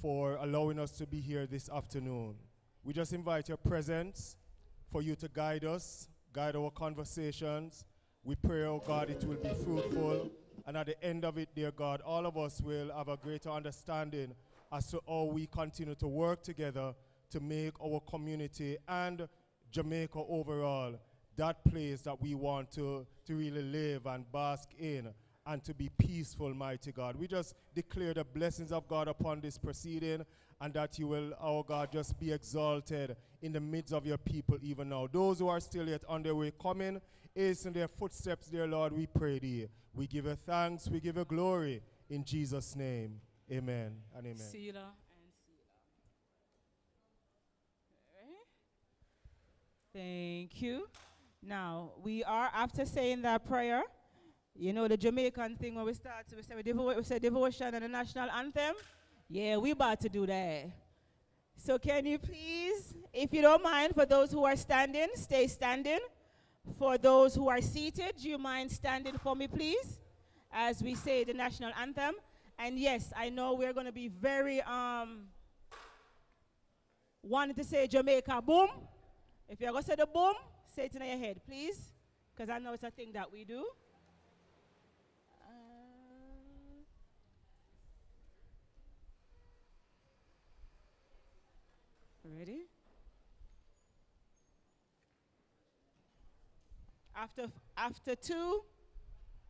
for allowing us to be here this afternoon. We just invite your presence for you to guide us, guide our conversations. We pray, oh God, it will be fruitful. And at the end of it, dear God, all of us will have a greater understanding as to how we continue to work together to make our community and Jamaica overall that place that we want to really live and bask in and to be peaceful, mighty God. We just declare the blessings of God upon this proceeding, and that you will, our God, just be exalted in the midst of your people even now. Those who are still yet on their way coming, hasten their footsteps, dear Lord, we pray thee. We give you thanks, we give you glory. In Jesus' name, amen and amen. Selah and Selah. Okay. Thank you. Now, we are, after saying that prayer, you know the Jamaican thing when we start, we say devotion and the national anthem. Yeah, we about to do that. So can you please, if you don't mind, for those who are standing, stay standing. For those who are seated, do you mind standing for me, please, as we say the national anthem? And yes, I know we're going to be very wanting to say Jamaica boom. If you're going to say the boom, say it in your head, please, because I know it's a thing that we do. Ready? After 2,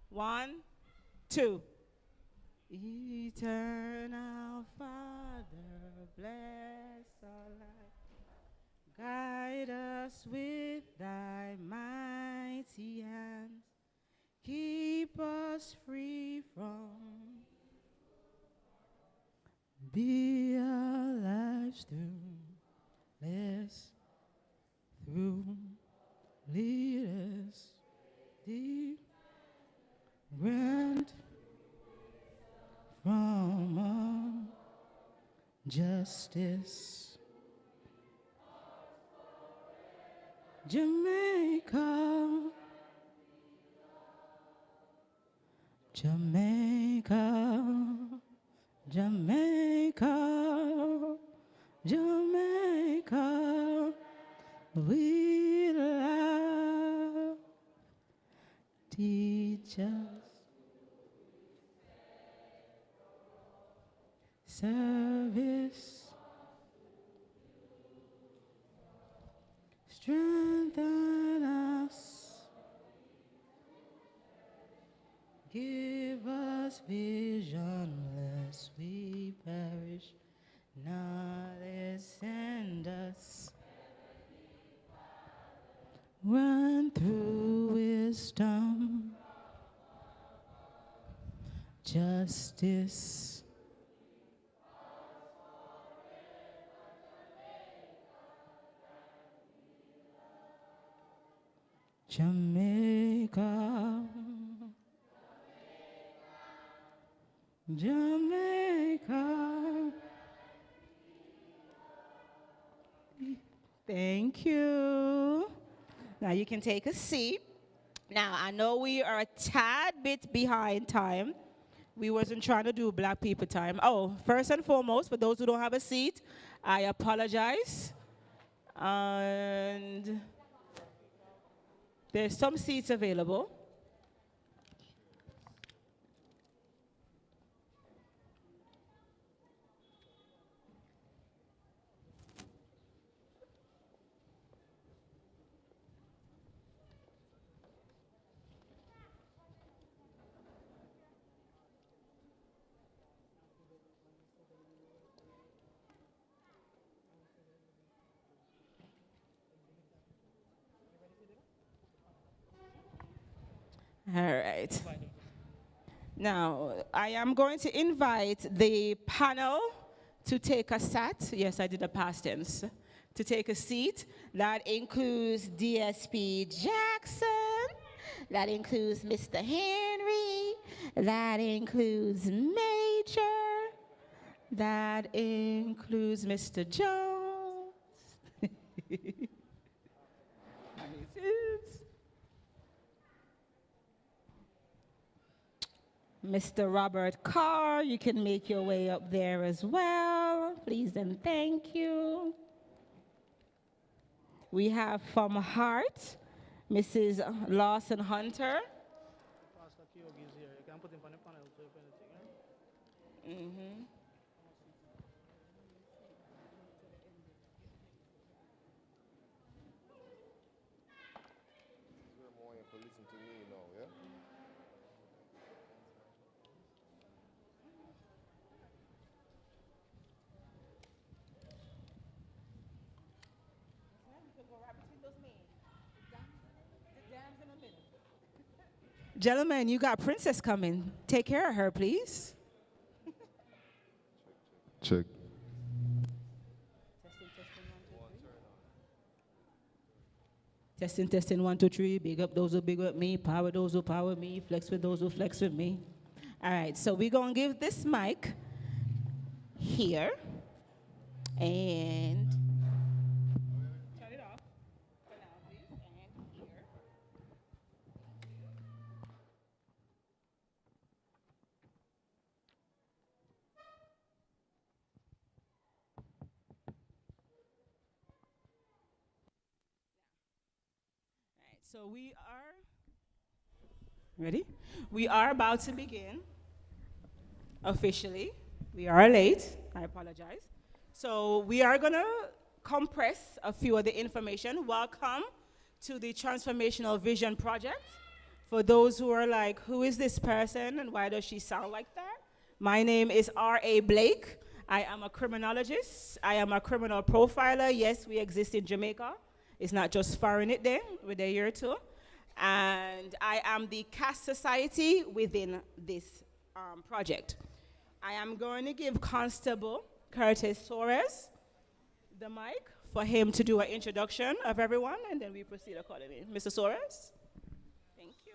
1, 2. Eternal Father, bless our life. Guide us with thy mighty hands. Keep us free from. Be our lives through. Let's through. Lead us deep. Grant from all justice. Jamaica, Jamaica, Jamaica, Jamaica, we love. Teach us service, strengthen us, give us vision lest we perish, knowledge send us, run through wisdom, justice, Jamaica, Jamaica. Thank you. Now you can take a seat. Now I know we are a tad bit behind time. We wasn't trying to do black people time. Oh, first and foremost, for those who don't have a seat, I apologize. And there's some seats available. All right. Now, I am going to invite the panel to take a seat. Yes, I did a past tense. To take a seat. That includes DSP Jackson. That includes Mr. Henry. That includes Major. That includes Mr. Jones. Mr. Robert Carr, you can make your way up there as well. Please and thank you. We have from Heart, Mrs. Lawson Hunter. Pastor Kyogi is here. You can put him on the panel to open the thing, yeah? Mm-hmm. Listen to me now, yeah? Gentlemen, you got Princess coming. Take care of her, please. Check. Testing, testing, 1, 2, 3. Big up those who big up me. Power those who power me. Flex with those who flex with me. All right, so we're going to give this mic here. And turn it off for now, please. And here. All right, so we are ready? We are about to begin officially. We are late. I apologize. So we are going to compress a few of the information. Welcome to the Transformational Vision Project. For those who are like, who is this person and why does she sound like that? My name is R.A. Blake. I am a criminologist. I am a criminal profiler. Yes, we exist in Jamaica. It's not just foreign it there. We're there here too. And I am the Caste Society within this project. I am going to give Constable Curtis Torres the mic for him to do an introduction of everyone, and then we proceed accordingly. Mr. Torres? Thank you.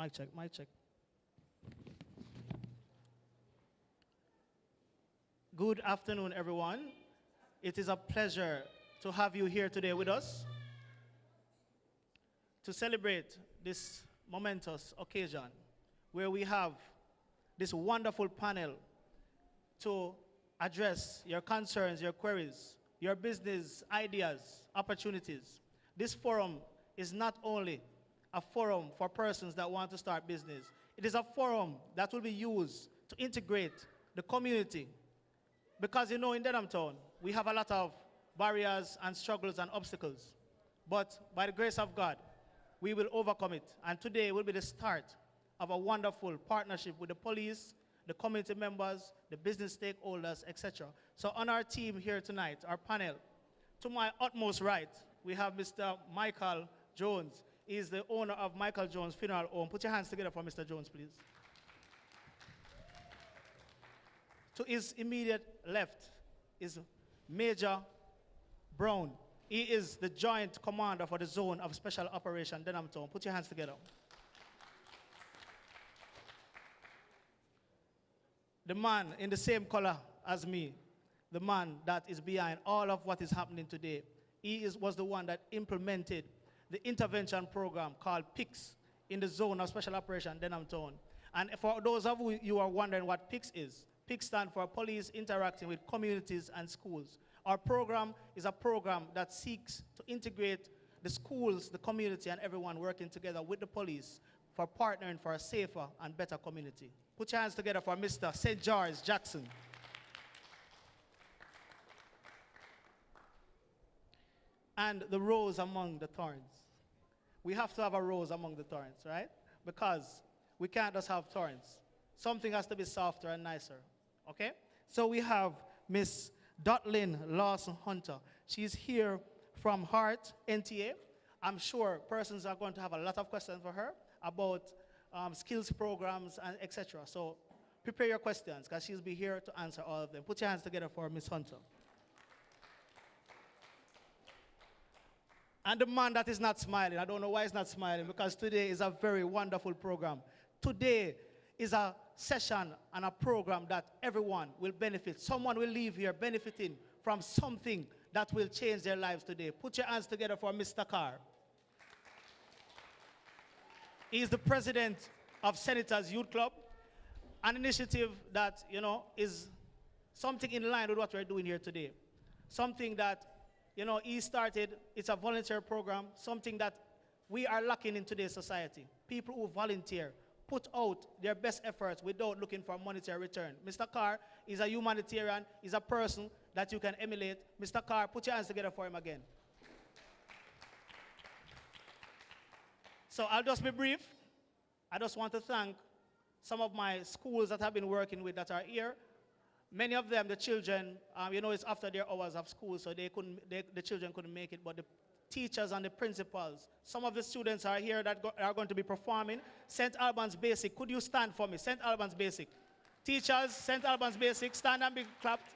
Mic check, mic check. Good afternoon, everyone. It is a pleasure to have you here today with us to celebrate this momentous occasion where we have this wonderful panel to address your concerns, your queries, your business ideas, opportunities. This forum is not only a forum for persons that want to start business. It is a forum that will be used to integrate the community. Because you know, in Dedham Town, we have a lot of barriers and struggles and obstacles. But by the grace of God, we will overcome it. And today will be the start of a wonderful partnership with the police, the community members, the business stakeholders, etc. So on our team here tonight, our panel, to my utmost right, we have Mr. Michael Jones. He is the owner of Michael Jones Funeral Home. Put your hands together for Mr. Jones, please. To his immediate left is Major Brown. He is the Joint Commander for the Zone of Special Operation Dedham Town. Put your hands together. The man in the same color as me, the man that is behind all of what is happening today, was the one that implemented the intervention program called PICS in the Zone of Special Operation Dedham Town. And for those of you who are wondering what PICS is, PICS stands for Police Interacting with Communities and Schools. Our program is a program that seeks to integrate the schools, the community, and everyone working together with the police for partnering for a safer and better community. Put your hands together for Mr. St. George Jackson. And the rose among the thorns. we have to have a rose among the thorns, right? Because we can't just have thorns. Something has to be softer and nicer, okay? So we have Miss Dotlin Lawson Hunter. She's here from Heart NTA. I'm sure persons are going to have a lot of questions for her about skills programs and etc. So prepare your questions because she'll be here to answer all of them. Put your hands together for Miss Hunter. And the man that is not smiling, I don't know why he's not smiling, because today is a very wonderful program. Today is a session and a program that everyone will benefit. Someone will leave here benefiting from something that will change their lives today. Put your hands together for Mr. Carr. He is the president of Senators Youth Club, an initiative that, you know, is something in line with what we're doing here today. Something that, you know, he started. It's a volunteer program, something that we are lacking in today's society. People who volunteer, put out their best efforts without looking for monetary return. Mr. Carr is a humanitarian, is a person that you can emulate. Mr. Carr, put your hands together for him again. So I'll just be brief. I just want to thank some of my schools that I've been working with that are here. Many of them, the children, you know, it's after their hours of school, so the children couldn't make it, but the teachers and the principals, some of the students are here that are going to be performing. St. Albans Basic, could you stand for me? St. Albans Basic. Teachers, St. Albans Basic, stand and be clapped.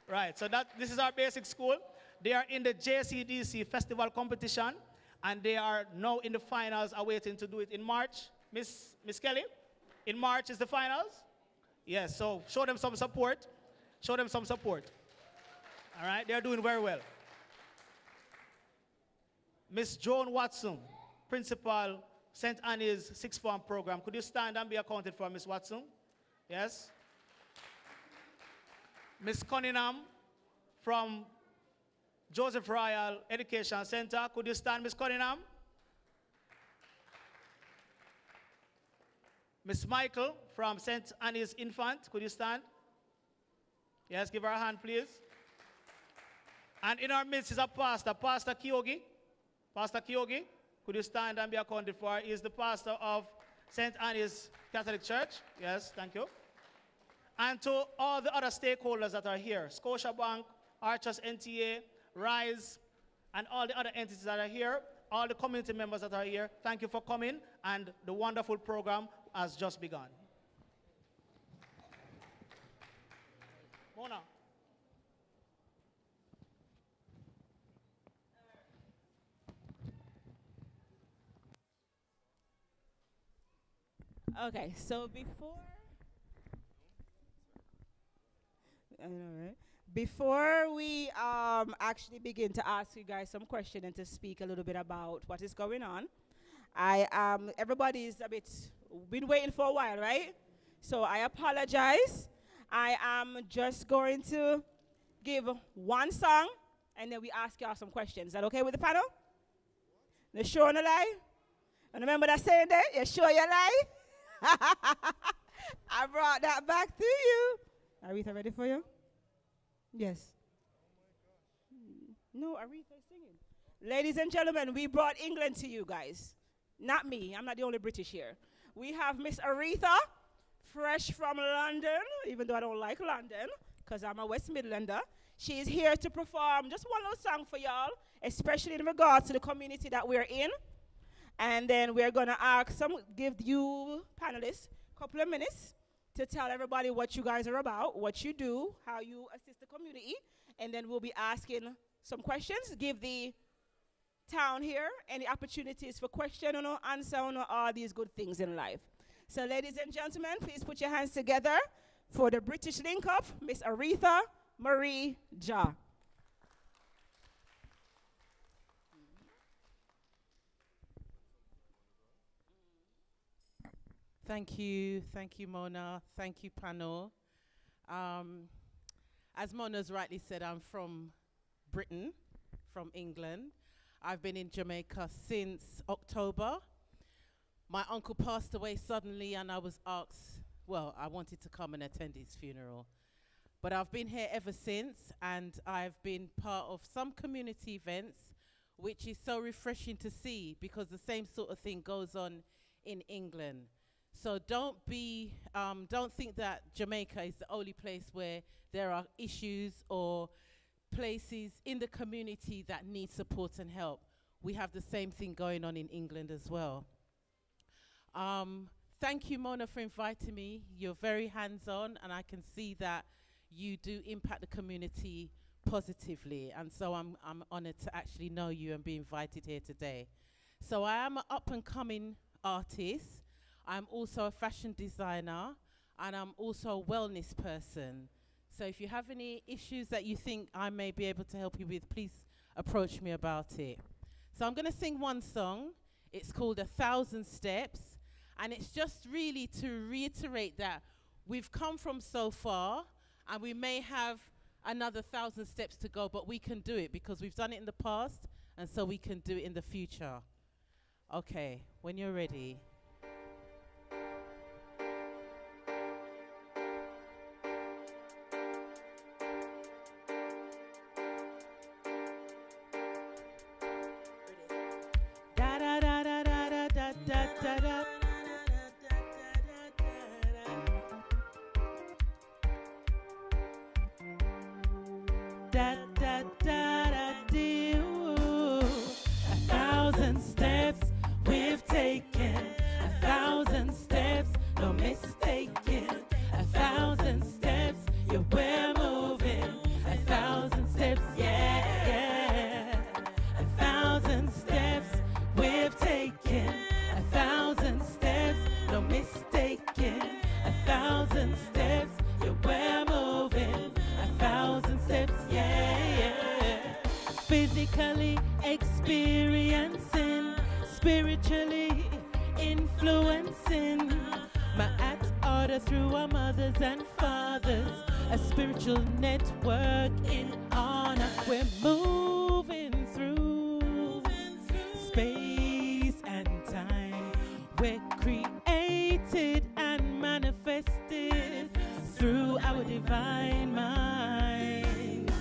Right, so this is our basic school. They are in the JCDC Festival competition, and they are now in the finals, awaiting to do it in March. Miss Kelly, in March is the finals? Yes, so show them some support. Show them some support. All right, they're doing very well. Miss Joan Watson, Principal, St. Annie's Sixth Form Program. Could you stand and be accounted for, Miss Watson? Yes. Miss Cunningham from Joseph Royal Education Center. Could you stand, Miss Cunningham? Miss Michael from St. Annie's Infant. Could you stand? Yes, give her a hand, please. And in our midst is a pastor, Pastor Kyogi. Pastor Kyogi, could you stand and be accounted for? He is the pastor of St. Annie's Catholic Church. Yes, thank you. And to all the other stakeholders that are here, Scotiabank, Archers NTA, RISE, and all the other entities that are here, all the community members that are here, thank you for coming, and the wonderful program has just begun. Mona. Okay, so before we actually begin to ask you guys some questions and to speak a little bit about what is going on, everybody's been waiting for a while, right? So I apologize. I am just going to give one song, and then we ask y'all some questions. Is that okay with the panel? The show and the lie? And remember that saying there? You show your lie? I brought that back to you. Aretha ready for you? Yes. No, Aretha is singing. Ladies and gentlemen, we brought England to you guys. Not me. I'm not the only British here. We have Miss Aretha, fresh from London, even though I don't like London, because I'm a West Midlander. She is here to perform just one little song for y'all, especially in regards to the community that we're in. And then we're going to give you panelists a couple of minutes to tell everybody what you guys are about, what you do, how you assist the community. And then we'll be asking some questions, give the town here any opportunities for question or answer or all these good things in life. So ladies and gentlemen, please put your hands together for the British link-up, Miss Aretha Marie Ja. Thank you, Mona. Thank you, panel. As Mona's rightly said, I'm from Britain, from England. I've been in Jamaica since October. My uncle passed away suddenly, and I was asked, well, I wanted to come and attend his funeral. But I've been here ever since, and I've been part of some community events which is so refreshing to see because the same sort of thing goes on in England. So don't think that Jamaica is the only place where there are issues or places in the community that need support and help. We have the same thing going on in England as well. Thank you, Mona, for inviting me. You're very hands-on, and I can see that you do impact the community positively. And so I'm honored to actually know you and be invited here today. So I am an up-and-coming artist. I'm also a fashion designer, and I'm also a wellness person. So if you have any issues that you think I may be able to help you with, please approach me about it. So I'm going to sing one song. It's called 1,000 Steps. And it's just really to reiterate that we've come from so far, and we may have another 1,000 steps to go, but we can do it because we've done it in the past, and so we can do it in the future. Okay, when you're ready. Da da da da da da da da da. Da da da da do. 1,000 steps we've taken, 1,000 steps, no mistaking. 1,000 steps, yeah, we're moving. 1,000 steps, yeah, yeah. 1,000 steps we've taken, 1,000 steps, no mistaking. 1,000 steps, yeah, we're moving. 1,000 steps, yeah, yeah. Physically experiencing, spiritually influencing. My act order through our mothers and fathers, a spiritual network in honor. We're moving through space and time. We're created and manifested through our divine mind.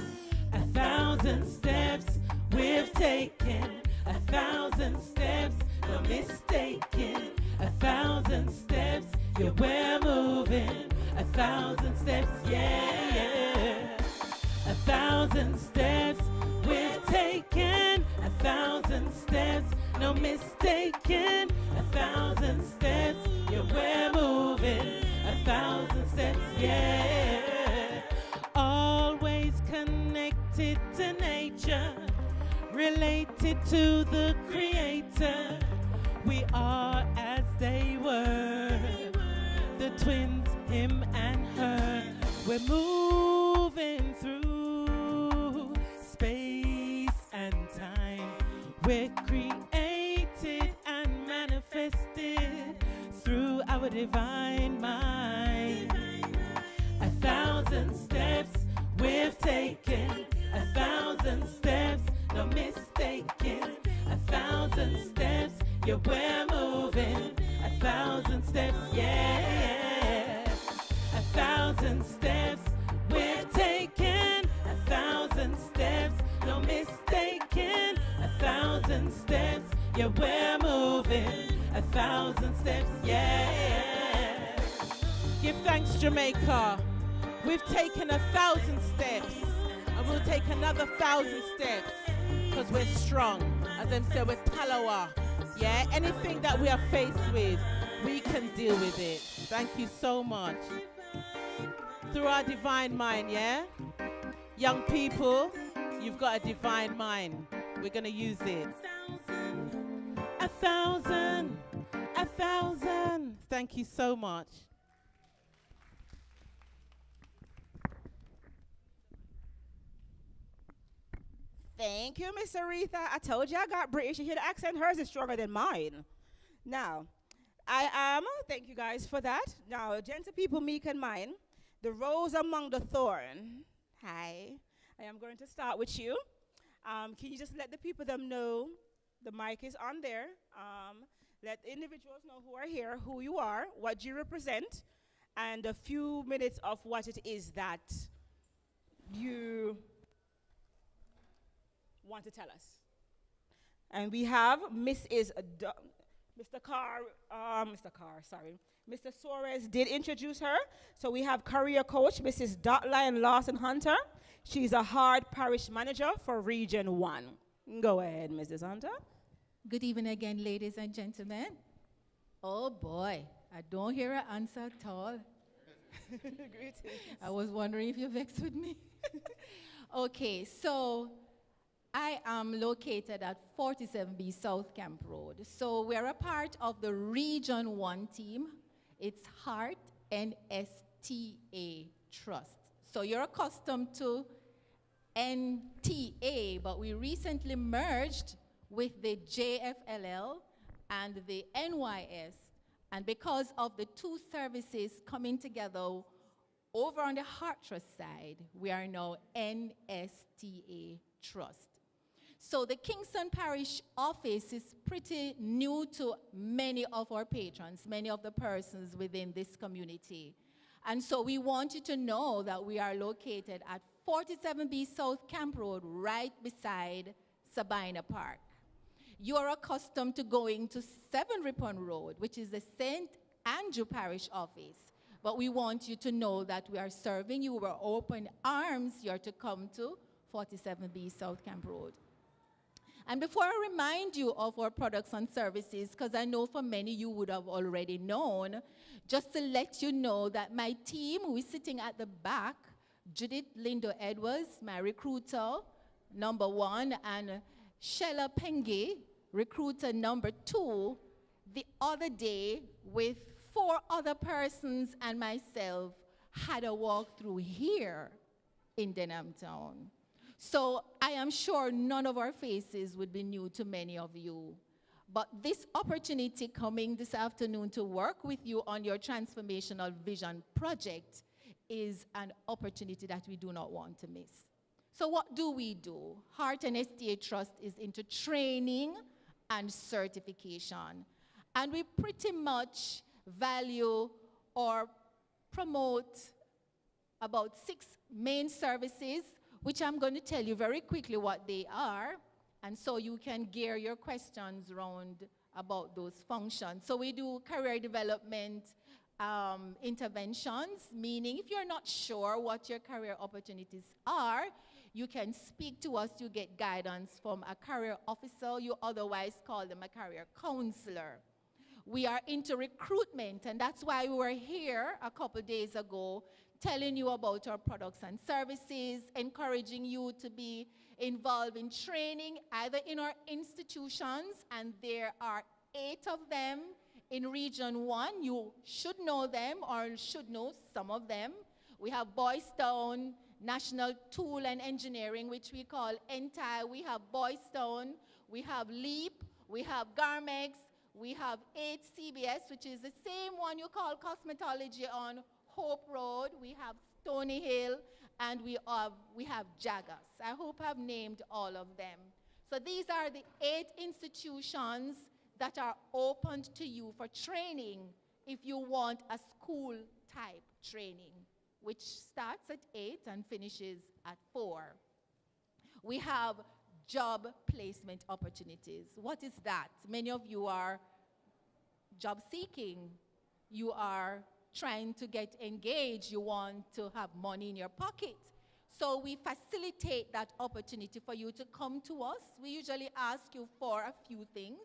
1,000 steps we've taken, 1,000 steps, no mistaking. 1,000 steps, yeah, we're moving. 1,000 steps, yeah, yeah. 1,000 steps we've taken, 1,000 steps, no mistaking. 1,000 steps, yeah, we're moving. 1,000 steps, yeah. Always connected to nature, related to the Creator. We are as they were, the twins, him and her. We're moving through space and time. We're created and manifested through our divine mind. 1,000 steps we've taken, 1,000 steps, no mistaking. 1,000 steps, yeah, we're moving. 1,000 steps, yeah. 1,000 steps we're taking, 1,000 steps, no mistaking. 1,000 steps, yeah, we're moving. 1,000 steps, yeah. Give thanks, Jamaica. We've taken 1,000 steps, and we'll take another 1,000 steps, because we're strong. As them say, we're talawa. Yeah, anything that we are faced with, we can deal with it. Thank you so much. Through our divine mind, yeah? Young people, you've got a divine mind. We're going to use it. 1,000, 1,000. Thank you so much. Thank you, Miss Aretha. I told you I got British. You hear the accent? Hers is stronger than mine. Now, I am, thank you guys for that. Now, gentle people, meek and mine, the rose among the thorn. Hi. I am going to start with you. Can you just let the people them know the mic is on there? Let individuals know who are here, who you are, what you represent, and a few minutes of what it is that you want to tell us. And we have Mrs. Mr. Carr, sorry. Mr. Suarez did introduce her. So we have career coach, Mrs. Dotline Lawson Hunter. She's a hard parish manager for Region 1. Go ahead, Mrs. Hunter. Good evening again, ladies and gentlemen. Oh boy, I don't hear an answer at all. Greetings. I was wondering if you're vexed with me. Okay, so I am located at 47B South Camp Road. So we're a part of the Region 1 team. It's Heart NSTA Trust. So you're accustomed to NTA, but we recently merged with the JFLL and the NYS. And because of the two services coming together over on the Heart Trust side, we are now NSTA Trust. So the Kingston Parish office is pretty new to many of our patrons, many of the persons within this community. And so we want you to know that we are located at 47B South Camp Road, right beside Sabina Park. You are accustomed to going to 7 Ripon Road, which is the St. Andrew Parish office. But we want you to know that we are serving you. We're open arms. You're to come to 47B South Camp Road. And before I remind you of our products and services, because I know for many you would have already known, just to let you know that my team, who is sitting at the back, Judith Lindo Edwards, my recruiter, number 1, and Shella Penge, recruiter number 2, the other day with 4 other persons and myself had a walkthrough here in Denham Town. So I am sure none of our faces would be new to many of you. But this opportunity coming this afternoon to work with you on your transformational vision project is an opportunity that we do not want to miss. So what do we do? Heart and STA Trust is into training and certification. And we pretty much value or promote about 6 main services, which I'm going to tell you very quickly what they are, and so you can gear your questions around about those functions. So we do career development interventions, meaning if you're not sure what your career opportunities are, you can speak to us. You get guidance from a career officer. You otherwise call them a career counselor. We are into recruitment, and that's why we were here a couple days ago telling you about our products and services, encouraging you to be involved in training either in our institutions, and there are 8 of them in Region 1. You should know them or should know some of them. We have Boys Town, National Tool and Engineering, which we call NTI. We have Boys Town, we have LEAP, we have Garmex, we have 8 CBS, which is the same one you call cosmetology on Hope Road. We have Stony Hill, and we have Jagas. I hope I've named all of them. So these are the 8 institutions that are opened to you for training if you want a school-type training, which starts at 8 and finishes at 4. We have job placement opportunities. What is that? Many of you are job seeking. You are trying to get engaged. You want to have money in your pocket. So we facilitate that opportunity for you to come to us. We usually ask you for a few things: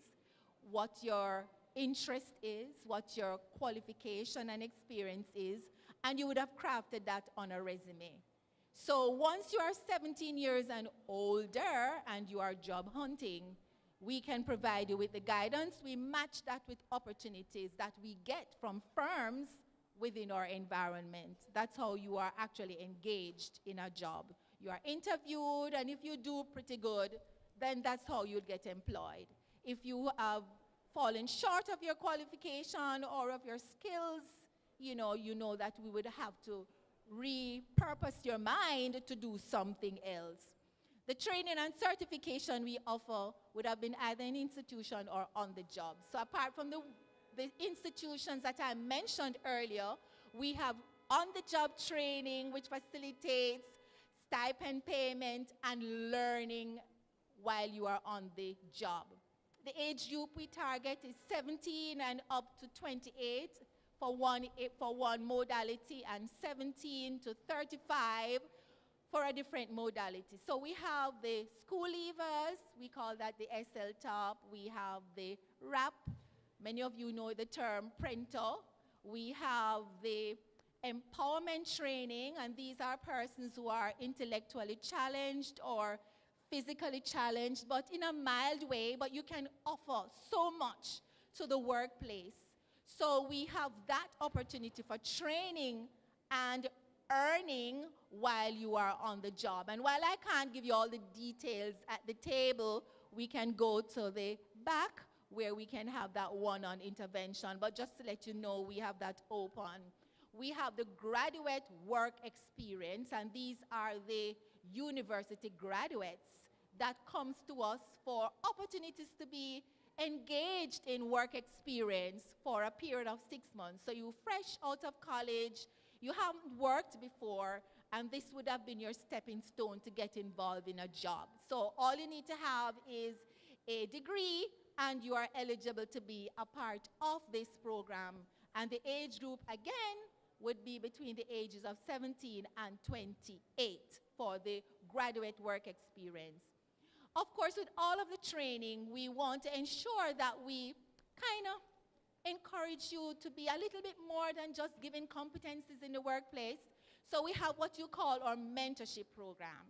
what your interest is, what your qualification and experience is, and you would have crafted that on a resume. So once you are 17 years and older and you are job hunting, we can provide you with the guidance. We match that with opportunities that we get from firms within our environment. That's how you are actually engaged in a job. You are interviewed, and if you do pretty good, then that's how you'll get employed. If you have fallen short of your qualification or of your skills, you know that we would have to repurpose your mind to do something else. The training and certification we offer would have been either in institution or on the job. So apart from the institutions that I mentioned earlier, we have on-the-job training, which facilitates stipend payment and learning while you are on the job. The age group we target is 17 and up to 28 for one modality, and 17 to 35 for a different modality. So we have the school leavers, we call that the SL top. We have the RAP, many of you know the term Prento. We have the empowerment training, and these are persons who are intellectually challenged or physically challenged, but in a mild way, but you can offer so much to the workplace. So we have that opportunity for training and earning while you are on the job. And while I can't give you all the details at the table, we can go to the back where we can have that one-on intervention. But just to let you know, we have that open. We have the graduate work experience, and these are the university graduates that comes to us for opportunities to be engaged in work experience for a period of 6 months. So you're fresh out of college, you haven't worked before, and this would have been your stepping stone to get involved in a job. So all you need to have is a degree, and you are eligible to be a part of this program. And the age group, again, would be between the ages of 17 and 28 for the graduate work experience. Of course, with all of the training, we want to ensure that we kind of encourage you to be a little bit more than just giving competencies in the workplace. So we have what you call our mentorship program,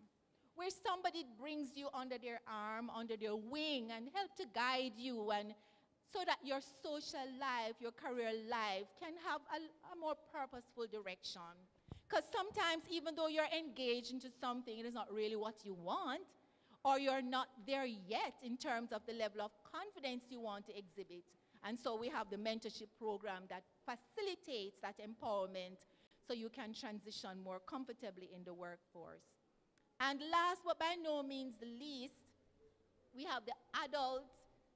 where somebody brings you under their arm, under their wing, and help to guide you, and so that your social life, your career life can have a more purposeful direction. Because sometimes, even though you're engaged into something, it is not really what you want, or you're not there yet in terms of the level of confidence you want to exhibit. And so we have the mentorship program that facilitates that empowerment so you can transition more comfortably in the workforce. And last but by no means the least, we have the adult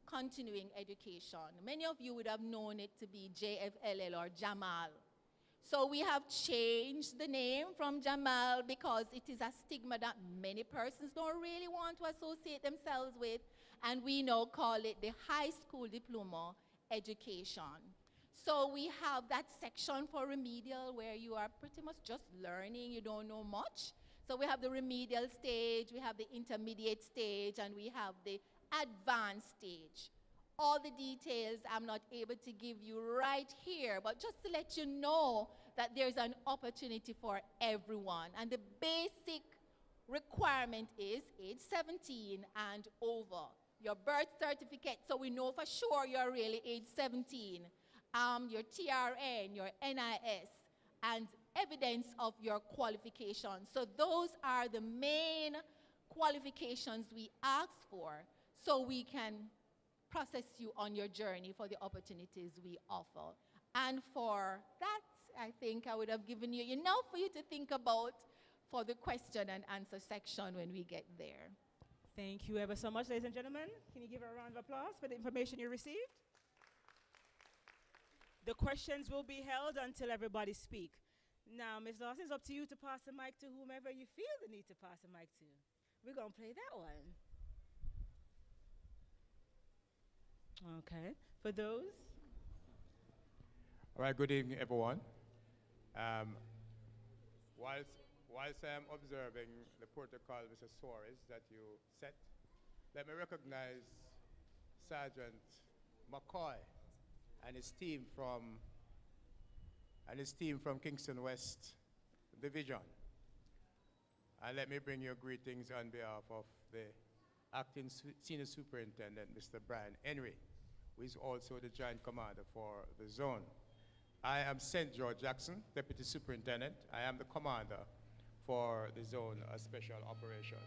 continuing education. Many of you would have known it to be JFLL or Jamal. So we have changed the name from Jamal because it is a stigma that many persons don't really want to associate themselves with, and we now call it the high school diploma education. So we have that section for remedial where you are pretty much just learning, you don't know much. So we have the remedial stage, we have the intermediate stage, and we have the advanced stage. All the details I'm not able to give you right here, but just to let you know that there's an opportunity for everyone. And the basic requirement is age 17 and over. Your birth certificate, so we know for sure you're really age 17. Your TRN, your NIS, and evidence of your qualifications. So those are the main qualifications we ask for, so we can process you on your journey for the opportunities we offer. And for that, I think I would have given you enough for you to think about for the question and answer section when we get there. Thank you ever so much, ladies and gentlemen. Can you give a round of applause for the information you received? The questions will be held until everybody speaks. Now, Ms. Dawson, it's up to you to pass the mic to whomever you feel the need to pass the mic to. We're going to play that one. Okay. For those? All right, good evening, everyone. Whilst I'm observing the protocol, Mr. Suarez, that you set, let me recognize Sergeant McCoy and his team from Kingston West Division. And let me bring you greetings on behalf of the Acting Senior Superintendent, Mr. Brian Henry, who is also the Joint Commander for the zone. I am St. George Jackson, Deputy Superintendent. I am the Commander for the Zone of Special Operations.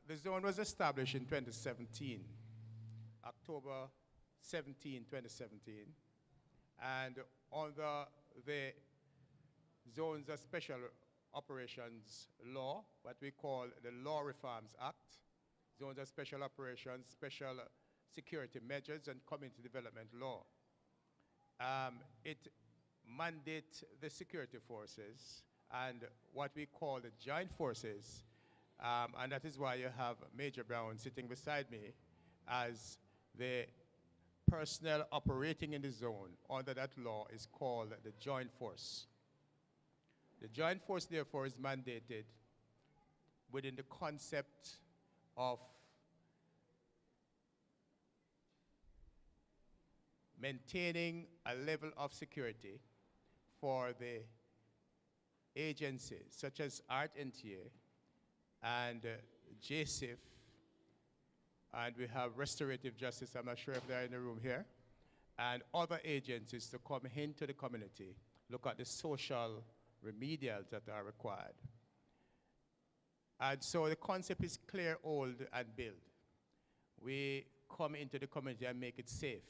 The zone was established in 2017, October 17, 2017, and under the Zones of Special Operations Law, what we call the Law Reforms Act, Zones of Special Operations, Special Security Measures, and Community Development Law. It mandates the security forces and what we call the joint forces And that is why you have Major Brown sitting beside me as the personnel operating in the zone under that law is called the Joint Force. The Joint Force, therefore, is mandated within the concept of maintaining a level of security for the agencies such as ART-NTA and JSIF, and we have Restorative Justice, I'm not sure if they're in the room here, and other agencies to come into the community, look at the social remedials that are required. And so the concept is clear, old, and build. We come into the community and make it safe,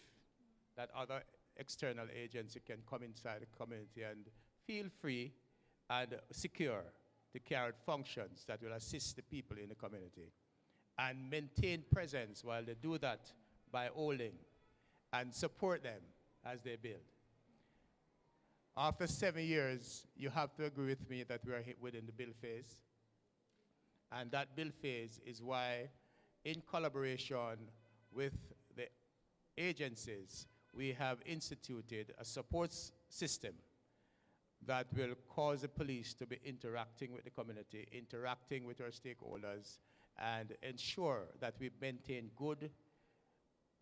that other external agency can come inside the community and feel free and secure to carry out functions that will assist the people in the community and maintain presence while they do that by holding and support them as they build. After 7 years, you have to agree with me that we are within the build phase. And that build phase is why, in collaboration with the agencies, we have instituted a support system that will cause the police to be interacting with the community, interacting with our stakeholders, and ensure that we maintain good,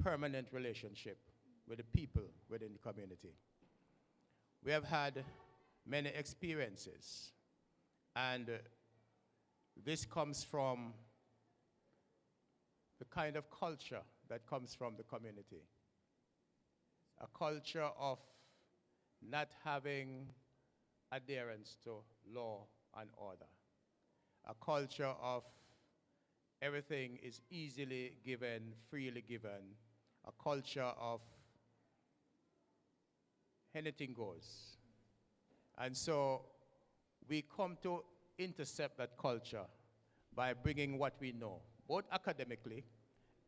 permanent relationship with the people within the community. We have had many experiences, and this comes from the kind of culture that comes from the community. A culture of not having adherence to law and order. A culture of everything is easily given, freely given. A culture of anything goes. And so we come to intercept that culture by bringing what we know, both academically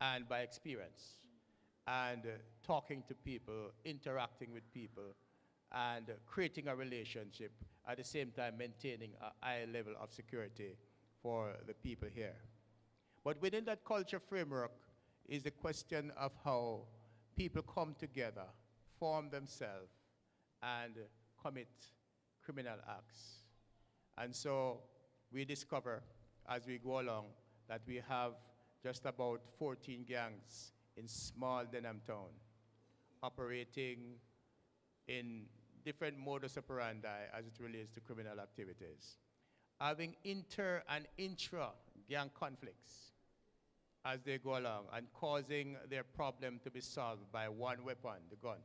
and by experience, and talking to people, interacting with people, and creating a relationship, at the same time maintaining a high level of security for the people here. But within that culture framework is the question of how people come together, form themselves, and commit criminal acts. And so we discover as we go along that we have just about 14 gangs in small Denham town operating in different modus operandi as it relates to criminal activities, having inter and intra gang conflicts as they go along and causing their problem to be solved by one weapon, the gun.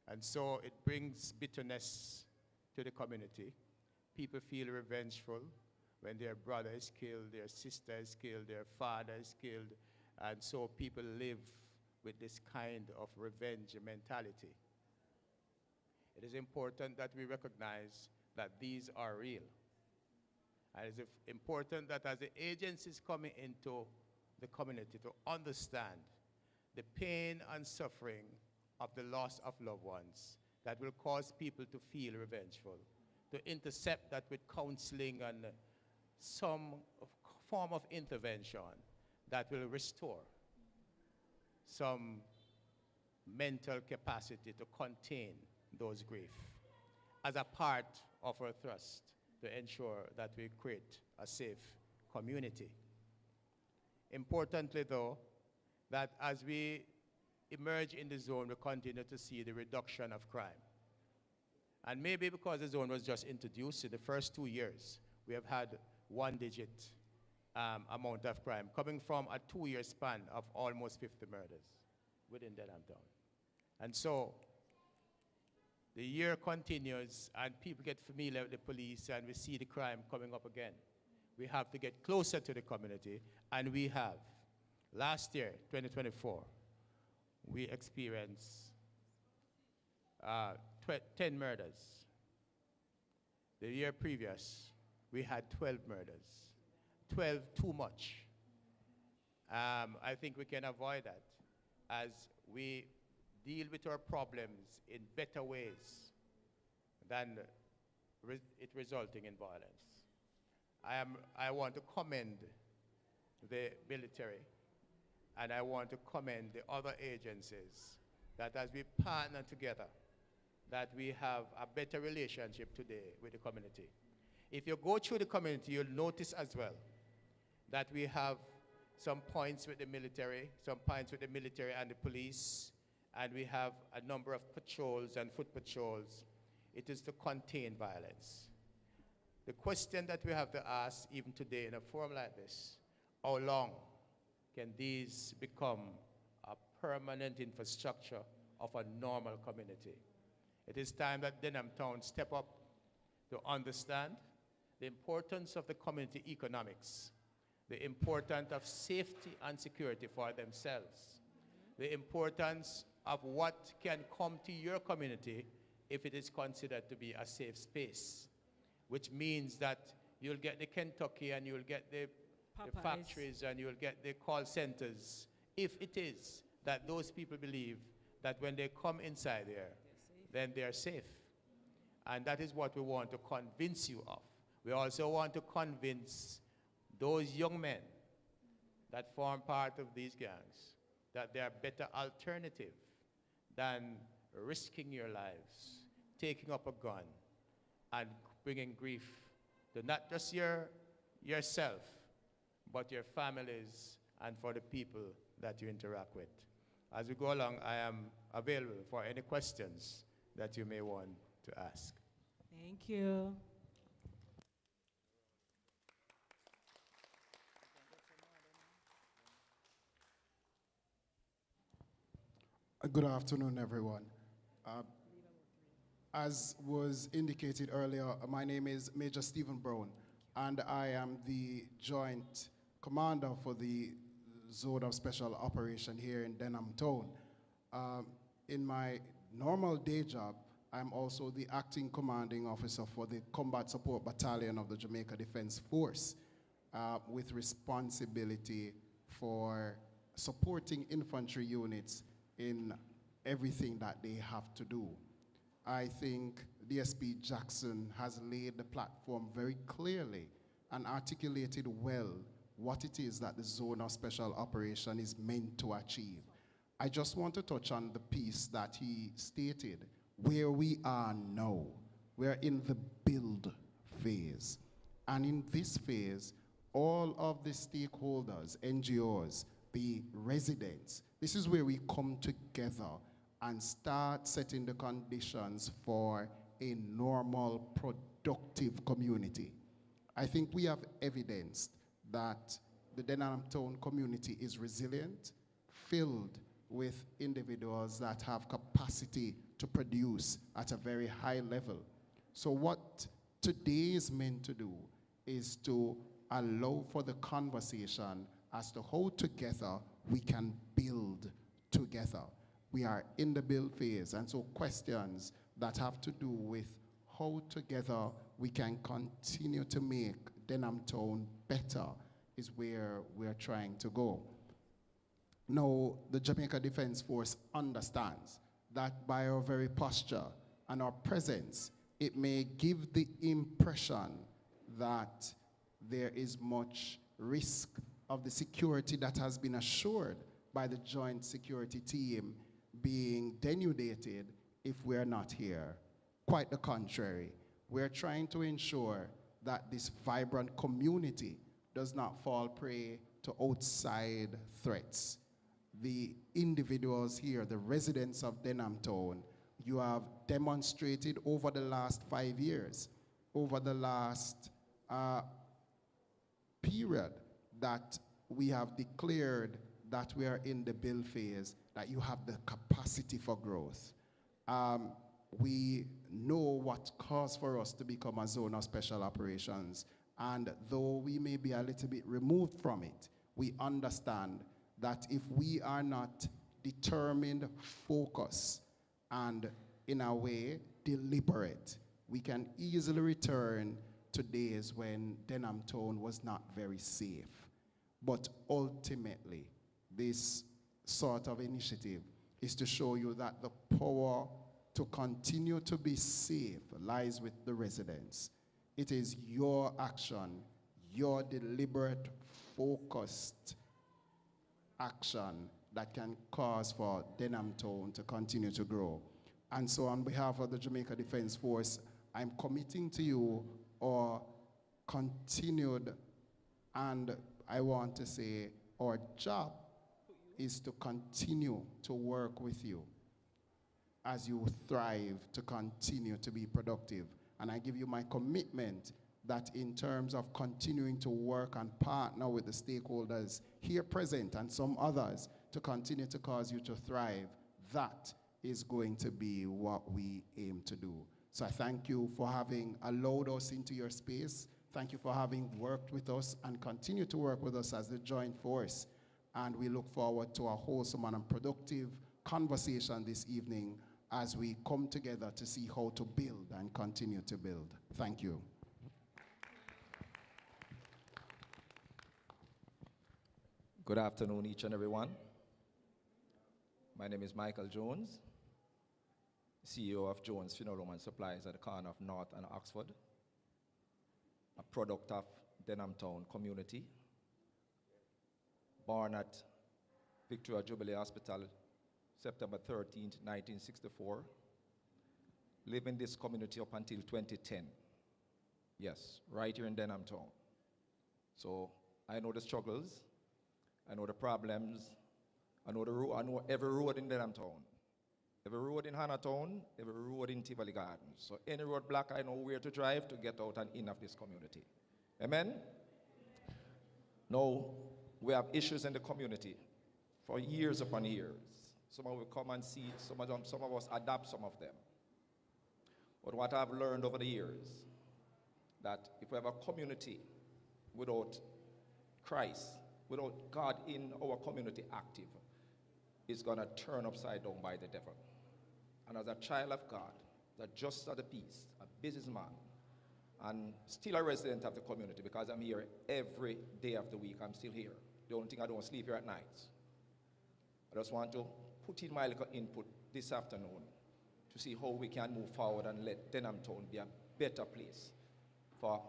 And so it brings bitterness to the community. People feel revengeful when their brother is killed, their sister is killed, their father is killed, and so people live with this kind of revenge mentality. It is important that we recognize that these are real. And it's important that as the agencies coming into the community to understand the pain and suffering of the loss of loved ones that will cause people to feel revengeful, to intercept that with counseling and some form of intervention that will restore some mental capacity to contain those grief as a part of our thrust to ensure that we create a safe community. Importantly, though, that as we emerge in the zone, we continue to see the reduction of crime. And maybe because the zone was just introduced in the first 2 years, we have had one-digit amount of crime coming from a 2-year span of almost 50 murders within Denham town. And so the year continues and people get familiar with the police and we see the crime coming up again. We have to get closer to the community, and we have. Last year, 2024, we experienced 10 murders. The year previous, we had 12 murders. 12 too much. I think we can avoid that as we deal with our problems in better ways than it resulting in violence. I want to commend the military, and I want to commend the other agencies that as we partner together, that we have a better relationship today with the community. If you go through the community, you'll notice as well that we have some points with the military, some points with the military and the police, and we have a number of patrols and foot patrols. It is to contain violence. The question that we have to ask even today in a forum like this, how long can these become a permanent infrastructure of a normal community? It is time that Denham Town step up to understand the importance of the community economics, the importance of safety and security for themselves, the importance of what can come to your community if it is considered to be a safe space, which means that you'll get the Kentucky and you'll get the factories and you'll get the call centers, if it is that those people believe that when they come inside there, then they are safe. And that is what we want to convince you of. We also want to convince those young men that form part of these gangs that they are better alternative than risking your lives, taking up a gun, and bringing grief to not just yourself, but your families and for the people that you interact with. As we go along, I am available for any questions that you may want to ask. Thank you. Good afternoon, everyone. As was indicated earlier, my name is Major Stephen Brown, and I am the Joint Commander for the Zone of Special Operation here in Denham Town. In my normal day job, I'm also the Acting Commanding Officer for the Combat Support Battalion of the Jamaica Defense Force, with responsibility for supporting infantry units in everything that they have to do. I think DSP Jackson has laid the platform very clearly and articulated well what it is that the Zone of Special Operation is meant to achieve. I just want to touch on the piece that he stated, where we are now. We're in the build phase. And in this phase, all of the stakeholders, NGOs, the residents, this is where we come together and start setting the conditions for a normal, productive community. I think we have evidenced that the Denham Town community is resilient, filled with individuals that have capacity to produce at a very high level. So what today is meant to do is to allow for the conversation as to how together we can build together. We are in the build phase, and so questions that have to do with how together we can continue to make Denham Town better is where we're trying to go. Now, the Jamaica Defense Force understands that by our very posture and our presence, it may give the impression that there is much risk of the security that has been assured by the Joint Security Team being denudated if we're not here. Quite the contrary. We're trying to ensure that this vibrant community does not fall prey to outside threats. The individuals here, the residents of Denham Town, you have demonstrated over the last 5 years, over the last period that we have declared that we are in the build phase, that you have the capacity for growth. We know what caused for us to become a zone of special operations, and though we may be a little bit removed from it, we understand that if we are not determined, focused, and in a way deliberate, we can easily return to days when Denham Town was not very safe. But ultimately, this sort of initiative is to show you that the power to continue to be safe lies with the residents. It is your action, your deliberate, focused action that can cause for Denham Town to continue to grow. And so on behalf of the Jamaica Defense Force, I'm committing to you our continued, and I want to say our job is to continue to work with you as you thrive to continue to be productive. And I give you my commitment that in terms of continuing to work and partner with the stakeholders here present and some others to continue to cause you to thrive, that is going to be what we aim to do. So I thank you for having allowed us into your space. Thank you for having worked with us and continue to work with us as the joint force. And we look forward to a wholesome and productive conversation this evening as we come together to see how to build and continue to build. Thank you. Good afternoon, each and everyone. My name is Michael Jones, CEO of Jones Funeral Home and Supplies at the corner of North and Oxford, a product of Denham Town community, born at Victoria Jubilee Hospital, September 13th, 1964, lived in this community up until 2010. Yes, right here in Denham Town. So I know the struggles, I know the problems, I know every road in Denham Town, every road in Hannahtown, every road in Tivoli Gardens. So any road block, I know where to drive to get out and in of this community. Amen? Now, we have issues in the community for years upon years. Some of us come and see, some of us adapt some of them. But what I've learned over the years, that if we have a community without Christ, without God in our community active, it's going to turn upside down by the devil. And as a child of God, that just of the peace, a businessman, and still a resident of the community, because I'm here every day of the week, I'm still here. The only thing I don't sleep here at night. I just want to put in my little input this afternoon to see how we can move forward and let Denham Town be a better place for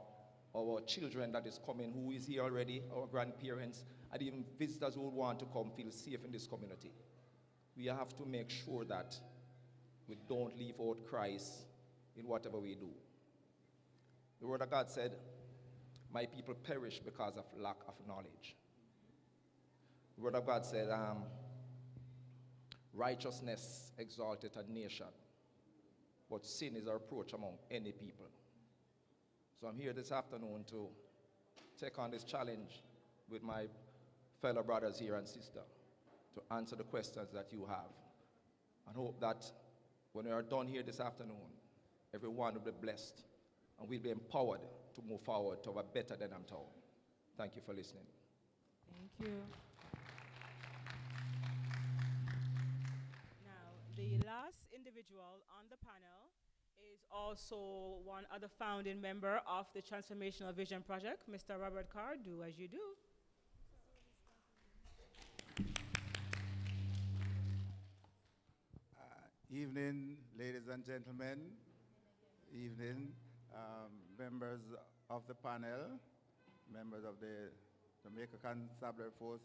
our children that is coming, who is here already, our grandparents, and even visitors who want to come feel safe in this community. We have to make sure that we don't leave out Christ in whatever we do. The Word of God said, my people perish because of lack of knowledge. The Word of God said, righteousness exalteth a nation, but sin is a reproach among any people. So I'm here this afternoon to take on this challenge with my fellow brothers here and sisters to answer the questions that you have. And hope that when we are done here this afternoon, everyone will be blessed and we'll be empowered to move forward to a better Denham Town. Thank you for listening. Thank you. Now, the last individual on the panel is also one other founding member of the Transformational Vision Project, Mr. Robert Carr. Do as you do. Evening, ladies and gentlemen. Evening, members of the panel, members of the Jamaica Constabulary Force,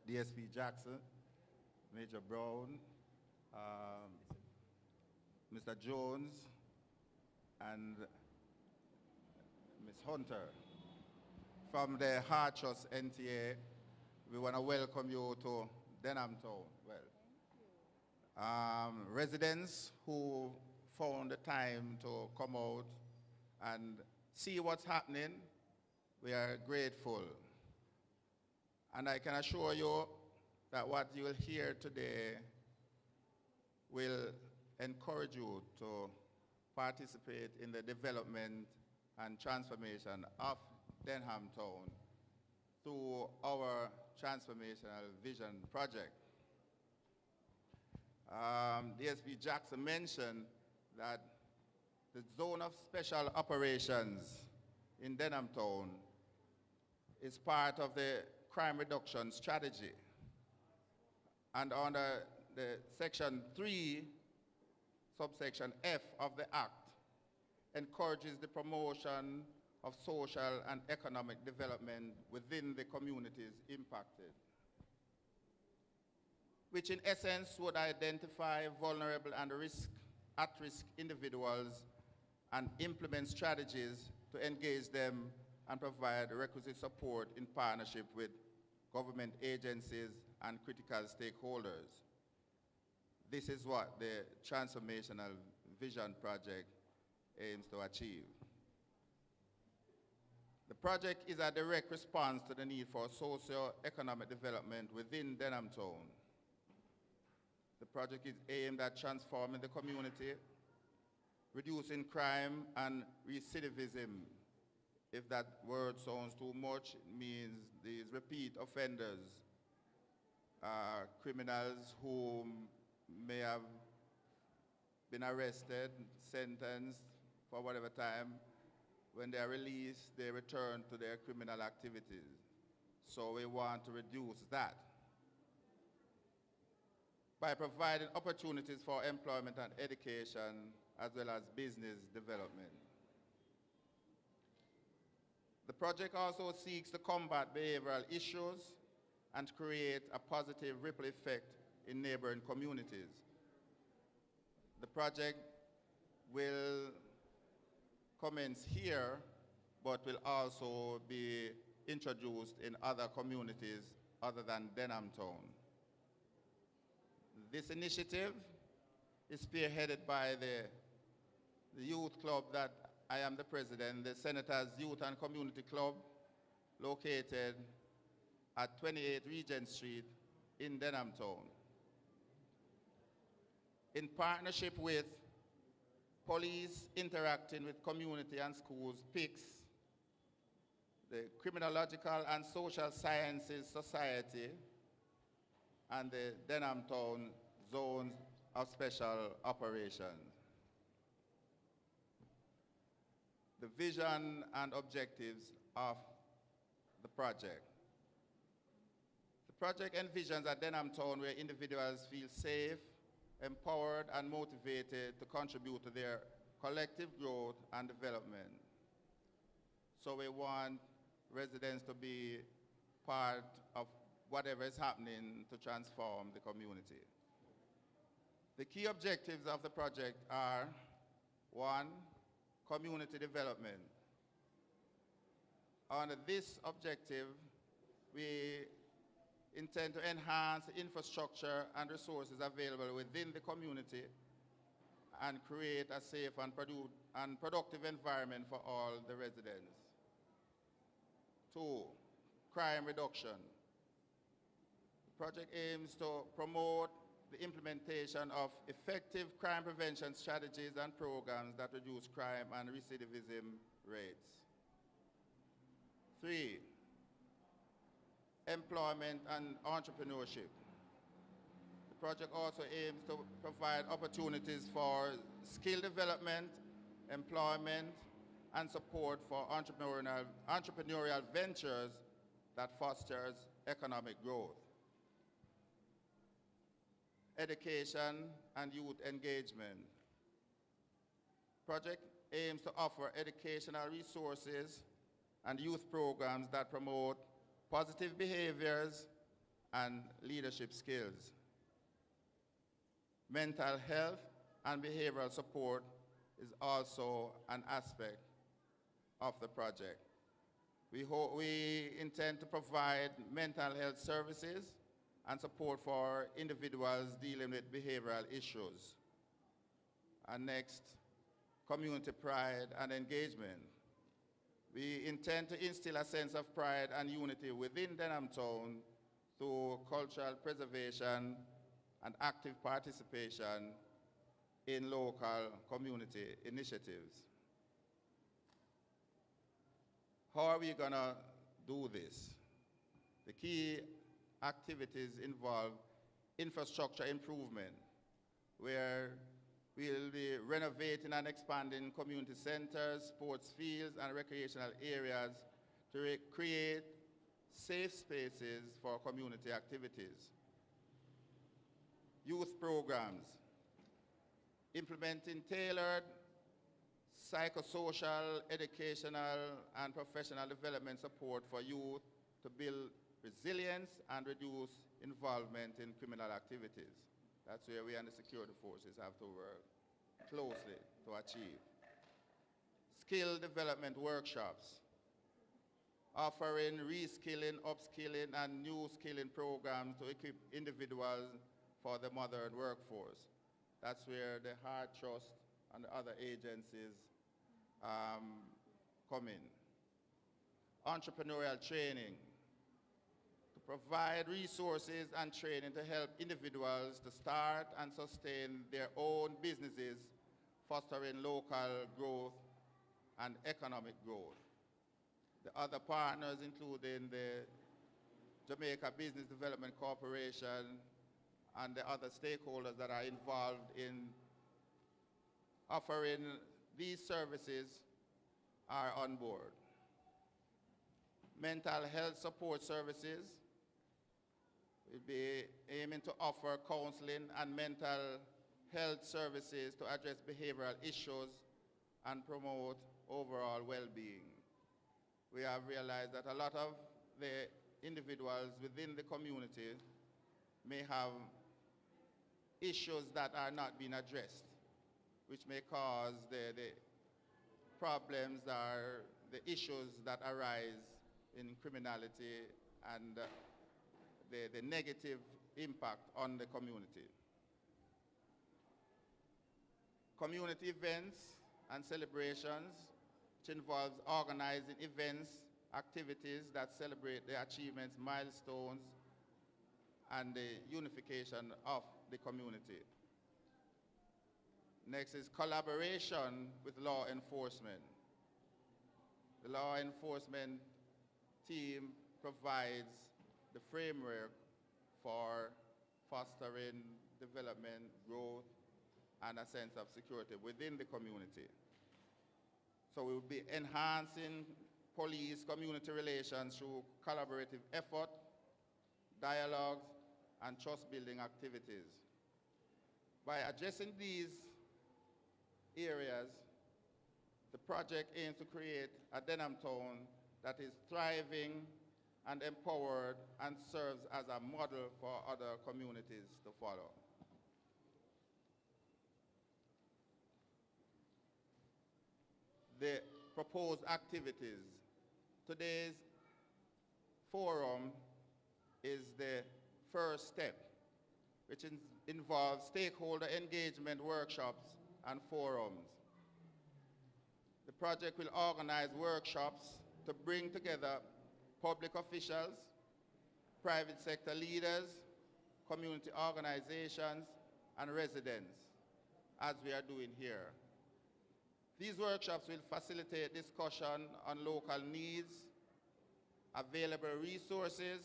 DSP Jackson, Major Brown, Mr. Jones, and Ms. Hunter. From the Heart Trust NTA, we want to welcome you to Denham Town. Residents who found the time to come out and see what's happening, we are grateful. And I can assure you that what you will hear today will encourage you to participate in the development and transformation of Denham Town through our Transformational Vision Project. DSP Jackson mentioned that the Zone of Special Operations in Denham Town is part of the crime reduction strategy. And under the Section 3, subsection F of the Act, encourages the promotion of social and economic development within the communities impacted, which in essence would identify vulnerable and at-risk individuals and implement strategies to engage them and provide requisite support in partnership with government agencies and critical stakeholders. This is what the Transformational Vision Project aims to achieve. The project is a direct response to the need for socio-economic development within Denham Town. The project is aimed at transforming the community, reducing crime and recidivism. If that word sounds too much, it means these repeat offenders, criminals who may have been arrested, sentenced for whatever time. When they are released, they return to their criminal activities. So we want to reduce that by providing opportunities for employment and education, as well as business development. The project also seeks to combat behavioral issues and create a positive ripple effect in neighboring communities. The project will commence here, but will also be introduced in other communities other than Denham Town. This initiative is spearheaded by the youth club that I am the president, the Senators Youth and Community Club, located at 28 Regent Street in Denham Town. In partnership with Police Interacting with Community and Schools, PICS, the Criminological and Social Sciences Society, and the Denham Town Zones of Special Operations. The vision and objectives of the project. The project envisions a Denham Town where individuals feel safe, empowered, and motivated to contribute to their collective growth and development. So we want residents to be part of whatever is happening to transform the community. The key objectives of the project are: 1, community development. Under this objective, we intend to enhance the infrastructure and resources available within the community and create a safe and productive environment for all the residents. 2, crime reduction. The project aims to promote the implementation of effective crime prevention strategies and programs that reduce crime and recidivism rates. 3, employment and entrepreneurship. The project also aims to provide opportunities for skill development, employment, and support for entrepreneurial ventures that fosters economic growth. Education and youth engagement. Project aims to offer educational resources and youth programs that promote positive behaviors and leadership skills. Mental health and behavioral support is also an aspect of the project. We intend to provide mental health services and support for individuals dealing with behavioral issues. And next, community pride and engagement. We intend to instill a sense of pride and unity within Denham Town through cultural preservation and active participation in local community initiatives. How are we gonna do this? The key activities involve infrastructure improvement, where we'll be renovating and expanding community centers, sports fields, and recreational areas to create safe spaces for community activities. Youth programs, implementing tailored, psychosocial, educational, and professional development support for youth to build resilience and reduce involvement in criminal activities. That's where we and the security forces have to work closely to achieve. Skill development workshops, offering reskilling, upskilling, and new skilling programs to equip individuals for the modern workforce. That's where the Hard Trust and the other agencies come in. Entrepreneurial training, to provide resources and training to help individuals to start and sustain their own businesses, fostering local growth and economic growth. The other partners, including the Jamaica Business Development Corporation and the other stakeholders that are involved in offering these services, are on board. Mental health support services will be aiming to offer counseling and mental health services to address behavioral issues and promote overall well-being. We have realized that a lot of the individuals within the community may have issues that are not being addressed, which may cause the problems or the issues that arise in criminality and the negative impact on the community. Community events and celebrations, which involves organizing events, activities that celebrate the achievements, milestones, and the unification of the community. Next is collaboration with law enforcement. The law enforcement team provides the framework for fostering development, growth, and a sense of security within the community. So we will be enhancing police-community relations through collaborative effort, dialogues, and trust-building activities. By addressing these areas, the project aims to create a Denham town that is thriving and empowered and serves as a model for other communities to follow. The proposed activities. Today's forum is the first step, which involves stakeholder engagement workshops and forums. The project will organize workshops to bring together public officials, private sector leaders, community organizations, and residents, as we are doing here. These workshops will facilitate discussion on local needs, available resources,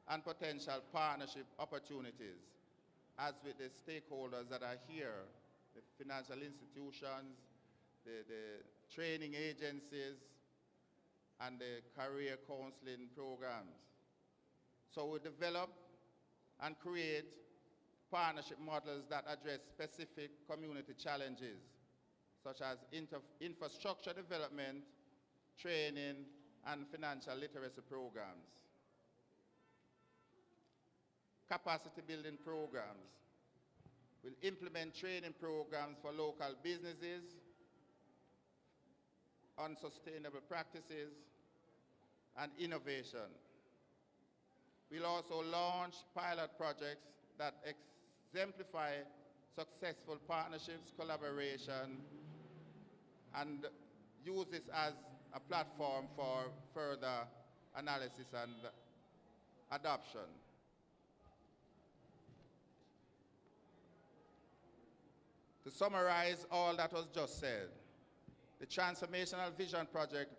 and potential partnership opportunities, as with the stakeholders that are here, the financial institutions, the training agencies, and the career counseling programs. So we develop and create partnership models that address specific community challenges, such as infrastructure development, training, and financial literacy programs. Capacity building programs. We'll implement training programs for local businesses on sustainable practices and innovation. We'll also launch pilot projects that exemplify successful partnerships, collaboration, and use this as a platform for further analysis and adoption. To summarize all that was just said, the Transformational Vision Project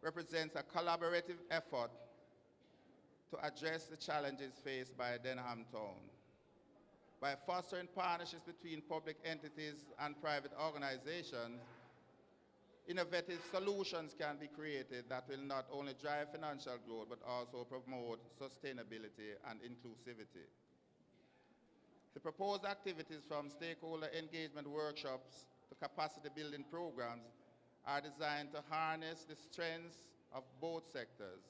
represents a collaborative effort to address the challenges faced by Denham Town. By fostering partnerships between public entities and private organizations, innovative solutions can be created that will not only drive financial growth, but also promote sustainability and inclusivity. The proposed activities, from stakeholder engagement workshops to the capacity building programs are designed to harness the strengths of both sectors.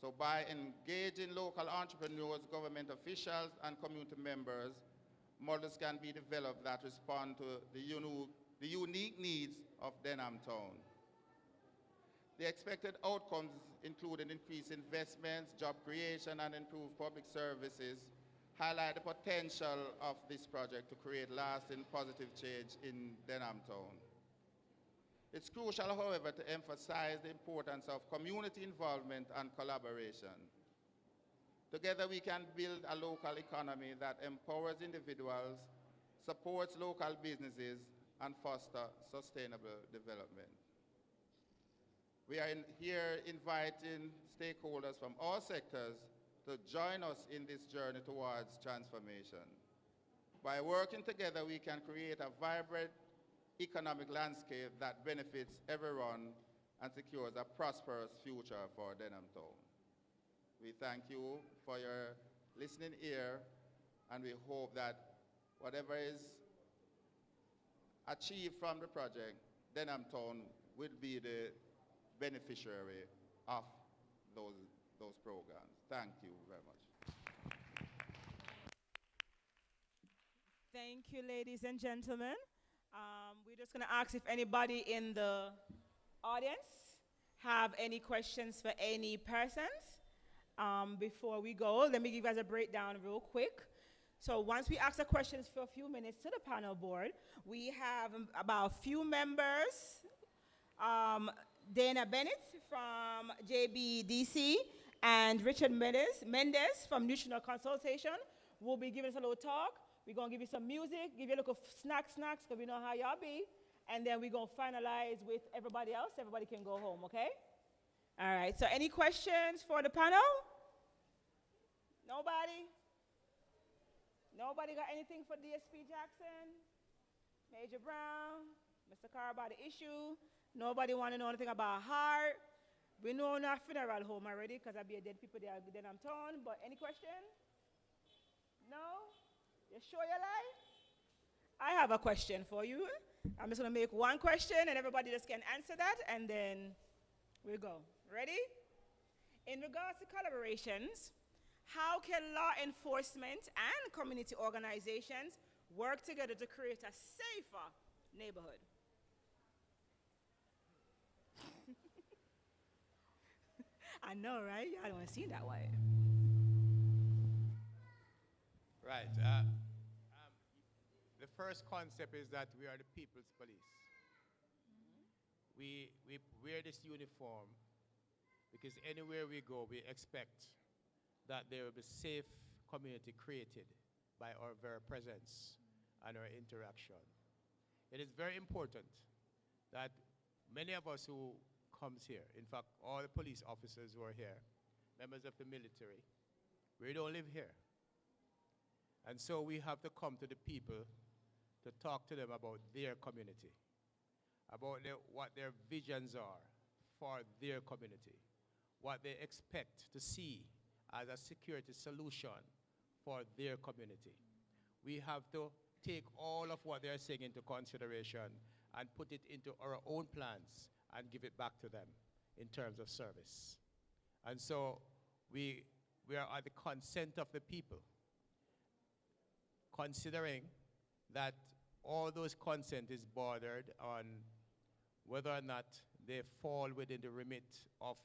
So by engaging local entrepreneurs, government officials, and community members, models can be developed that respond to the unique needs of Denham Town. The expected outcomes include an increased investments, job creation, and improved public services, highlight the potential of this project to create lasting positive change in Denham Town. It's crucial, however, to emphasize the importance of community involvement and collaboration. Together we can build a local economy that empowers individuals, supports local businesses, and foster sustainable development. We are here inviting stakeholders from all sectors to join us in this journey towards transformation. By working together, we can create a vibrant economic landscape that benefits everyone and secures a prosperous future for Denham Town. We thank you for your listening ear, and we hope that whatever is achieved from the project, Denham Town will be the beneficiary of those programs. Thank you very much. Thank you, ladies and gentlemen. We're just going to ask if anybody in the audience have any questions for any persons. Before we go, let me give you guys a breakdown real quick. So once we ask the questions for a few minutes to the panel board, we have about a few members. Dana Bennett from JBDC and Richard Mendez from Nutritional Consultation will be giving us a little talk. We're going to give you some music, give you a little snacks, because we know how y'all be. And then we're going to finalize with everybody else. Everybody can go home, okay? All right, so any questions for the panel? Nobody? Nobody got anything for DSP Jackson? Major Brown? Mr. Carr about the issue? Nobody want to know anything about heart? We know our funeral home already because I'll be a dead people there, then I'm torn. But any question? No? You sure you lie? I have a question for you. I'm just going to make one question and everybody just can answer that and then we'll go. Ready? In regards to collaborations, how can law enforcement and community organizations work together to create a safer neighborhood? I know, right? Y'all don't want to see it that way. Right. The first concept is that we are the people's police. We wear this uniform because anywhere we go, we expect that there will be safe community created by our very presence and our interaction. It is very important that many of us who comes here, in fact, all the police officers who are here, members of the military, we don't live here. And so we have to come to the people to talk to them about their community, about what their visions are for their community, what they expect to see as a security solution for their community. We have to take all of what they're saying into consideration and put it into our own plans and give it back to them in terms of service. And so we are at the consent of the people, considering that all those consent is bordered on whether or not they fall within the remit of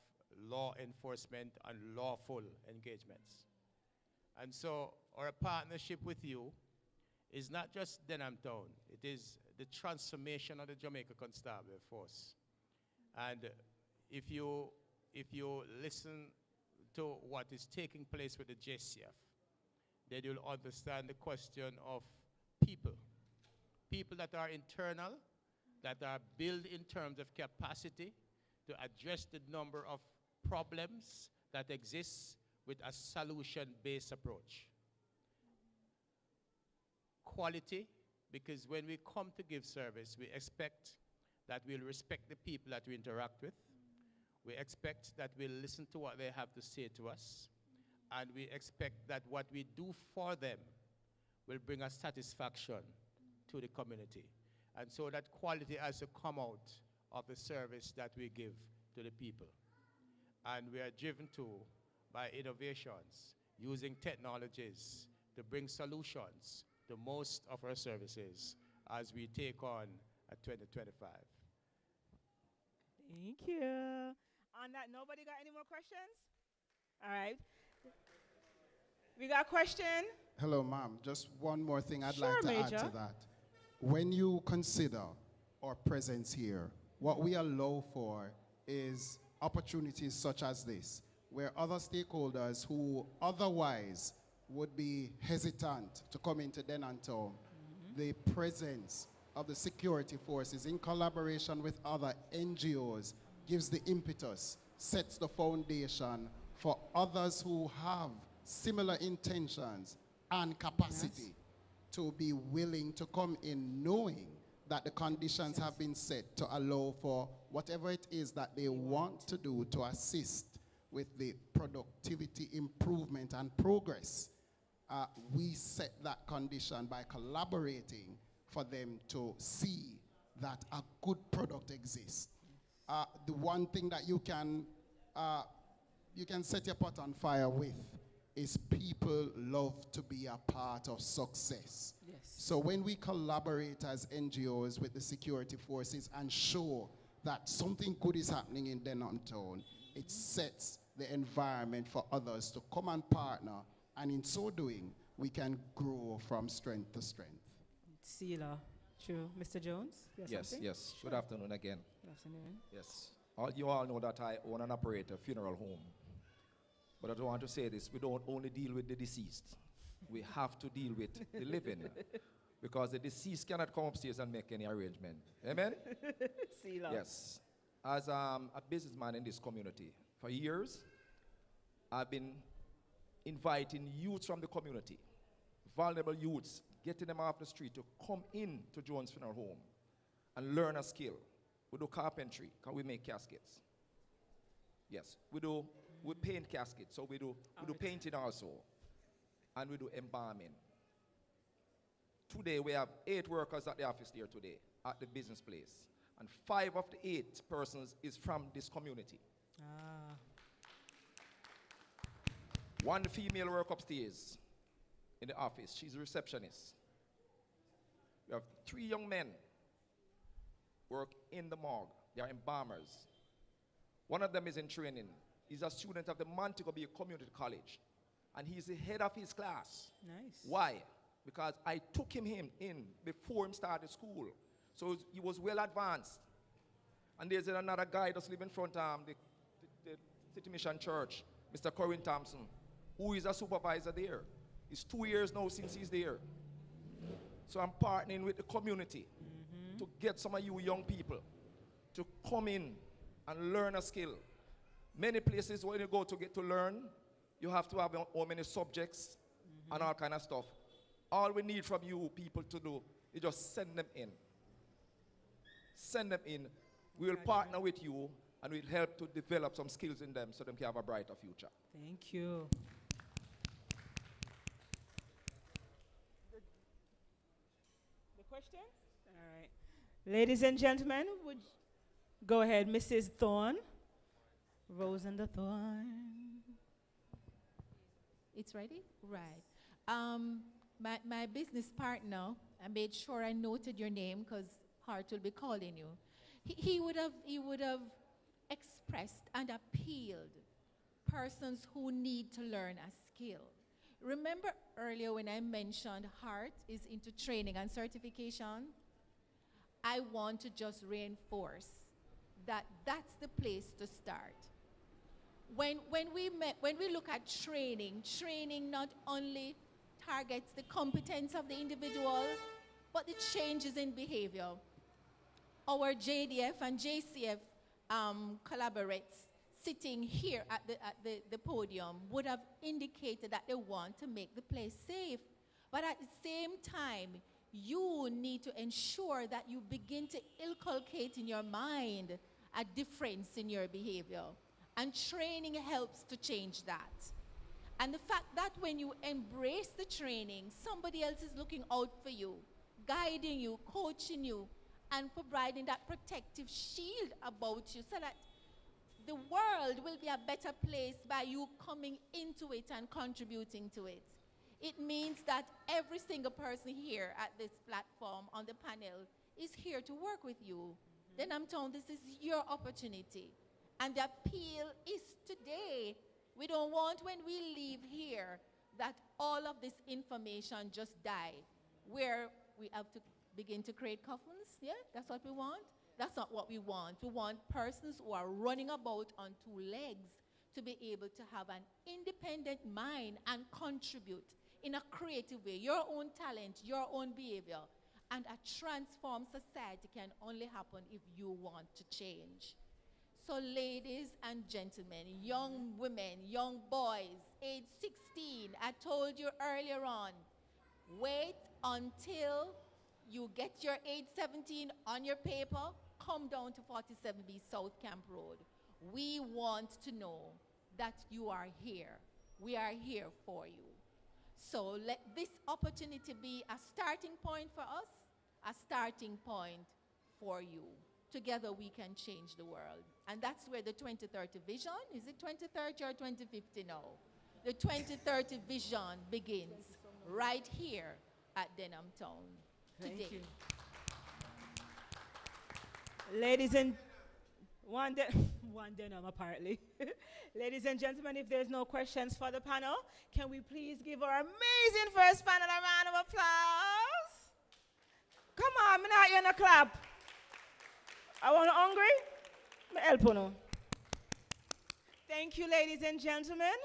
law enforcement and lawful engagements. And so our partnership with you is not just Denham Town, it is the transformation of the Jamaica Constabulary Force. And if you listen to what is taking place with the JCF, then you'll understand the question of people. People that are internal, that are built in terms of capacity to address the number of problems that exist with a solution-based approach. Quality, because when we come to give service, we expect that we'll respect the people that we interact with. We expect that we'll listen to what they have to say to us. And we expect that what we do for them will bring us satisfaction to the community. And so that quality has to come out of the service that we give to the people. And we are driven to by innovations, using technologies to bring solutions to most of our services as we take on 2025. Thank you. On that, nobody got any more questions? All right. We got a question? Hello, ma'am. Just one more thing I'd Sure, like to Major. add to that. When you consider our presence here, what we allow for is opportunities such as this, where other stakeholders who otherwise would be hesitant to come into Denantown, the presence of the security forces in collaboration with other NGOs gives the impetus, sets the foundation for others who have similar intentions and capacity to be willing to come in knowing that the conditions have been set to allow for whatever it is that they want to do to assist with the productivity improvement and progress. We set that condition by collaborating for them to see that a good product exists. The one thing that you can set your pot on fire with is people love to be a part of success. Yes. So when we collaborate as NGOs with the security forces and show that something good is happening in Denhamtown, it sets the environment for others to come and partner, and in so doing, we can grow from strength to strength. Sila. True. Mr. Jones? Yes, something? yes. Good afternoon again. Good afternoon. Yes. You all know that I own and operate a funeral home. But I don't want to say this. We don't only deal with the deceased. We have to deal with the living. Because the deceased cannot come upstairs and make any arrangement. Amen? Sila. Yes. As a businessman in this community, for years, I've been inviting youths from the community, vulnerable youths, getting them off the street to come in to Jones Funeral Home and learn a skill. We do carpentry, because we make caskets. Yes, we paint caskets, so we do painting also, and we do embalming. Today we have 8 workers at the office here today, at the business place, and 5 of the 8 persons is from this community. One female work upstairs in the office. She's a receptionist. We have 3 young men work in the morgue. They are embalmers. One of them is in training. He's a student of the Montego Bay Community College, and he's the head of his class. Nice. Why? Because I took him in before he started school, so he was well advanced. And there's another guy that's living in front of the City Mission Church, Mr. Corinne Thompson, who is a supervisor there. It's 2 years now since he's there. So I'm partnering with the community to get some of you young people to come in and learn a skill. Many places when you go to get to learn, you have to have how many subjects and all kind of stuff. All we need from you people to do is just send them in. Send them in. We will partner with you and we'll help to develop some skills in them so they can have a brighter future. Thank you. The question? All right. Ladies and gentlemen, would go ahead, Mrs. Thorne. Rose and the Thorn. It's ready? Right. My business partner, I made sure I noted your name because Hart will be calling you. He would have expressed and appealed persons who need to learn a skill. Remember earlier when I mentioned Hart is into training and certification? I want to just reinforce that that's the place to start. When we look at training not only targets the competence of the individual, but the changes in behavior. Our JDF and JCF collaborates sitting here at the podium would have indicated that they want to make the place safe. But at the same time, you need to ensure that you begin to inculcate in your mind a difference in your behavior. And training helps to change that. And the fact that when you embrace the training, somebody else is looking out for you, guiding you, coaching you, and for providing that protective shield about you so that the world will be a better place by you coming into it and contributing to it. It means that every single person here at this platform on the panel is here to work with you. Then I'm told this is your opportunity. And the appeal is today. We don't want when we leave here that all of this information just die, where we have to begin to create coffins. Yeah, that's what we want. That's not what we want. We want persons who are running about on two legs to be able to have an independent mind and contribute in a creative way, your own talent, your own behavior. And a transformed society can only happen if you want to change. So ladies and gentlemen, young women, young boys, age 16, I told you earlier on, wait until you get your age 17 on your paper, come down to 47B South Camp Road. We want to know that you are here. We are here for you. So let this opportunity be a starting point for us, a starting point for you. Together we can change the world. And that's where the 2030 vision, is it 2030 or 2050 now? The 2030 vision begins right here at Denham Town today. Thank you. Ladies and one Denham apparently. Ladies and gentlemen, if there's no questions for the panel, can we please give our amazing first panel a round of applause? Come on, I'm not here to clap. I want hungry? Me help you now. Thank you, ladies and gentlemen,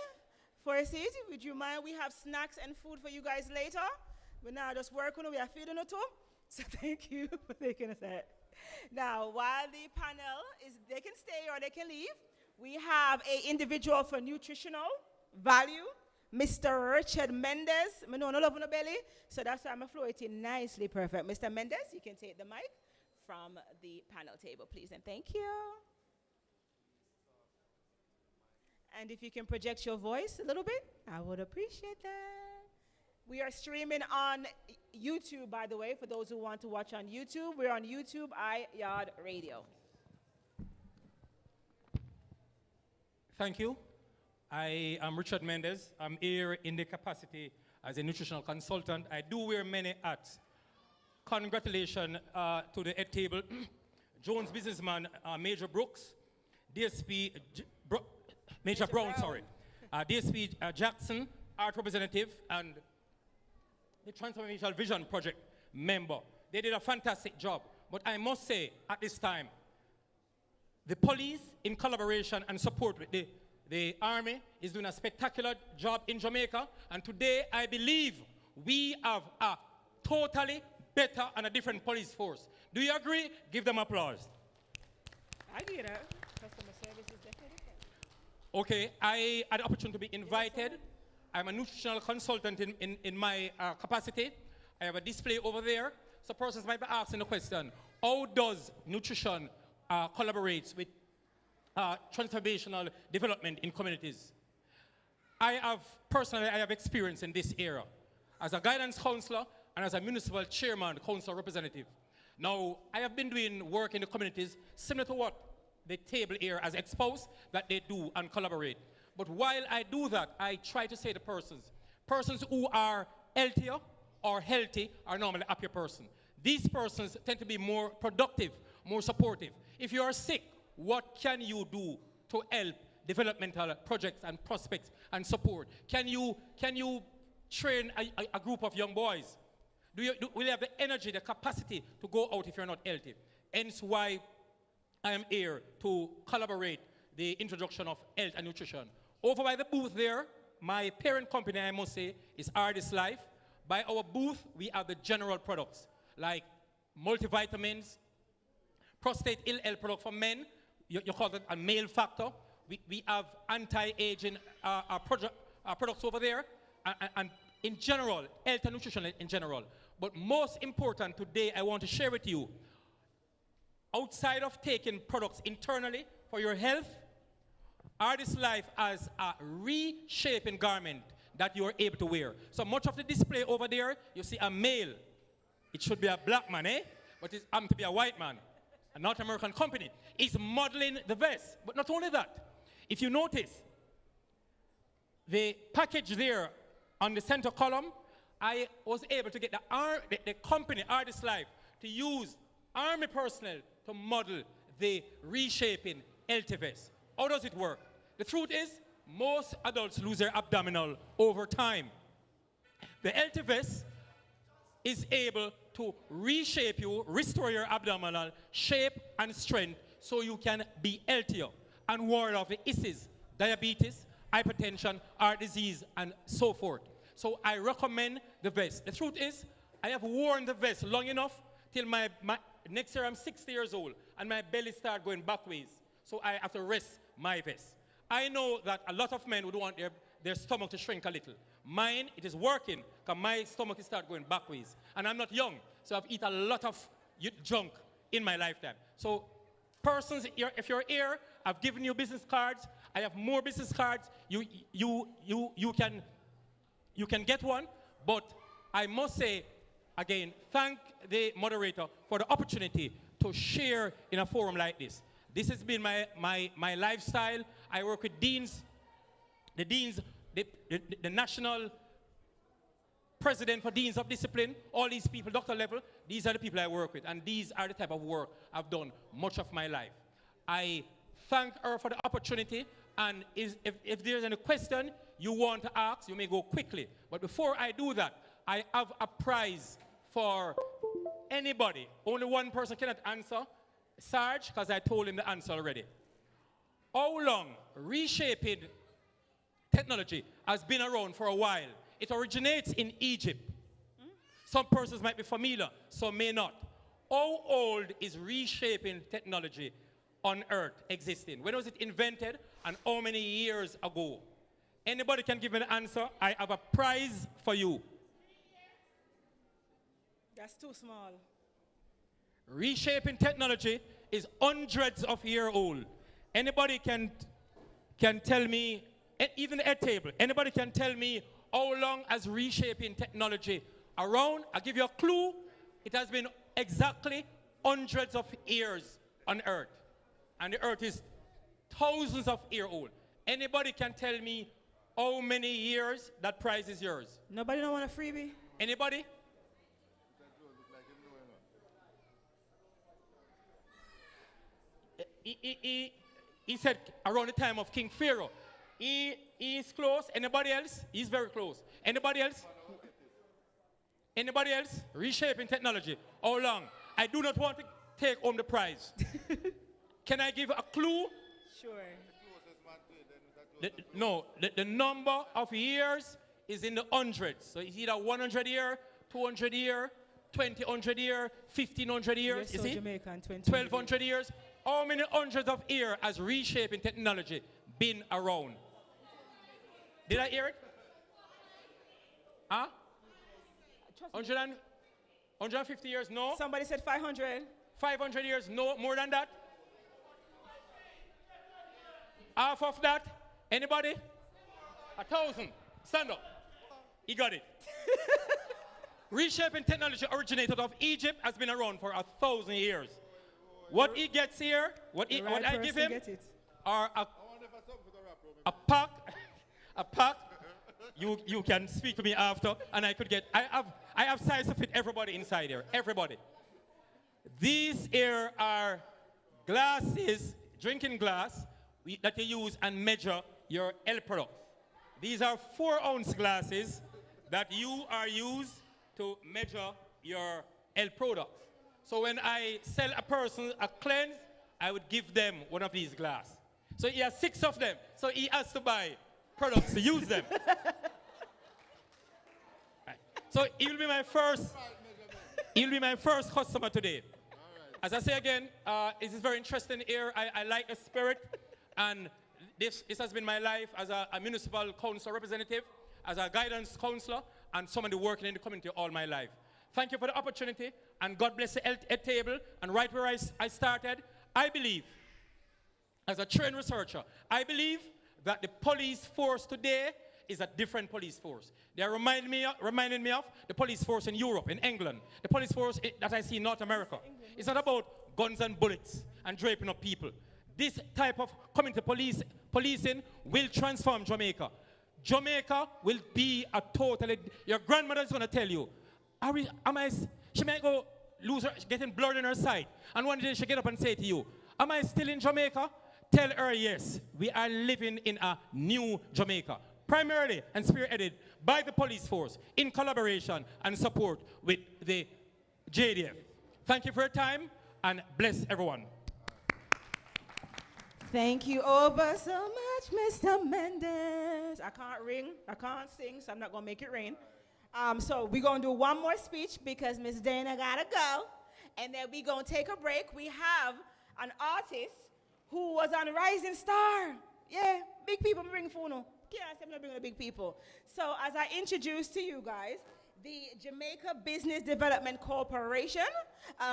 for a seat. Would you mind? We have snacks and food for you guys later. But now just work on it. We are feeding it too. So thank you for taking us that. Now, while the panel is, they can stay or they can leave, we have an individual for nutritional value, Mr. Richard Mendez. I know no love on the belly, so that's why I'm floating nicely perfect. Mr. Mendez, you can take the mic from the panel table, please, and thank you. And if you can project your voice a little bit, I would appreciate that. We are streaming on YouTube, by the way, for those who want to watch on YouTube. We're on YouTube, iYard Radio. Thank you. I am Richard Mendez. I'm here in the capacity as a nutritional consultant. I do wear many hats. Congratulations to the head table, Jones businessman, Major Brooks, DSP, Major Brown, sorry. DSP Jackson, art representative, and the Transformational Vision Project member. They did a fantastic job. But I must say, at this time, the police, in collaboration and support with the army, is doing a spectacular job in Jamaica. And today, I believe we have a totally better and a different police force. Do you agree? Give them applause. I do that. Customer service is definitely different. Okay, I had the opportunity to be invited. I'm a nutritional consultant in my capacity. I have a display over there. So persons might be asking the question, how does nutrition collaborate with transformational development in communities? I have experience in this area as a guidance counselor and as a municipal chairman, council representative. Now, I have been doing work in the communities similar to what the table here has exposed that they do and collaborate. But while I do that, I try to say to persons who are healthier or healthy are normally happier persons. These persons tend to be more productive, more supportive. If you are sick, what can you do to help developmental projects and prospects and support? Can you train a group of young boys? Will you have the energy, the capacity to go out if you're not healthy? Hence why I am here to collaborate the introduction of health and nutrition. Over by the booth there, my parent company, I must say, is Artist Life. By our booth, we have the general products, like multivitamins, prostate ill health product for men, you call that a male factor. We have anti-aging products over there, and in general, health and nutrition in general. But most important today, I want to share with you, outside of taking products internally for your health, Artist Life has a reshaping garment that you are able to wear. So much of the display over there, you see a male. It should be a black man, eh? but it's to be a white man, a North American company, is modeling the vest. But not only that, if you notice, the package there on the center column, I was able to get the company, Artist Life, to use Army personnel to model the reshaping healthy vest. How does it work? The truth is, most adults lose their abdominal over time. The healthy vest is able to reshape you, restore your abdominal shape and strength so you can be healthier and ward off the issues, diabetes, hypertension, heart disease, and so forth. So I recommend the vest. The truth is, I have worn the vest long enough till next year I'm 60 years old and my belly starts going backwards. So I have to rest my vest. I know that a lot of men would want their stomach to shrink a little. Mine, it is working because my stomach is start going backwards. And I'm not young, so I've eaten a lot of junk in my lifetime. So persons, if you're here, I've given you business cards. I have more business cards. You can get one. But I must say, again, thank the moderator for the opportunity to share in a forum like this. This has been my lifestyle. I work with deans, the national president for deans of discipline, all these people, doctor level, these are the people I work with, and these are the type of work I've done much of my life. I thank her for the opportunity, and if there's any question you want to ask, you may go quickly. But before I do that, I have a prize for anybody. Only one person cannot answer. Sarge, because I told him the answer already. How long reshaping technology has been around for a while? It originates in Egypt. Some persons might be familiar, some may not. How old is reshaping technology on Earth existing? When was it invented and how many years ago? Anybody can give me an answer. I have a prize for you. That's too small. Reshaping technology is hundreds of years old. Anybody can tell me, even at table, anybody can tell me how long has reshaping technology around? I'll give you a clue. It has been exactly hundreds of years on Earth. And the Earth is thousands of years old. Anybody can tell me how many years? That prize is yours. Nobody don't want a freebie? Anybody? He said around the time of King Pharaoh. He is close. Anybody else? He's very close. Anybody else? Anybody else? Reshaping technology. How long? I do not want to take home the prize. Can I give a clue? Sure. The number of years is in the hundreds. So it's either 100 year, 200 year, 200 year, 1500 years. You're you so see? Jamaican, 1200 years. How many hundreds of years has reshaping technology been around? Did I hear it? Huh? 150 years? No. Somebody said 500. 500 years? No. More than that? Half of that? Anybody? 1,000. Stand up. He got it. Reshaping technology originated of Egypt, has been around for 1,000 years. What he gets here, what I give him, are a pack. You can speak to me after, and I could get. I have size to fit everybody inside here. Everybody. These here are glasses, drinking glass, that you use and measure your L products. These are 4-ounce glasses that you are used to measure your L products. So when I sell a person a cleanse, I would give them one of these glasses. So he has 6 of them. So he has to buy products to use them. Right. So he'll be my first customer today. As I say again, it is very interesting here. I like the spirit, and this has been my life as a municipal council representative, as a guidance counselor, and somebody working in the community all my life. Thank you for the opportunity, and God bless the health table. And right where I started, I believe, as a trained researcher, I believe that the police force today is a different police force. They are reminding me of the police force in Europe, in England, the police force that I see in North America. It's not about guns and bullets and draping up people. This type of community policing will transform Jamaica. Jamaica will be a totally, your grandmother is going to tell you, she might go lose her, getting blood in her side, and one day she'll get up and say to you, am I still in Jamaica? Tell her yes, we are living in a new Jamaica, primarily and spearheaded by the police force in collaboration and support with the JDF. Thank you for your time, and bless everyone. Thank you over so much, Mr. Mendes. I can't ring, I can't sing, so I'm not going to make it rain. So we're going to do one more speech because Miss Dana got to go. And then we're going to take a break. We have an artist who was on Rising Star. Yeah, big people bring phone. Can't say I'm not bringing the big people. So as I introduce to you guys, the Jamaica Business Development Corporation,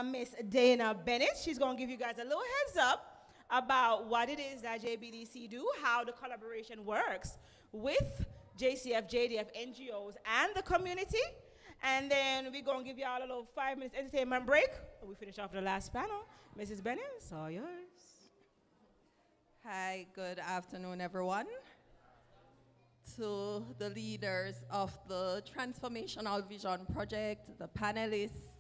Miss Dana Bennett. She's going to give you guys a little heads up about what it is that JBDC do, how the collaboration works with JCF, JDF, NGOs, and the community. And then we're going to give you all a little 5 minutes entertainment break. We finish off the last panel. Mrs. Bennett, it's all yours. Hi, good afternoon, everyone. To the leaders of the Transformational Vision Project, the panelists,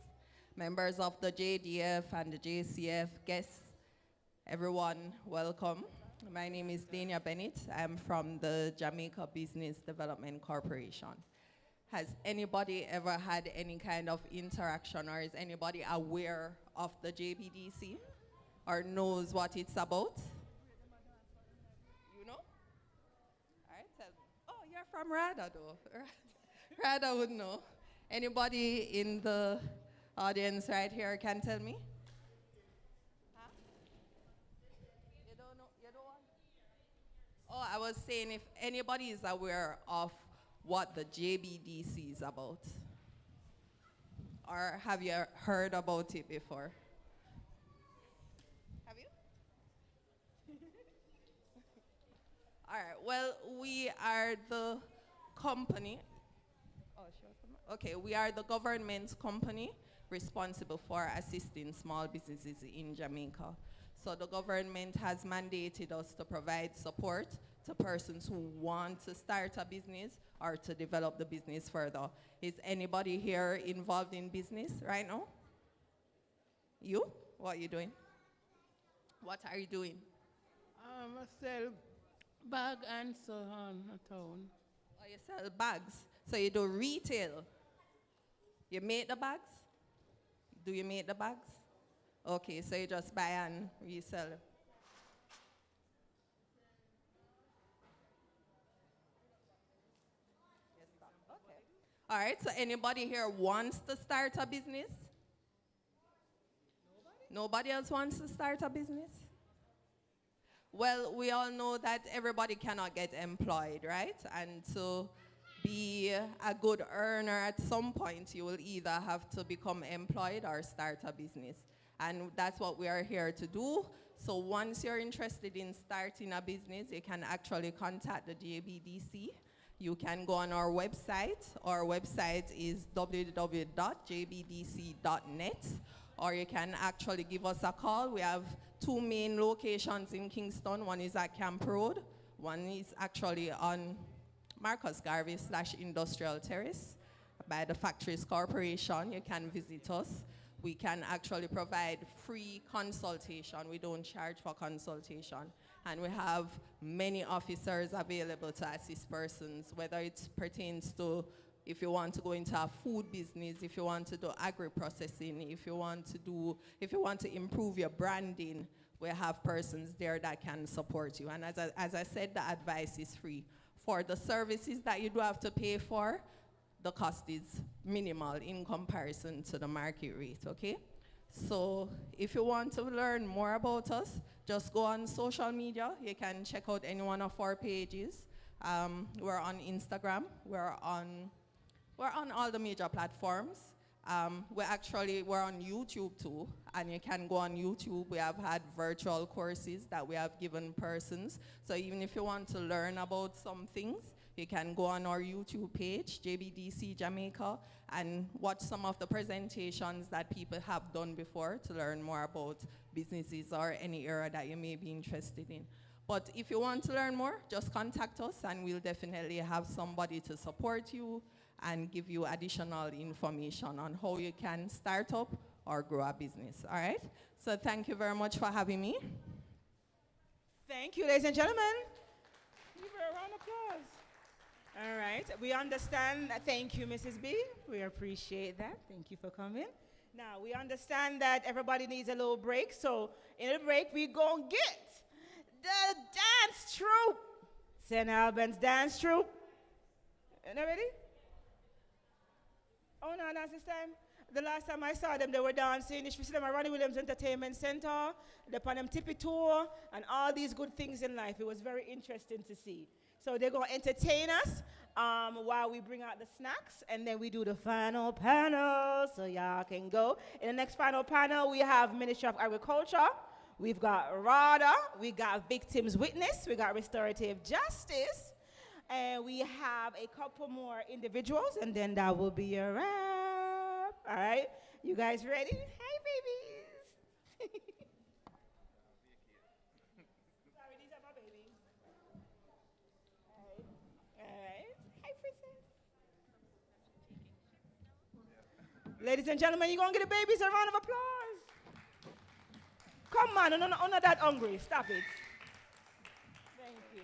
members of the JDF and the JCF, guests, everyone, welcome. My name is Dana Bennett. I'm from the Jamaica Business Development Corporation. Has anybody ever had any kind of interaction, or is anybody aware of the JBDC or knows what it's about? You know? All right, tell me. Oh, you're from RADA though. RADA would know. Anybody in the audience right here can tell me? Oh, I was saying if anybody is aware of what the JBDC is about, or have you heard about it before? Have you? All right, well, we are the company. Oh, sure. Okay, we are the government company responsible for assisting small businesses in Jamaica. So the government has mandated us to provide support to persons who want to start a business or to develop the business further. Is anybody here involved in business right now? You? What are you doing? What are you doing? I sell bag and so on a town. Oh, you sell bags. So you do retail. You make the bags? Do you make the bags? Okay, so you just buy and resell. Okay. All right, so anybody here wants to start a business? Nobody else wants to start a business? Well, we all know that everybody cannot get employed, right? And to be a good earner at some point, you will either have to become employed or start a business. And that's what we are here to do. So once you're interested in starting a business, you can actually contact the JBDC. You can go on our website. Our website is www.jbdc.net, or you can actually give us a call. We have 2 main locations in Kingston. One is at Camp Road. One is actually on Marcus Garvey / Industrial Terrace by the Factories Corporation. You can visit us. We can actually provide free consultation. We don't charge for consultation. And we have many officers available to assist persons, whether it pertains to if you want to go into a food business, if you want to do agri-processing, if you want to improve your branding, we have persons there that can support you. And as I said, the advice is free. For the services that you do have to pay for, the cost is minimal in comparison to the market rate, okay? So if you want to learn more about us, just go on social media. You can check out any one of our pages. We're on Instagram. We're on all the major platforms. We're on YouTube too, and you can go on YouTube. We have had virtual courses that we have given persons. So even if you want to learn about some things, You can go on our YouTube page, JBDC Jamaica, and watch some of the presentations that people have done before to learn more about businesses or any area that you may be interested in. But if you want to learn more, just contact us and we'll definitely have somebody to support you and give you additional information on how you can start up or grow a business, all right? So thank you very much for having me. Thank you, ladies and gentlemen. Give her a round of applause. All right, we understand. Thank you, Mrs. B. We appreciate that. Thank you for coming. Now, we understand that everybody needs a little break, so in a break, we gonna get the dance troupe. St. Albans dance troupe. Are ready? Oh, no, that's this time. The last time I saw them, they were dancing. You should see them at Ronnie Williams Entertainment Center, the Panem Tippy Tour, and all these good things in life. It was very interesting to see. So they're going to entertain us while we bring out the snacks, and then we do the final panel, so y'all can go. In the next final panel, we have Ministry of Agriculture. We've got RADA. We got Victims Witness. We got Restorative Justice. And we have a couple more individuals, and then that will be a wrap. All right? You guys ready? Hey, babies. Sorry, these are my babies. All right. Hey, princess. Ladies and gentlemen, you're going to get the babies a round of applause. Come on, I'm not that hungry. Stop it. Thank you.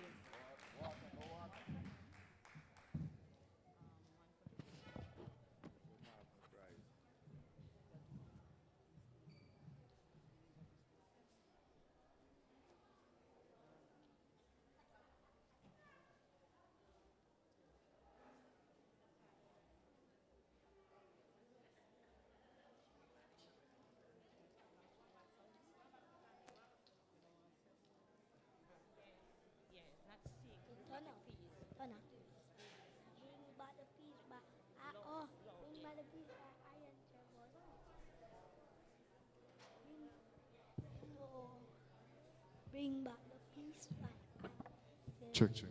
Bring back the peace. Check, check.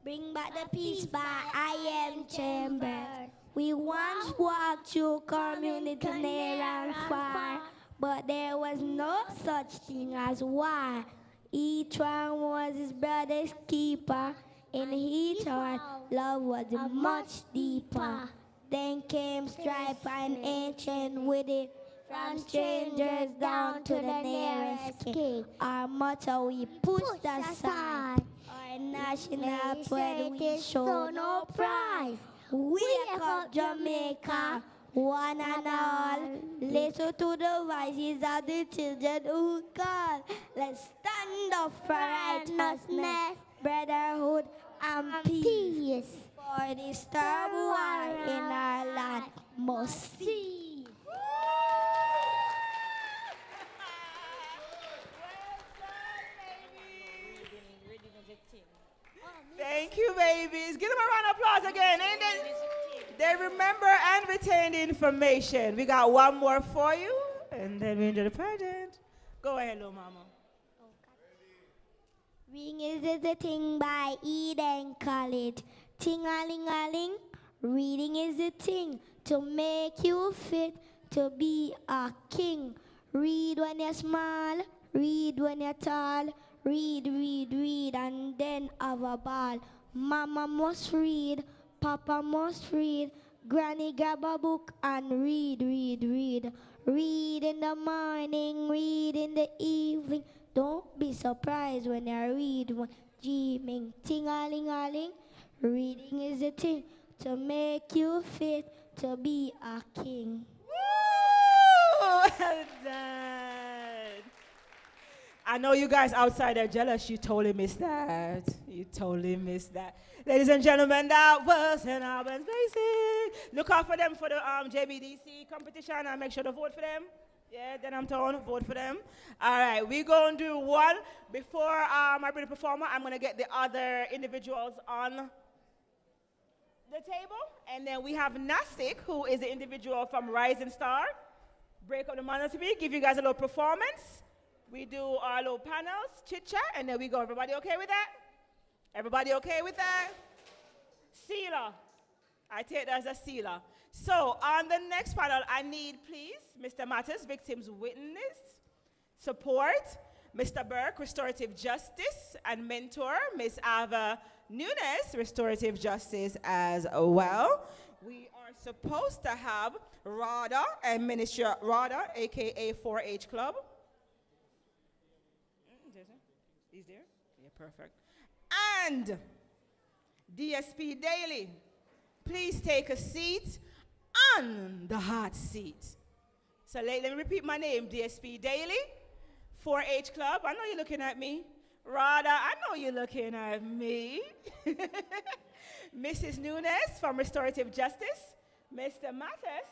Bring back the peace by I Am Chamber. We once walked through community near and far, but there was no such thing as war. Each one was his brother's keeper. In each heart, love was much deeper. Then came strife and ancient with it, from strangers down to the nearest king. Our motto we pushed aside. Our national pride we show no pride. Wake up Jamaica, one and all. Listen to the voices of the children who call. Let's stand up for righteousness, brotherhood, and peace. For this third war in our land must cease. Thank you, babies. Give them a round of applause again. And they remember and retain the information. We got one more for you, and then we enjoy the pageant. Go ahead, little mama. Ring is the thing by Eden College. Ting-a-ling-a-ling. Reading is the thing to make you fit to be a king. Read when you're small, read when you're tall. Read, read, read, and then have a ball. Mama must read, Papa must read. Granny grab a book and read, read, read. Read in the morning, read in the evening. Don't be surprised when you read one dreaming. Ting-a-ling-a-ling. Reading is the thing to make you fit to be a king. Woo! Well done. I know you guys outside are jealous. You totally missed that. You totally missed that. Ladies and gentlemen, that was St. Albans Basic. Look out for them for the JBDC competition and make sure to vote for them. Yeah, then I'm told vote for them. All right, we're going to do one. Before I bring the performer, I'm going to get the other individuals on the table. And then we have Nastic, who is the individual from Rising Star. Break up the monotony, give you guys a little performance. We do our little panels, chit-chat, and then we go. Everybody okay with that? Everybody okay with that? Sealer. I take that as a sealer. So on the next panel, I need, please, Mr. Matters, Victims Witness, Support, Mr. Burke, Restorative Justice, and Mentor, Ms. Ava Nunes, Restorative Justice as well. We are supposed to have Rada and Minister Rada, aka 4-H Club. He's there? Yeah, perfect. And DSP Daily, please take a seat on the hot seat. So let me repeat my name, DSP Daily, 4-H Club. I know you're looking at me. Rada, I know you're looking at me. Mrs. Nunes from Restorative Justice. Mr. Mattes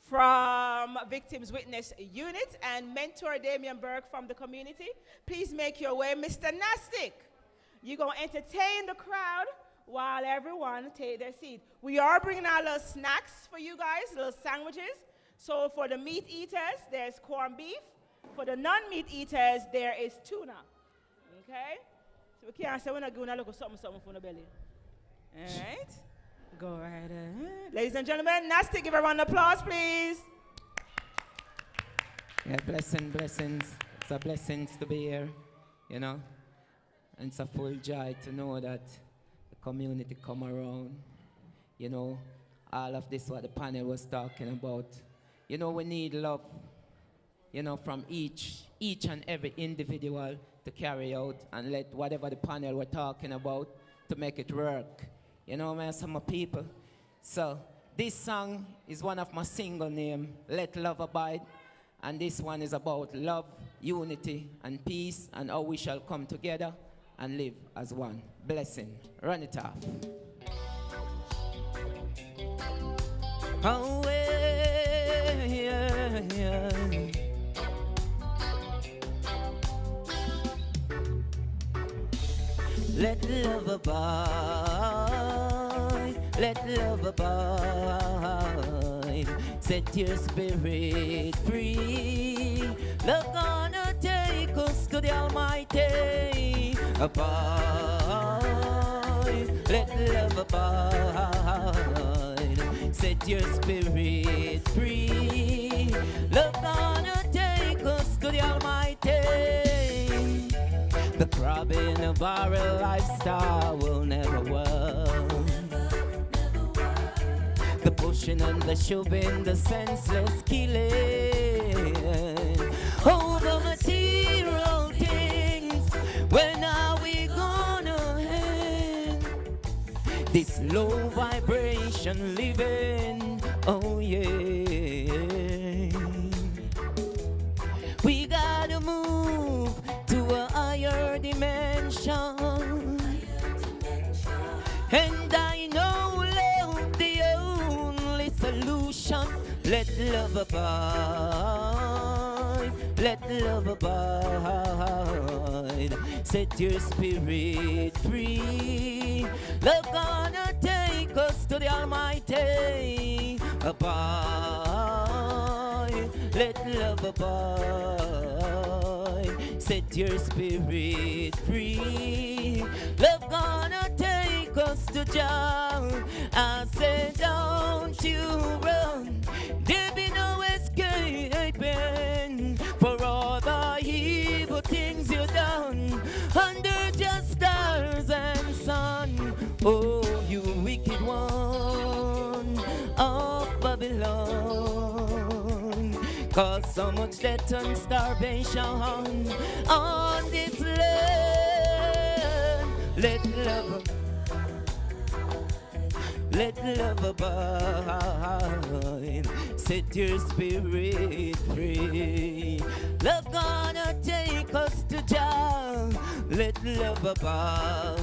from Victims Witness Unit, and Mentor Damian Burke from the community. Please make your way. Mr. Nastic, you're going to entertain the crowd while everyone take their seat. We are bringing out little snacks for you guys, little sandwiches. So for the meat eaters, there's corned beef. For the non-meat eaters, there is tuna. Okay? So we can't say we're not going to look at something for the belly. All right? Go right ahead. Ladies and gentlemen, Nasty, give everyone an applause, please. Yeah, blessings. It's a blessing to be here, you know. And it's a full joy to know that the community come around. You know, all of this what the panel was talking about. You know, we need love, you know, from each and every individual to carry out and let whatever the panel were talking about to make it work. You know, man, some people. So this song is one of my single name, Let Love Abide. And this one is about love, unity, and peace, and how we shall come together and live as one. Blessing. Run it off. Oh, yeah. Let love abide, let love abide. Set your spirit free. Love gonna take us to the Almighty. Abide, let love abide. Set your spirit free. Love gonna take us to the Almighty. The crab in a barrel lifestyle will never work. The pushing and the shoving, the senseless killing. Oh, the material things, when are we gonna end? This low vibration living, oh yeah. We gotta move to a higher dimension. And I know love the only solution. Let love abide, let love abide. Set your spirit free. Love gonna take us to the Almighty. Abide, let love abide. Set your spirit free. Love gonna take us to Jah. I said, don't you run. There be no escaping for all the evil things you done under just stars and sun. Oh, you wicked one of Babylon. Cause so much death and starvation on this land. Let love abide. Set your spirit free. Love gonna take us to Jah. Let love abide.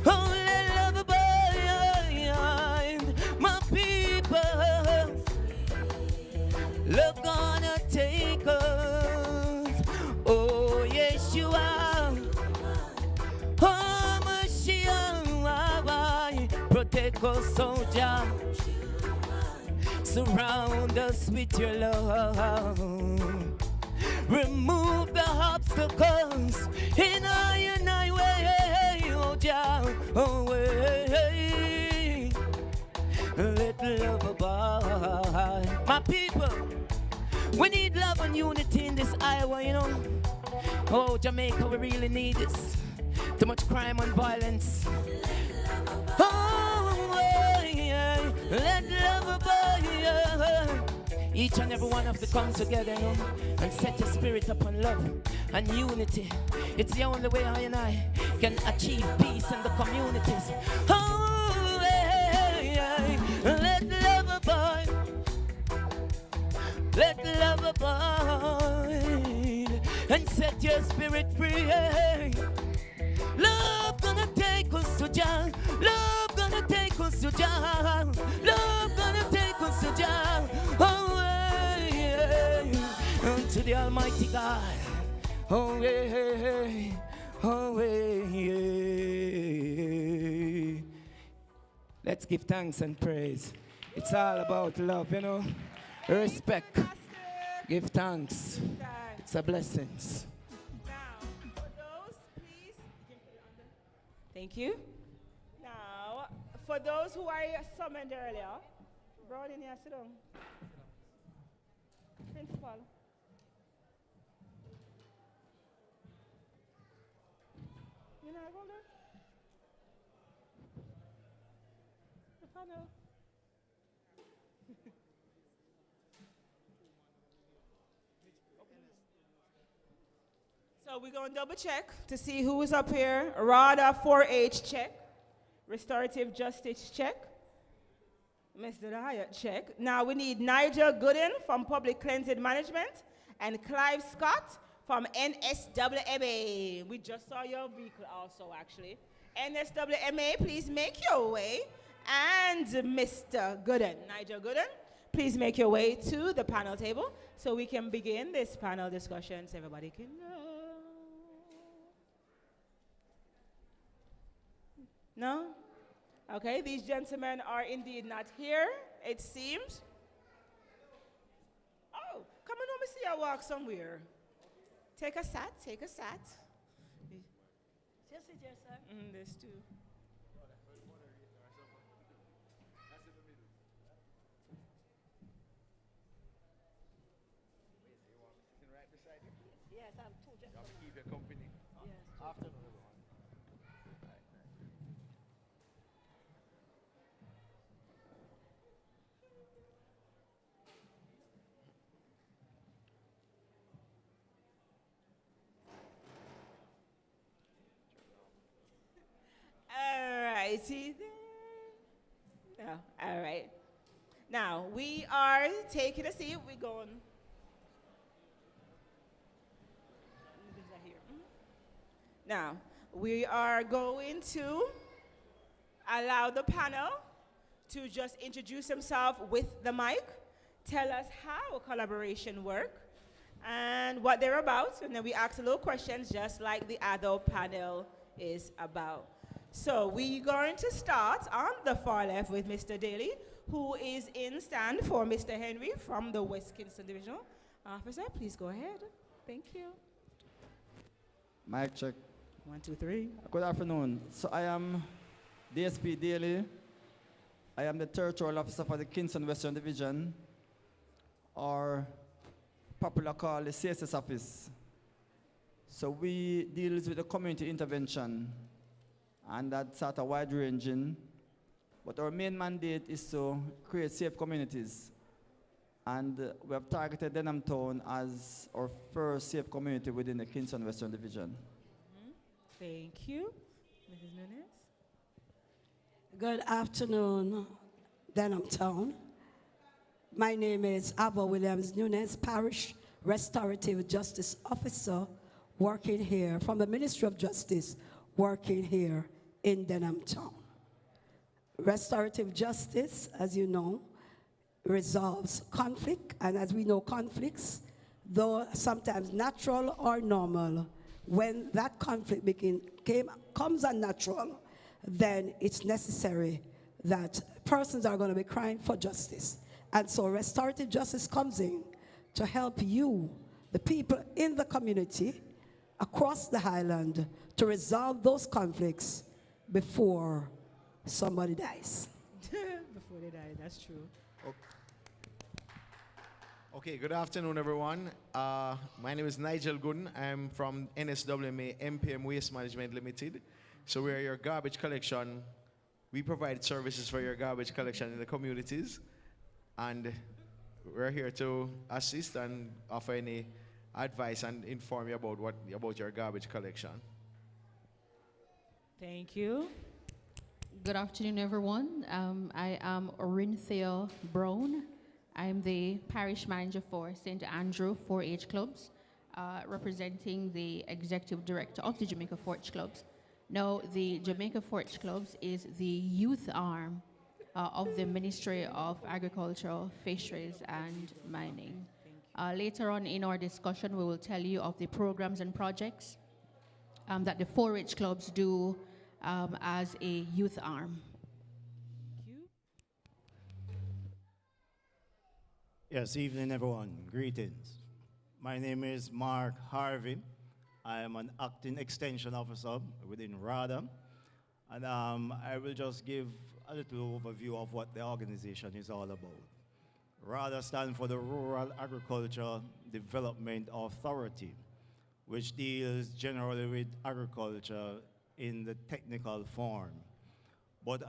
Oh, let love abide. My people. Love Ghost, oh Jah. Surround us with your love. Remove the obstacles in our way, oh Jah, oh way. Let love abide. My people, we need love and unity in this Iowa, you know. Oh, Jamaica, we really need this. Too much crime and violence. Oh, yeah. Let love abide. Each and every one of them come together, you know, and set your spirit upon love and unity. It's the only way I and I can achieve peace in the communities. Oh, yeah. Let love abide. Let love abide and set your spirit free. Love gonna take us to Jah. Love gonna take us to Jah. Love gonna take us to Jah. Oh, yeah. To the Almighty God. Oh, yeah. Oh, yeah. Let's give thanks and praise. It's all about love, you know. Respect. Give thanks. It's a blessing. Thank you. Now, for those who I summoned earlier, brought in here, sit down. Principal. You know, go there. The panel. So we're going to double check to see who is up here. RADA 4H check. Restorative justice check. Mr. Hyatt check. Now we need Nigel Gooden from Public Cleansing Management and Clive Scott from NSWMA. We just saw your vehicle also, actually. NSWMA, please make your way. And Mr. Gooden, Nigel Gooden, please make your way to the panel table so we can begin this panel discussion so everybody can know. No? Okay, these gentlemen are indeed not here, it seems. Oh, come on, let me see you walk somewhere. Take a sat, take a sat. Just sit here, sir. There's two. Yes, I'm two gentlemen. Keep your company. Yes. Afternoon. righty then. No, all right. Now, we are taking a seat. We're going. Now, we are going to allow the panel to just introduce themselves with the mic, tell us how collaboration works, and what they're about, and then we ask a little questions just like the other panel is about. So we're going to start on the far left with Mr. Daly, who is in stand for Mr. Henry from the West Kingston Divisional Officer. Please go ahead. Thank you. Mic check. 1, 2, 3. Good afternoon. So I am DSP Daly. I am the Territorial Officer for the Kingston Western Division, or popular called the CSS office. So we deal with the community intervention, and that's sort of wide-ranging. But our main mandate is to create safe communities. And we have targeted Denham Town as our first safe community within the Kingston Western Division. Thank you. Mrs. Nunes. Good afternoon, Denham Town. My name is Ava Williams Nunes, Parish Restorative Justice Officer, working here from the Ministry of Justice, working here in Denham Town. Restorative justice, as you know, resolves conflict, and as we know, conflicts, though sometimes natural or normal, when that conflict comes unnatural, then it's necessary that persons are going to be crying for justice. And so restorative justice comes in to help you, the people in the community, across the highland, to resolve those conflicts before somebody dies. Before they die, that's true. Okay, good afternoon, everyone. My name is Nigel Gooden. I'm from NSWMA MPM Waste Management Limited. So we are your garbage collection. We provide services for your garbage collection in the communities. And we're here to assist and offer any advice and inform you about your garbage collection. Thank you. Good afternoon, everyone. I am Orinthia Brown. I'm the parish manager for St. Andrew 4-H Clubs, representing the executive director of the Jamaica 4-H Clubs. Now, the Jamaica 4-H Clubs is the youth arm of the Ministry of Agriculture, Fisheries and Mining. Later on in our discussion, we will tell you of the programs and projects that the 4-H Clubs do as a youth arm. Yes, evening everyone, greetings. My name is Mark Harvey. I am an acting extension officer within RADA. And I will just give a little overview of what the organization is all about. RADA stands for the Rural Agriculture Development Authority, which deals generally with agriculture in the technical form. But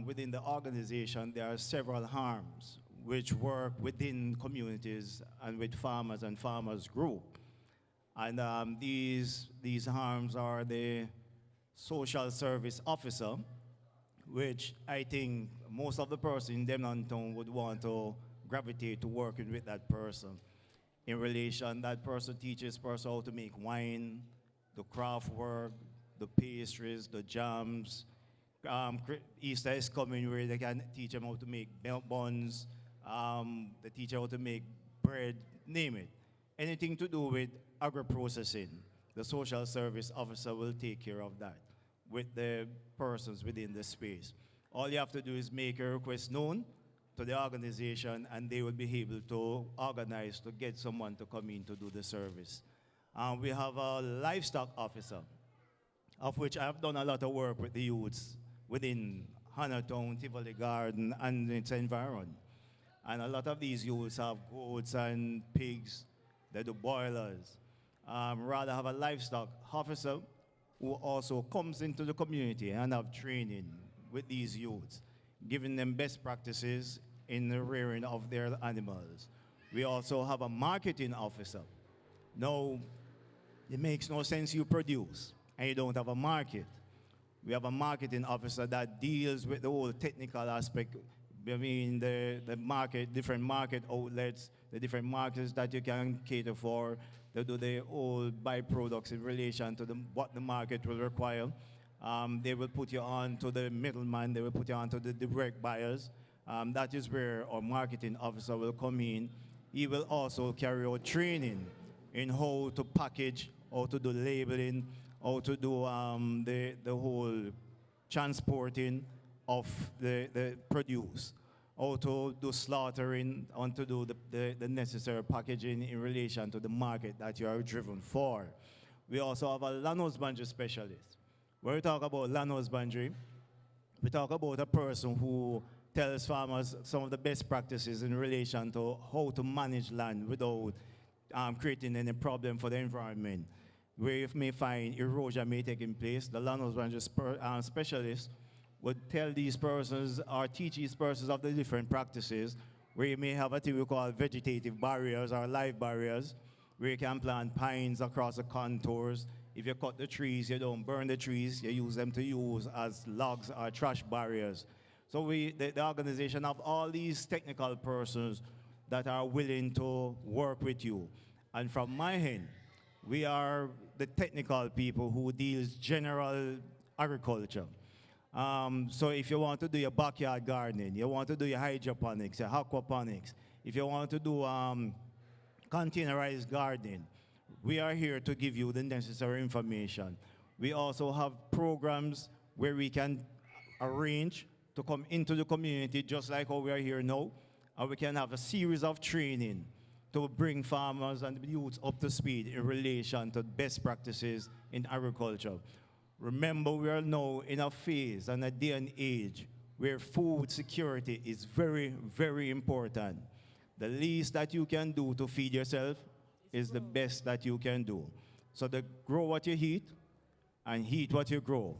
within the organization, there are several arms which work within communities and with farmers and farmers group. And these arms are the social service officer, which I think most of the person in Demnantown would want to gravitate to working with that person. In relation, that person teaches person how to make wine, the craft work, the pastries, the jams. Easter is coming where they can teach them how to make buns, they teach how to make bread, name it. Anything to do with agro-processing, the social service officer will take care of that with the persons within the space. All you have to do is make a request known to the organization and they will be able to organize to get someone to come in to do the service. We have a livestock officer, of which I have done a lot of work with the youths within Hannahtown, Tivoli Garden, and its environment. And a lot of these youths have goats and pigs, they do boilers. Rather have a livestock officer who also comes into the community and have training with these youths, giving them best practices in the rearing of their animals. We also have a marketing officer. Now, it makes no sense you produce and you don't have a market. We have a marketing officer that deals with the whole technical aspect. I mean, the market, different market outlets, the different markets that you can cater for. They do the whole byproducts in relation to what the market will require. They will put you on to the middleman. They will put you on to the direct buyers. That is where our marketing officer will come in. He will also carry out training in how to package, how to do labeling, how to do the whole transporting of the produce, how to do slaughtering, and to do the necessary packaging in relation to the market that you are driven for. We also have a land husbandry specialist. When we talk about land husbandry, we talk about a person who tells farmers some of the best practices in relation to how to manage land without creating any problem for the environment. Where you may find erosion may taking place, the land husbandry specialist would tell these persons or teach these persons of the different practices where you may have a thing we call vegetative barriers or live barriers, where you can plant pines across the contours. If you cut the trees, you don't burn the trees, you use them to use as logs or trash barriers. So the organization have all these technical persons that are willing to work with you. And from my end, we are the technical people who deals general agriculture. So if you want to do your backyard gardening, you want to do your hydroponics, your aquaponics, if you want to do containerized gardening, we are here to give you the necessary information. We also have programs where we can arrange to come into the community just like how we are here now, and we can have a series of training to bring farmers and youths up to speed in relation to best practices in agriculture. Remember, we are now in a phase and a day and age where food security is very, very important. The least that you can do to feed yourself is the best that you can do. So grow what you eat and eat what you grow.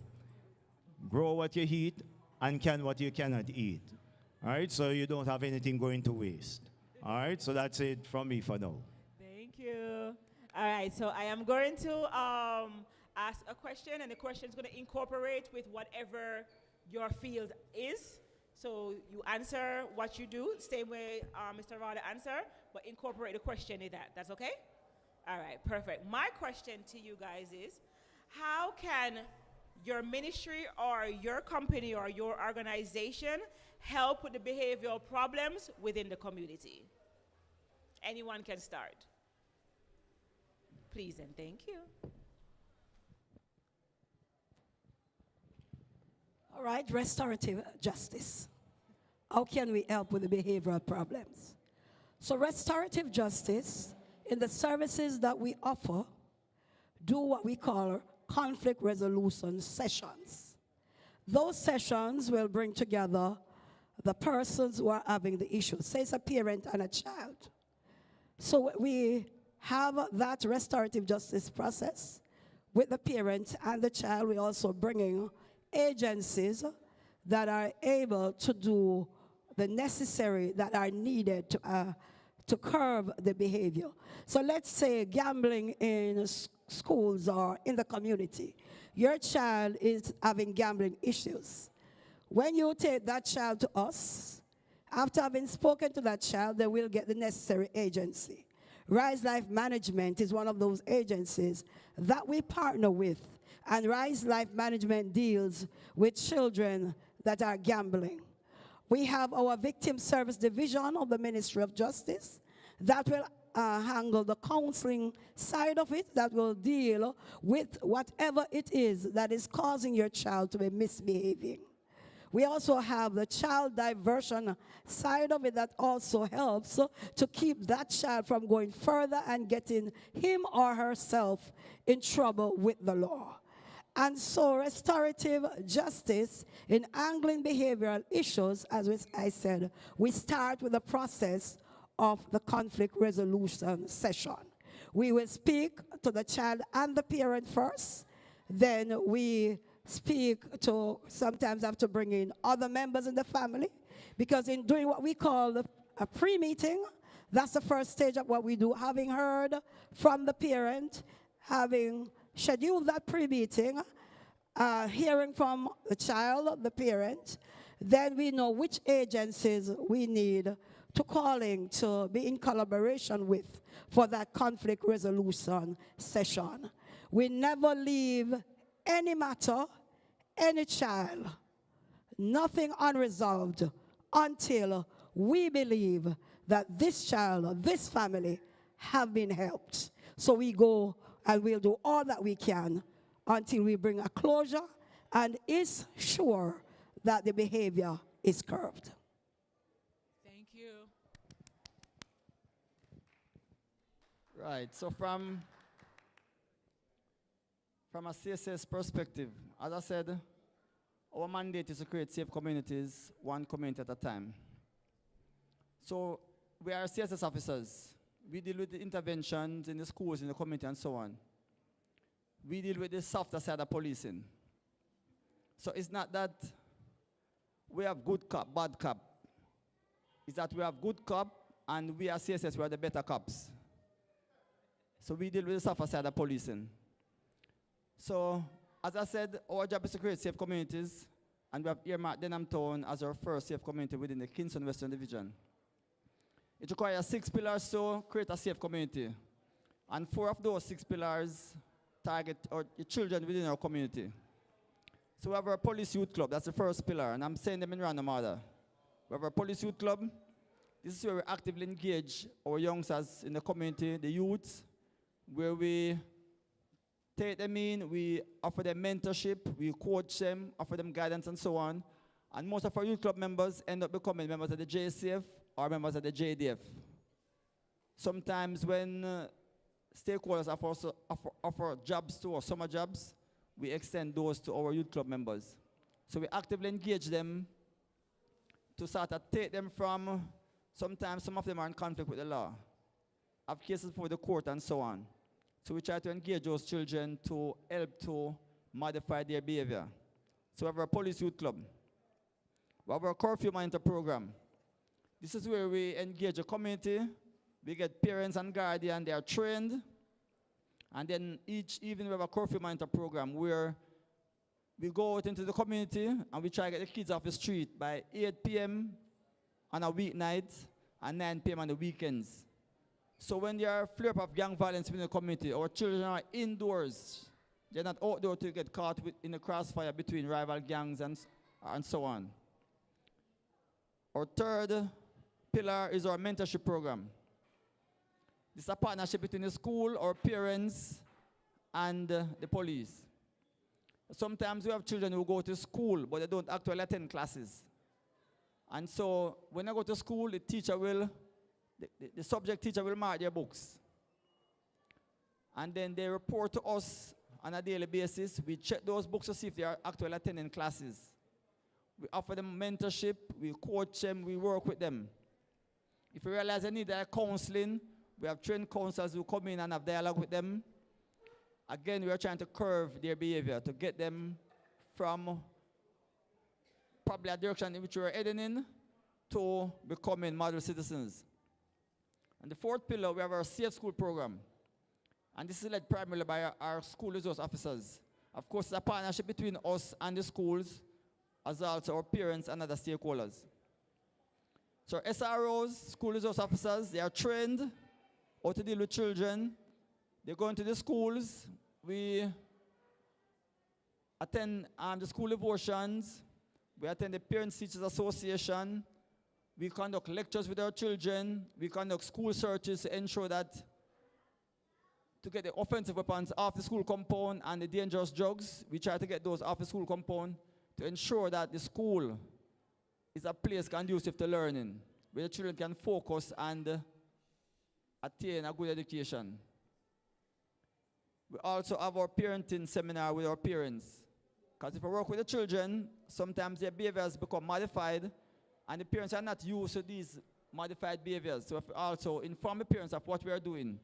Grow what you eat and can what you cannot eat. All right, so you don't have anything going to waste. All right, so that's it from me for now. Thank you. All right, so I am going to ask a question, and the question is going to incorporate with whatever your field is. So you answer what you do, same way Mr. Rada answered, but incorporate the question in that. That's okay? All right, perfect. My question to you guys is, how can your ministry or your company or your organization help with the behavioral problems within the community? Anyone can start. Please and thank you. All right, restorative justice. How can we help with the behavioral problems? So restorative justice, in the services that we offer, do what we call conflict resolution sessions. Those sessions will bring together the persons who are having the issue. Say it's a parent and a child. So we have that restorative justice process with the parent and the child. We're also bringing agencies that are able to do the necessary that are needed to curb the behavior. So let's say gambling in schools or in the community. Your child is having gambling issues. When you take that child to us, after having spoken to that child, they will get the necessary agency. Rise Life Management is one of those agencies that we partner with. And Rise Life Management deals with children that are gambling. We have our Victim Service Division of the Ministry of Justice that will handle the counseling side of it, that will deal with whatever it is that is causing your child to be misbehaving. We also have the child diversion side of it that also helps to keep that child from going further and getting him or herself in trouble with the law. And so restorative justice in angling behavioral issues, as I said, we start with the process of the conflict resolution session. We will speak to the child and the parent first, then we speak to, sometimes have to bring in other members in the family, because in doing what we call a pre-meeting, that's the first stage of what we do. Having heard from the parent, having scheduled that pre-meeting, hearing from the child, the parent, then we know which agencies we need to calling to be in collaboration with for that conflict resolution session. We never leave any matter, any child, nothing unresolved until we believe that this child, this family have been helped. So we go and we'll do all that we can until we bring a closure and is sure that the behavior is curbed. Thank you. Right, so from a CSS perspective, as I said, our mandate is to create safe communities, one community at a time. So we are CSS officers. We deal with the interventions in the schools, in the community, and so on. We deal with the softer side of policing. So it's not that we have good cop, bad cop. It's that we have good cop, and we are CSS, we are the better cops. So we deal with the softer side of policing. So, as I said, our job is to create safe communities, and we have earmarked Denham Town as our first safe community within the Kingston Western Division. It requires 6 pillars to create a safe community. And 4 of those 6 pillars target the children within our community. So we have our police youth club, that's the first pillar, and I'm saying them in random order. We have our police youth club. This is where we actively engage our youngsters in the community, the youths, where we take them in, we offer them mentorship, we coach them, offer them guidance and so on. And most of our youth club members end up becoming members of the JCF or members of the JDF. Sometimes when stakeholders offer jobs to us, summer jobs, we extend those to our youth club members. So we actively engage them to sort of take them from, sometimes some of them are in conflict with the law, have cases before the court and so on. So we try to engage those children to help to modify their behavior. So we have our police youth club. We have our curfew monitor program. This is where we engage the community. We get parents and guardians, they are trained. And then each evening we have a curfew monitor program where we go out into the community and we try to get the kids off the street by 8 p.m. on a weeknight and 9 p.m. on the weekends. So when there are flare-up of gang violence in the community, our children are indoors. They're not outdoor to get caught in the crossfire between rival gangs and so on. Our third pillar is our mentorship program. This is a partnership between the school, our parents, and the police. Sometimes we have children who go to school, but they don't actually attend classes. And so when they go to school, the teacher will, the subject teacher will mark their books. And then they report to us on a daily basis. We check those books to see if they are actually attending classes. We offer them mentorship, we coach them, we work with them. If we realize they need counseling, we have trained counselors who come in and have dialogue with them. Again, we are trying to curve their behavior to get them from probably a direction in which we are heading in to becoming model citizens. And the fourth pillar, we have our Safe School program. And this is led primarily by our school resource officers. Of course, it's a partnership between us and the schools, as also our parents and other stakeholders. So SROs, school resource officers, they are trained how to deal with children. They go into the schools. We attend the school devotions. We attend the Parents Teachers Association. We conduct lectures with our children. We conduct school searches to ensure that to get the offensive weapons off the school compound and the dangerous drugs, we try to get those off the school compound to ensure that the school is a place conducive to learning, where the children can focus and attain a good education. We also have our parenting seminar with our parents. Because if we work with the children, sometimes their behaviors become modified, and the parents are not used to these modified behaviors. So we also inform the parents of what we are doing,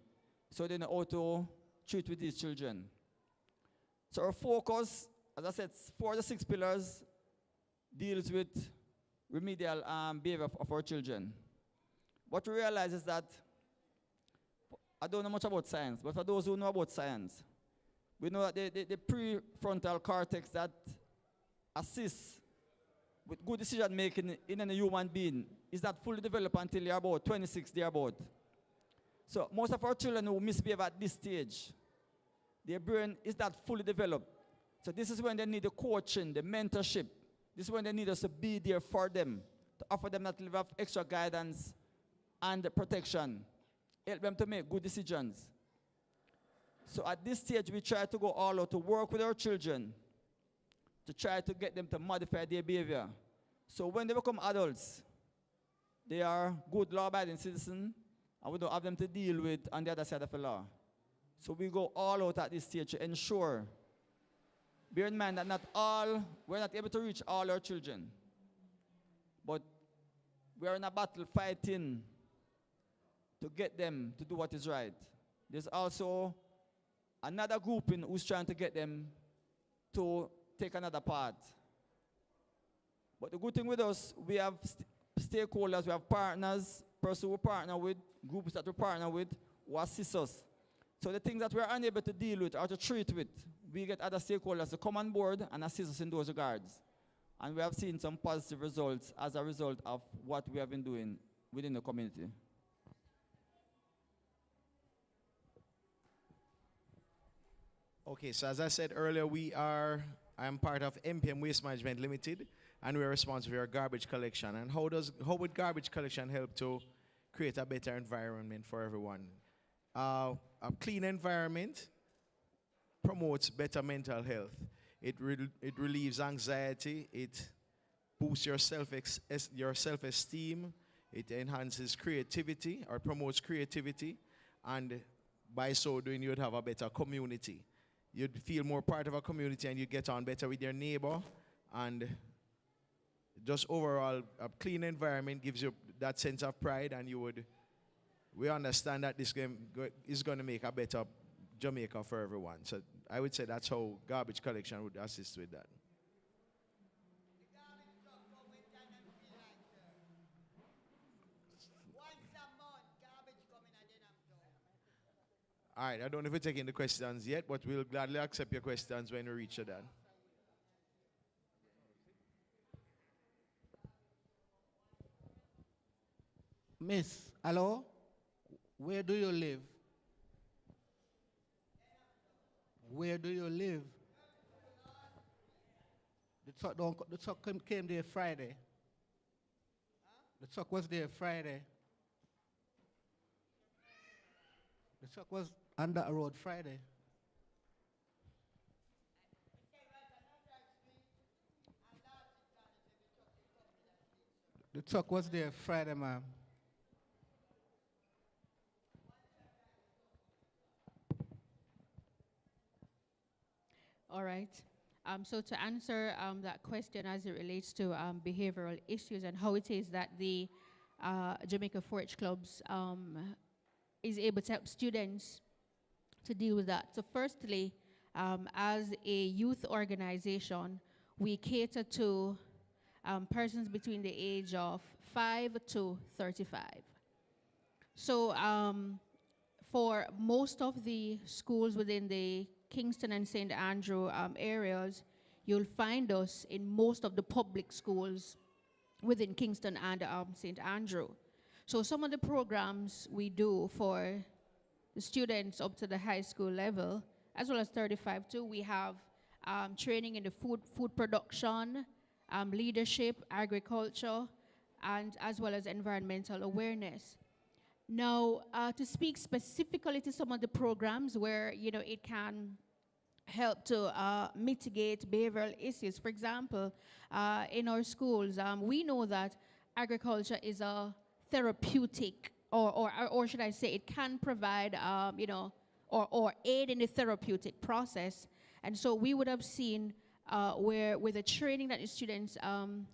so they know how to treat with these children. So our focus, as I said, 4 of the 6 pillars deals with remedial behavior of our children. What we realize is that, I don't know much about science, but for those who know about science, we know that the prefrontal cortex that assists with good decision making in a human being is not fully developed until you're about 26, thereabout. So most of our children who misbehave at this stage, their brain is not fully developed. So this is when they need the coaching, the mentorship. This is when they need us to be there for them, to offer them that level of extra guidance and protection, help them to make good decisions. So at this stage, we try to go all out to work with our children, to try to get them to modify their behavior. So when they become adults, they are good law-abiding citizens, and we don't have them to deal with on the other side of the law. So we go all out at this stage to ensure, bear in mind that we're not able to reach all our children, but we are in a battle fighting to get them to do what is right. There's also another grouping who's trying to get them to take another path. But the good thing with us, we have stakeholders, we have partners, persons we partner with, groups that we partner with, who assist us. So the things that we're unable to deal with or to treat with, we get other stakeholders to come on board and assist us in those regards. And we have seen some positive results as a result of what we have been doing within the community. Okay, so as I said earlier, I'm part of MPM Waste Management Limited, and we're responsible for our garbage collection. And how would garbage collection help to create a better environment for everyone? A clean environment promotes better mental health. It relieves anxiety. It boosts your self-esteem. It enhances creativity or promotes creativity. And by so doing, you'd have a better community. You'd feel more part of a community and you get on better with your neighbor. And just overall, a clean environment gives you that sense of pride, and we understand that this game is going to make a better Jamaica for everyone. So I would say that's how garbage collection would assist with that. All right, I don't know if we're taking the questions yet, but we'll gladly accept your questions when we reach that. Miss, hello? Where do you live? Where do you live? The truck came there Friday. The truck was there Friday. The truck was on that road Friday. The truck was there Friday, ma'am. All right. So to answer that question as it relates to behavioral issues and how it is that the Jamaica 4-H clubs is able to help students to deal with that. So firstly, as a youth organization, we cater to persons between the age of 5 to 35. So for most of the schools within the Kingston and St. Andrew areas, you'll find us in most of the public schools within Kingston and St. Andrew. So some of the programs we do for the students up to the high school level, as well as 35 too, we have training in the food production, leadership, agriculture, and as well as environmental awareness. Now, to speak specifically to some of the programs where, it can help to mitigate behavioral issues. For example, in our schools, we know that agriculture is a therapeutic, or should I say, it can provide, or aid in the therapeutic process. And so we would have seen where with the training that the students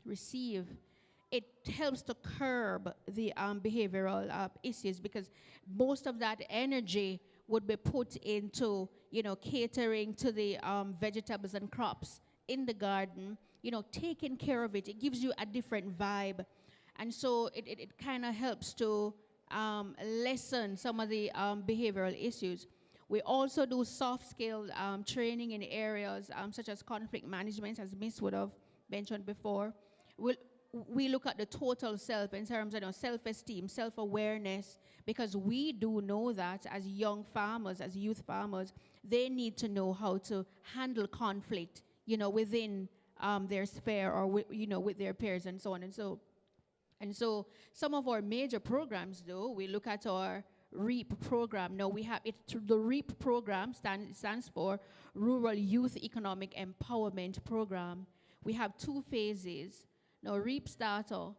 receive, it helps to curb the behavioral issues, because most of that energy would be put into, catering to the vegetables and crops in the garden, taking care of it. It gives you a different vibe. And so it kind of helps to lessen some of the behavioral issues. We also do soft skill training in areas such as conflict management, as Miss would have mentioned before. We look at the total self in terms of self-esteem, self-awareness, because we do know that as young farmers, as youth farmers, they need to know how to handle conflict, within their sphere or with their peers and so on and so. And so some of our major programs, though, we look at our REAP program. Now we have it. The REAP program stands for Rural Youth Economic Empowerment Program. We have 2 phases. Now, REAP Starter,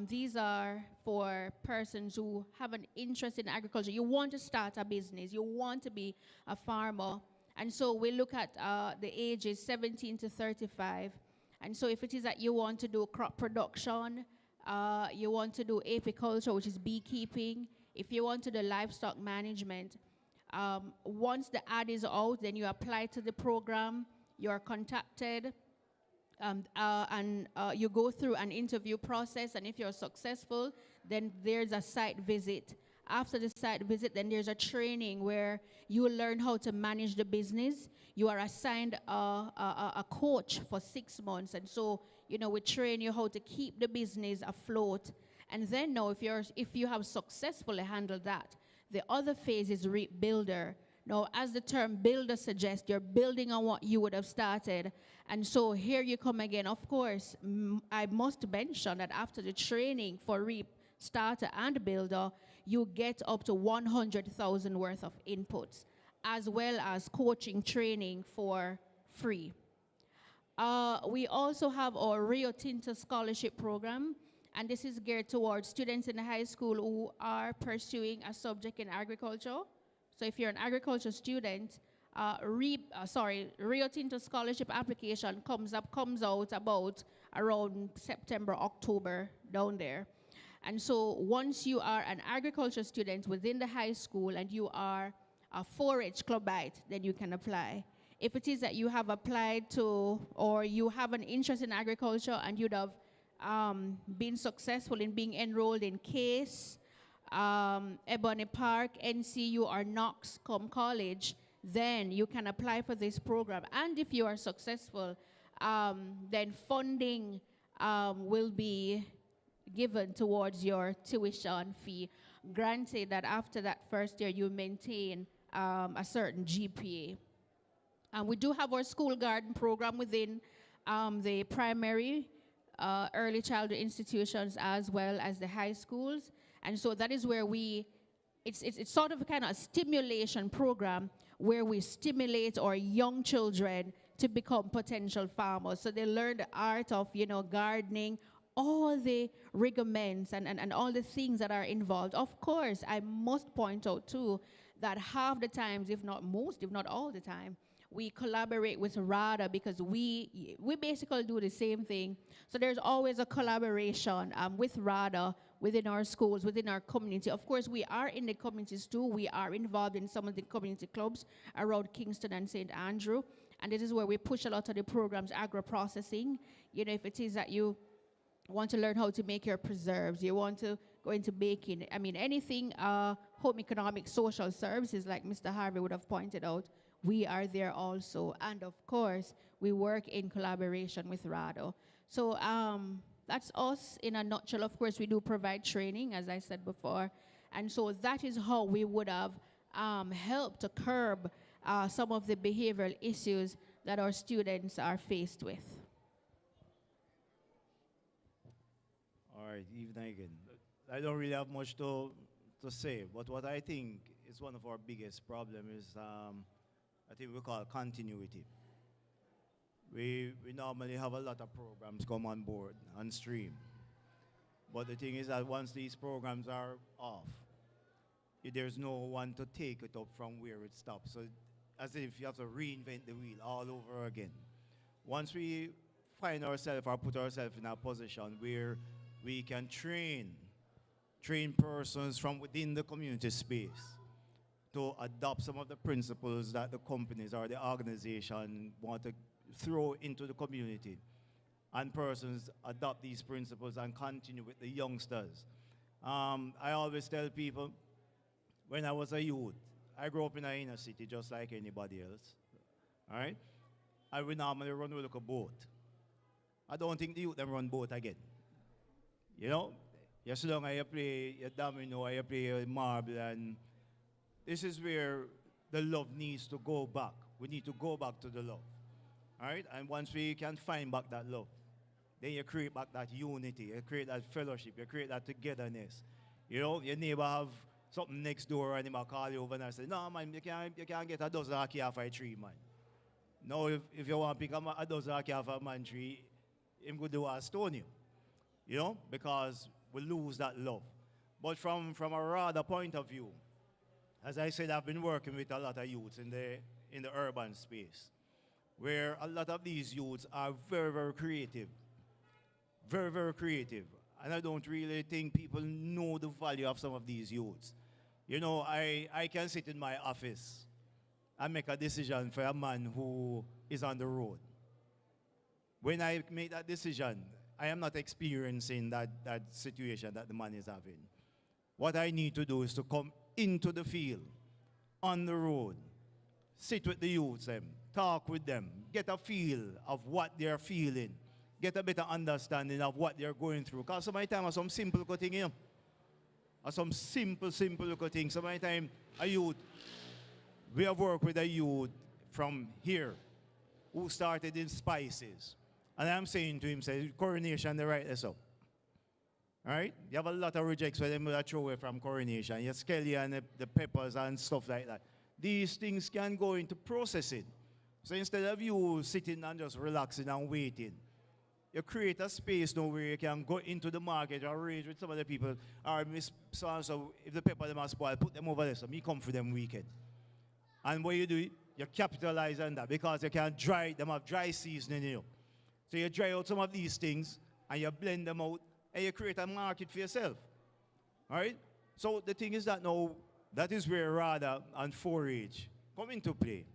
these are for persons who have an interest in agriculture. You want to start a business. You want to be a farmer. And so we look at the ages 17 to 35. And so if it is that you want to do crop production, you want to do apiculture, which is beekeeping, if you want to do livestock management, once the ad is out, then you apply to the program, you are contacted, and you go through an interview process, and if you're successful, then there's a site visit. After the site visit, then there's a training where you will learn how to manage the business. You are assigned a coach for 6 months, and so we train you how to keep the business afloat. And then now, if you have successfully handled that, the other phase is REAP Builder. Now, as the term builder suggests, you're building on what you would have started. And so here you come again. Of course, I must mention that after the training for REAP Starter and Builder, you get up to 100,000 worth of inputs, as well as coaching training for free. We also have our Rio Tinto Scholarship Program, and this is geared towards students in the high school who are pursuing a subject in agriculture. So if you're an agriculture student, Rio Tinto Scholarship application comes out about around September, October, down there. And so once you are an agriculture student within the high school and you are a 4-H clubite, then you can apply. If it is that you have applied to, or you have an interest in agriculture and you'd have been successful in being enrolled in CASE, Ebony Park, NCU, or Knox College, then you can apply for this program. And if you are successful, then funding will be given towards your tuition fee, granted that after that first year you maintain a certain GPA. We do have our school garden program within the primary early childhood institutions as well as the high schools. And so that is where it's sort of a kind of a stimulation program where we stimulate our young children to become potential farmers. So they learn the art of, gardening, all the regiments and all the things that are involved. Of course, I must point out too that half the times, if not most, if not all the time, we collaborate with RADA because we basically do the same thing. So there's always a collaboration with RADA within our schools, within our community. Of course, we are in the communities too. We are involved in some of the community clubs around Kingston and St. Andrew. And this is where we push a lot of the programs, agro-processing. If it is that you want to learn how to make your preserves, you want to go into baking, anything home economic social services like Mr. Harvey would have pointed out, we are there also. And of course, we work in collaboration with RADO. So that's us in a nutshell. Of course, we do provide training, as I said before. And so that is how we would have helped to curb some of the behavioral issues that our students are faced with. All right, evening again. I don't really have much to say, but what I think is one of our biggest problems is I think we call continuity. We normally have a lot of programs come on board, on stream. But the thing is that once these programs are off, there's no one to take it up from where it stops. So as if you have to reinvent the wheel all over again. Once we find ourselves or put ourselves in a position where we can train persons from within the community space to adopt some of the principles that the companies or the organization want to throw into the community, and persons adopt these principles and continue with the youngsters. I always tell people, when I was a youth, I grew up in an inner city just like anybody else, all right? I would normally run with a boat. I don't think the youth them run boat again. You sit down and you play your domino, you play your marble, and this is where the love needs to go back. We need to go back to the love, all right? And once we can find back that love, then you create back that unity, you create that fellowship, you create that togetherness. Your neighbor have something next door and he might call you over and say, no man, you can't get a dozen ackee off a tree, man. Now if you want to pick a dozen ackee off a man tree, him go do a stone you, because we lose that love. But from a rather point of view, as I said, I've been working with a lot of youths in the urban space, where a lot of these youths are very, very creative. Very, very creative. And I don't really think people know the value of some of these youths. I can sit in my office and make a decision for a man who is on the road. When I make that decision, I am not experiencing that situation that the man is having. What I need to do is to come into the field, on the road, sit with the youths, talk with them, get a feel of what they're feeling, get a better understanding of what they're going through. Because some of the time, some simple things, some simple things. Some of the time, a youth, we have worked with a youth from here who started in spices. And I'm saying to him, say, Coronation, they write this up. All right? You have a lot of rejects for them that throw away from Coronation. Your skelly and the peppers and stuff like that. These things can go into processing. So instead of you sitting and just relaxing and waiting, you create a space now where you can go into the market or arrange with some other people, or miss so and so, if the pepper them are spoiled, put them over there so me come for them weekend. And what you do, you capitalize on that because you can dry them, have dry seasoning, you know. So you dry out some of these things and you blend them out and you create a market for yourself. All right? So the thing is that now, that is where RADA and 4-H come into play.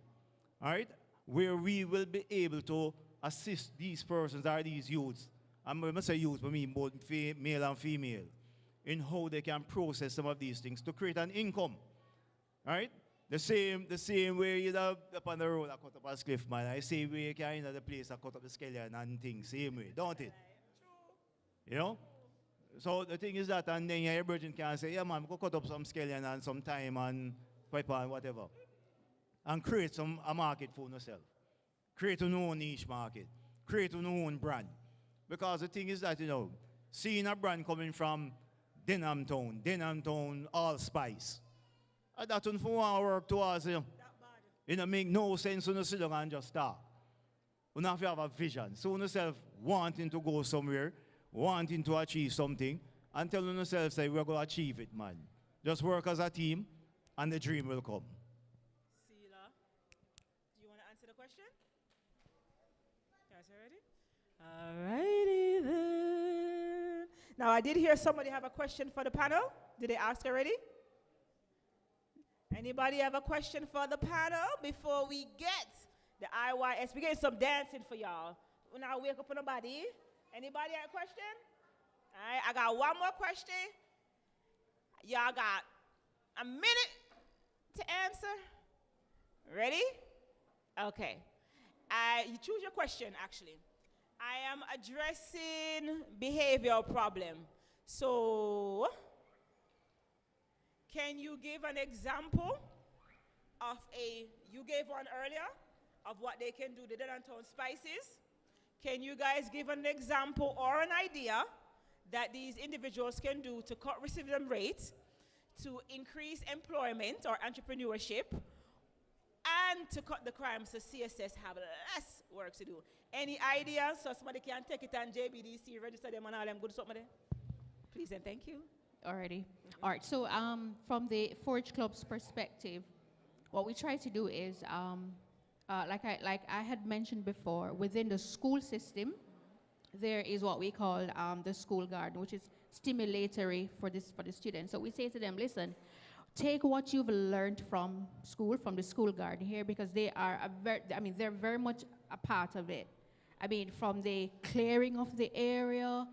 All right? Where we will be able to assist these persons or these youths, I'm going to say youths, but I mean both male and female, in how they can process some of these things to create an income. All right? The same way you know up on the road I cut up a cliff, man. I say way you can in the place I cut up the scallion and things, same way, don't it? You know? So the thing is that, and then your virgin can say, yeah man, go cut up some scallion and some thyme and pepper and whatever. And create a market for yourself. Create your own niche market. Create your own brand. Because the thing is that, you know, seeing a brand coming from Denham Town, allspice. That one for one work towards you. It make no sense when you sit down and just start. You have to have a vision. So yourself wanting to go somewhere, wanting to achieve something, and telling yourself, say, we're going to achieve it, man. Just work as a team, and the dream will come. Sila, do you want to answer the question? Guys, ready? Alrighty then. Now, I did hear somebody have a question for the panel. Did they ask already? Anybody have a question for the panel before we get the IYS? We're getting some dancing for y'all. When I wake up on the body. Anybody have a question? All right, I got one more question. Y'all got a minute to answer. Ready? Okay. You choose your question, actually. I am addressing behavioral problem. So, can you give an example of you gave one earlier, of what they can do, the Denham spices? Can you guys give an example or an idea that these individuals can do to cut recidivism rates, to increase employment or entrepreneurship, and to cut the crime so CSS have less work to do? Any ideas so somebody can take it and JBDC, register them and all them good something there? Please and thank you. Alrighty. All right. So from the Forge Club's perspective, what we try to do is, like I had mentioned before, within the school system, there is what we call the school garden, which is stimulatory for the students. So we say to them, listen, take what you've learned from school, from the school garden here, because they are they're very much a part of it. I mean, from the clearing of the area,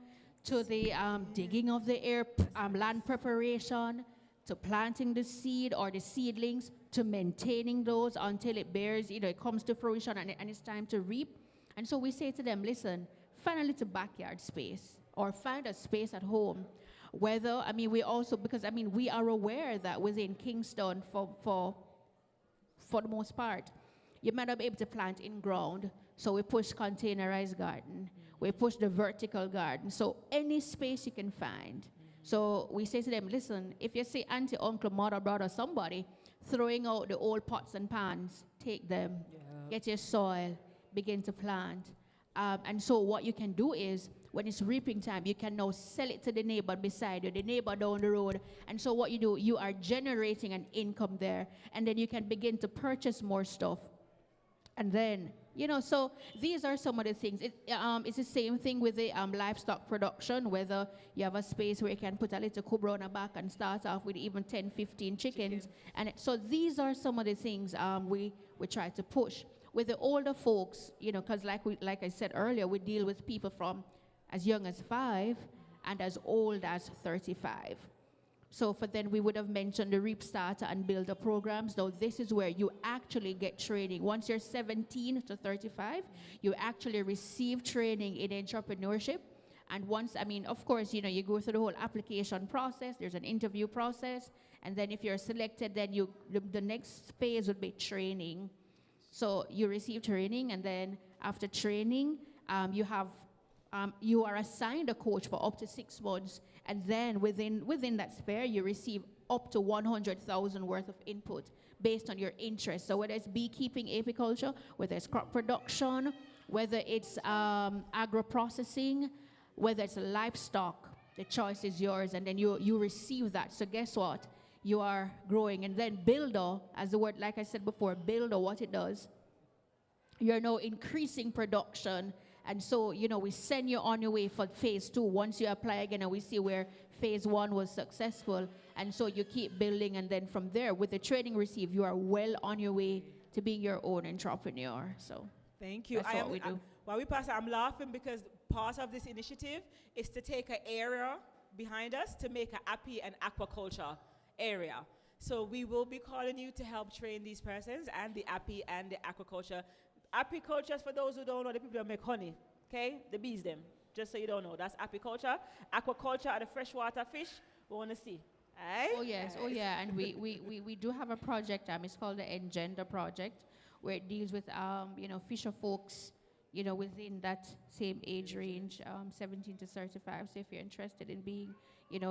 to the digging of the land preparation, to planting the seed or the seedlings, to maintaining those until it bears, it comes to fruition and it's time to reap. And so we say to them, listen, find a little backyard space or find a space at home. Whether, we also, because we are aware that within Kingston, for the most part, you might not be able to plant in ground. So we push containerized garden. We push the vertical garden. So any space you can find. So we say to them, listen, if you see auntie, uncle, mother, brother, somebody throwing out the old pots and pans, take them, get your soil, begin to plant. And so what you can do is, when it's reaping time, you can now sell it to the neighbor beside you, the neighbor down the road. And so what you do, you are generating an income there. And then you can begin to purchase more stuff. And then, so these are some of the things. It's the same thing with the livestock production, whether you have a space where you can put a little cobra on the back and start off with even 10, 15 chickens. And so these are some of the things we try to push. With the older folks, because like I said earlier, we deal with people from as young as 5 and as old as 35. So for then we would have mentioned the Reap Starter and Builder programs. Now this is where you actually get training. Once you're 17 to 35, you actually receive training in entrepreneurship. And once, of course, you go through the whole application process. There's an interview process. And then if you're selected, then the next phase would be training. So you receive training, and then after training, you are assigned a coach for up to 6 months, And then within that sphere, you receive up to 100,000 worth of input based on your interest. So whether it's beekeeping, apiculture, whether it's crop production, whether it's agro-processing, whether it's livestock, the choice is yours, and then you receive that. So guess what? You are growing. And then builder, as the word, like I said before, builder, what it does, you're now increasing production. And so, we send you on your way for phase 2. Once you apply again and we see where phase 1 was successful. And so you keep building, and then from there, with the training received, you are well on your way to being your own entrepreneur. So thank you. That's what we do. While we pass, I'm laughing because part of this initiative is to take an area behind us to make an api and aquaculture area. So we will be calling you to help train these persons and the api and the aquaculture. Apiculture, for those who don't know, the people that make honey, okay? The bees them, just so you don't know. That's apiculture. Aquaculture are the freshwater fish we want to see. Aye? Oh, yes. Oh, yeah. And we do have a project. It's called the Engender Project, where it deals with, fisher folks, within that same age range, 17 to 35. So if you're interested in being,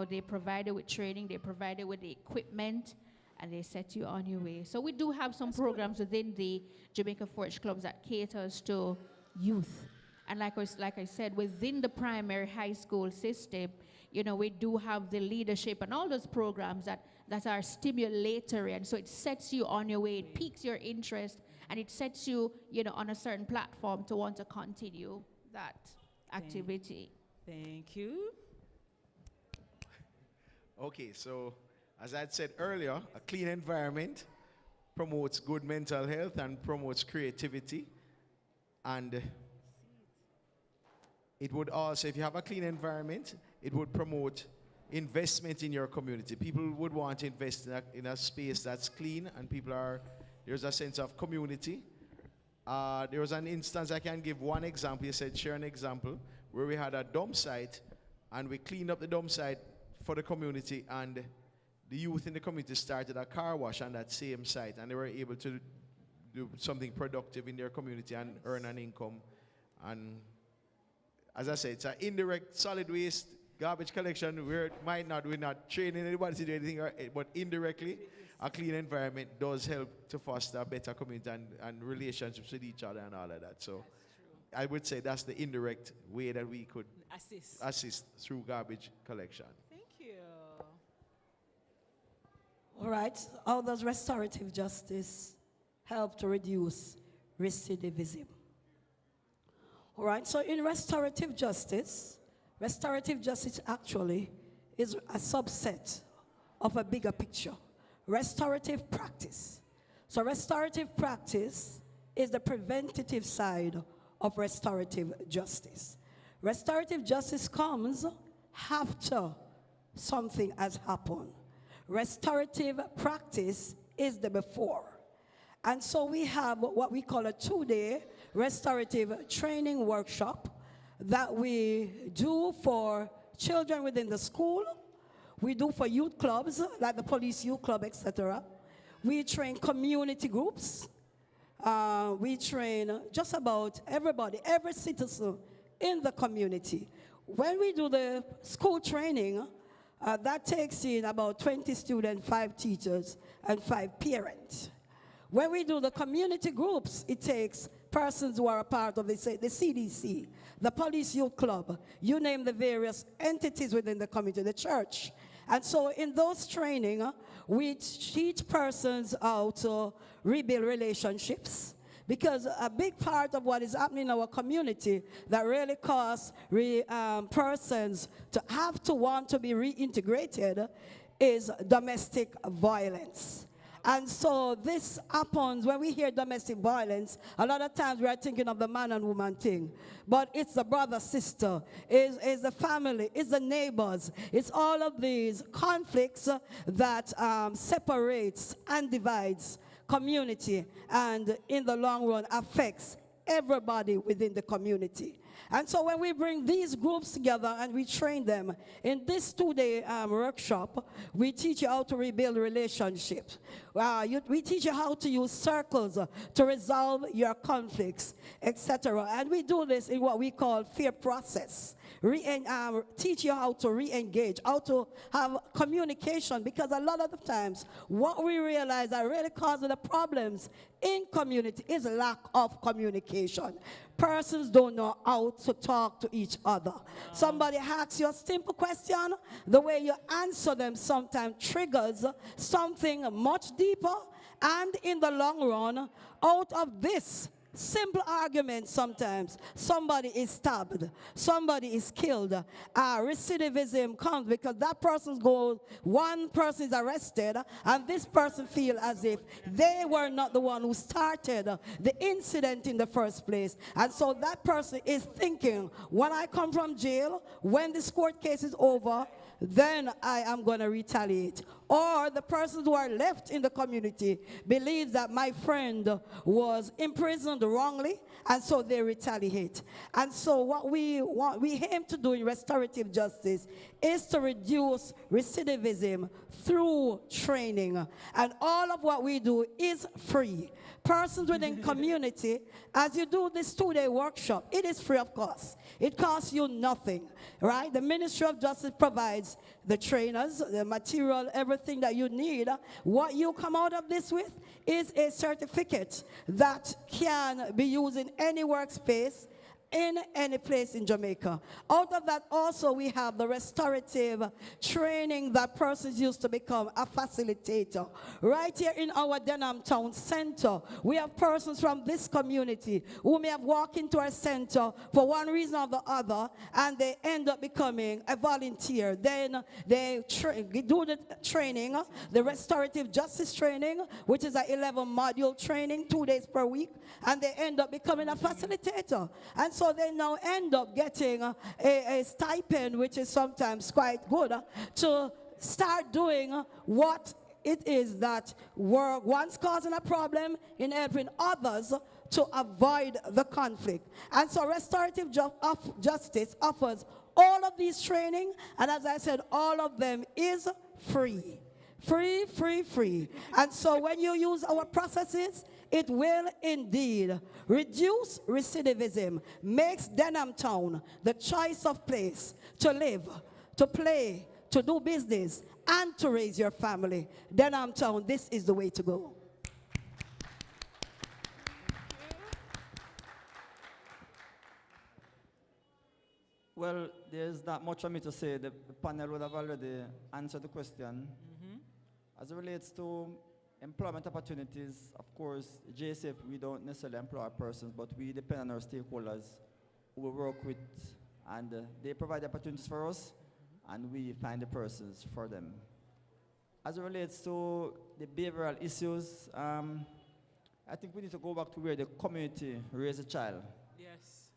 they provide it with training, they provide it with the equipment, and they set you on your way. So we do have some programs within the Jamaica 4-H clubs that caters to youth. And like I said, within the primary high school system, we do have the leadership and all those programs that are stimulatory. And so it sets you on your way, it piques your interest, and it sets you, on a certain platform to want to continue that activity. Thank you. Okay, so as I had said earlier, a clean environment promotes good mental health and promotes creativity. And it would also, if you have a clean environment, it would promote investment in your community. People would want to invest in a space that's clean, and there's a sense of community. There was an instance, I can give one example. You said share an example, where we had a dump site, and we cleaned up the dump site for the community, and the youth in the community started a car wash on that same site, and they were able to do something productive in their community and earn an income. And as I said, it's an indirect solid waste garbage collection where we're not training anybody to do anything, but indirectly, a clean environment does help to foster a better community and relationships with each other and all of that. So I would say that's the indirect way that we could assist through garbage collection. Thank you. All right. How does restorative justice help to reduce recidivism? All right. So in restorative justice actually is a subset of a bigger picture. Restorative practice. So restorative practice is the preventative side of restorative justice. Restorative justice comes after something has happened. Restorative practice is the before. And so we have what we call a 2-day restorative training workshop that we do for children within the school. We do for youth clubs, like the police youth club, etc. We train community groups. We train just about everybody, every citizen in the community. When we do the school training, that takes in about 20 students, 5 teachers, and 5 parents. When we do the community groups, it takes persons who are a part of the CDC, the police youth club, you name the various entities within the community, the church. And so in those training, we teach persons how to rebuild relationships, because a big part of what is happening in our community that really causes persons to have to want to be reintegrated is domestic violence. And so this happens when we hear domestic violence. A lot of times we are thinking of the man and woman thing. But it's the brother, sister, it's the family, it's the neighbors. It's all of these conflicts that separates and divides community, and in the long run affects everybody within the community. And so when we bring these groups together and we train them, in this 2-day workshop, we teach you how to rebuild relationships. We teach you how to use circles to resolve your conflicts, etc. And we do this in what we call fear process. Teach you how to re-engage, how to have communication, because a lot of the times what we realize that really causes the problems in community is lack of communication. Persons don't know how to talk to each other. Somebody asks you a simple question, the way you answer them sometimes triggers something much deeper, and in the long run, out of this simple argument, sometimes somebody is stabbed, somebody is killed. Recidivism comes because that person goes, one person is arrested, and this person feels as if they were not the one who started the incident in the first place. And so that person is thinking, when I come from jail, when this court case is over, then I am going to retaliate. Or the persons who are left in the community believe that my friend was imprisoned wrongly, and so they retaliate. And so what we aim to do in restorative justice is to reduce recidivism through training. And all of what we do is free. Persons within community, as you do this 2-day workshop, it is free of cost. It costs you nothing, right? The Ministry of Justice provides the trainers, the material, everything that you need. What you come out of this with is a certificate that can be used in any workspace, in any place in Jamaica. Out of that also we have the restorative training that persons use to become a facilitator. Right here in our Denham Town Center, we have persons from this community who may have walked into our center for one reason or the other, and they end up becoming a volunteer. Then they do the training, the restorative justice training, which is an 11-module training, 2 days per week, and they end up becoming a facilitator. And so they now end up getting a stipend, which is sometimes quite good, to start doing what it is that were once causing a problem in helping others to avoid the conflict. And so restorative justice offers all of these training, and as I said, all of them is free. Free, free, free. And so when you use our processes, it will indeed reduce recidivism, makes Denham Town the choice of place to live, to play, to do business, and to raise your family. Denham Town, this is the way to go. Well, there's not much for me to say. The panel would have already answered the question. As it relates to employment opportunities, of course, JSF, we don't necessarily employ persons, but we depend on our stakeholders who we work with, and they provide opportunities for us, and we find the persons for them. As it relates to the behavioral issues, I think we need to go back to where the community raised a child. Yes.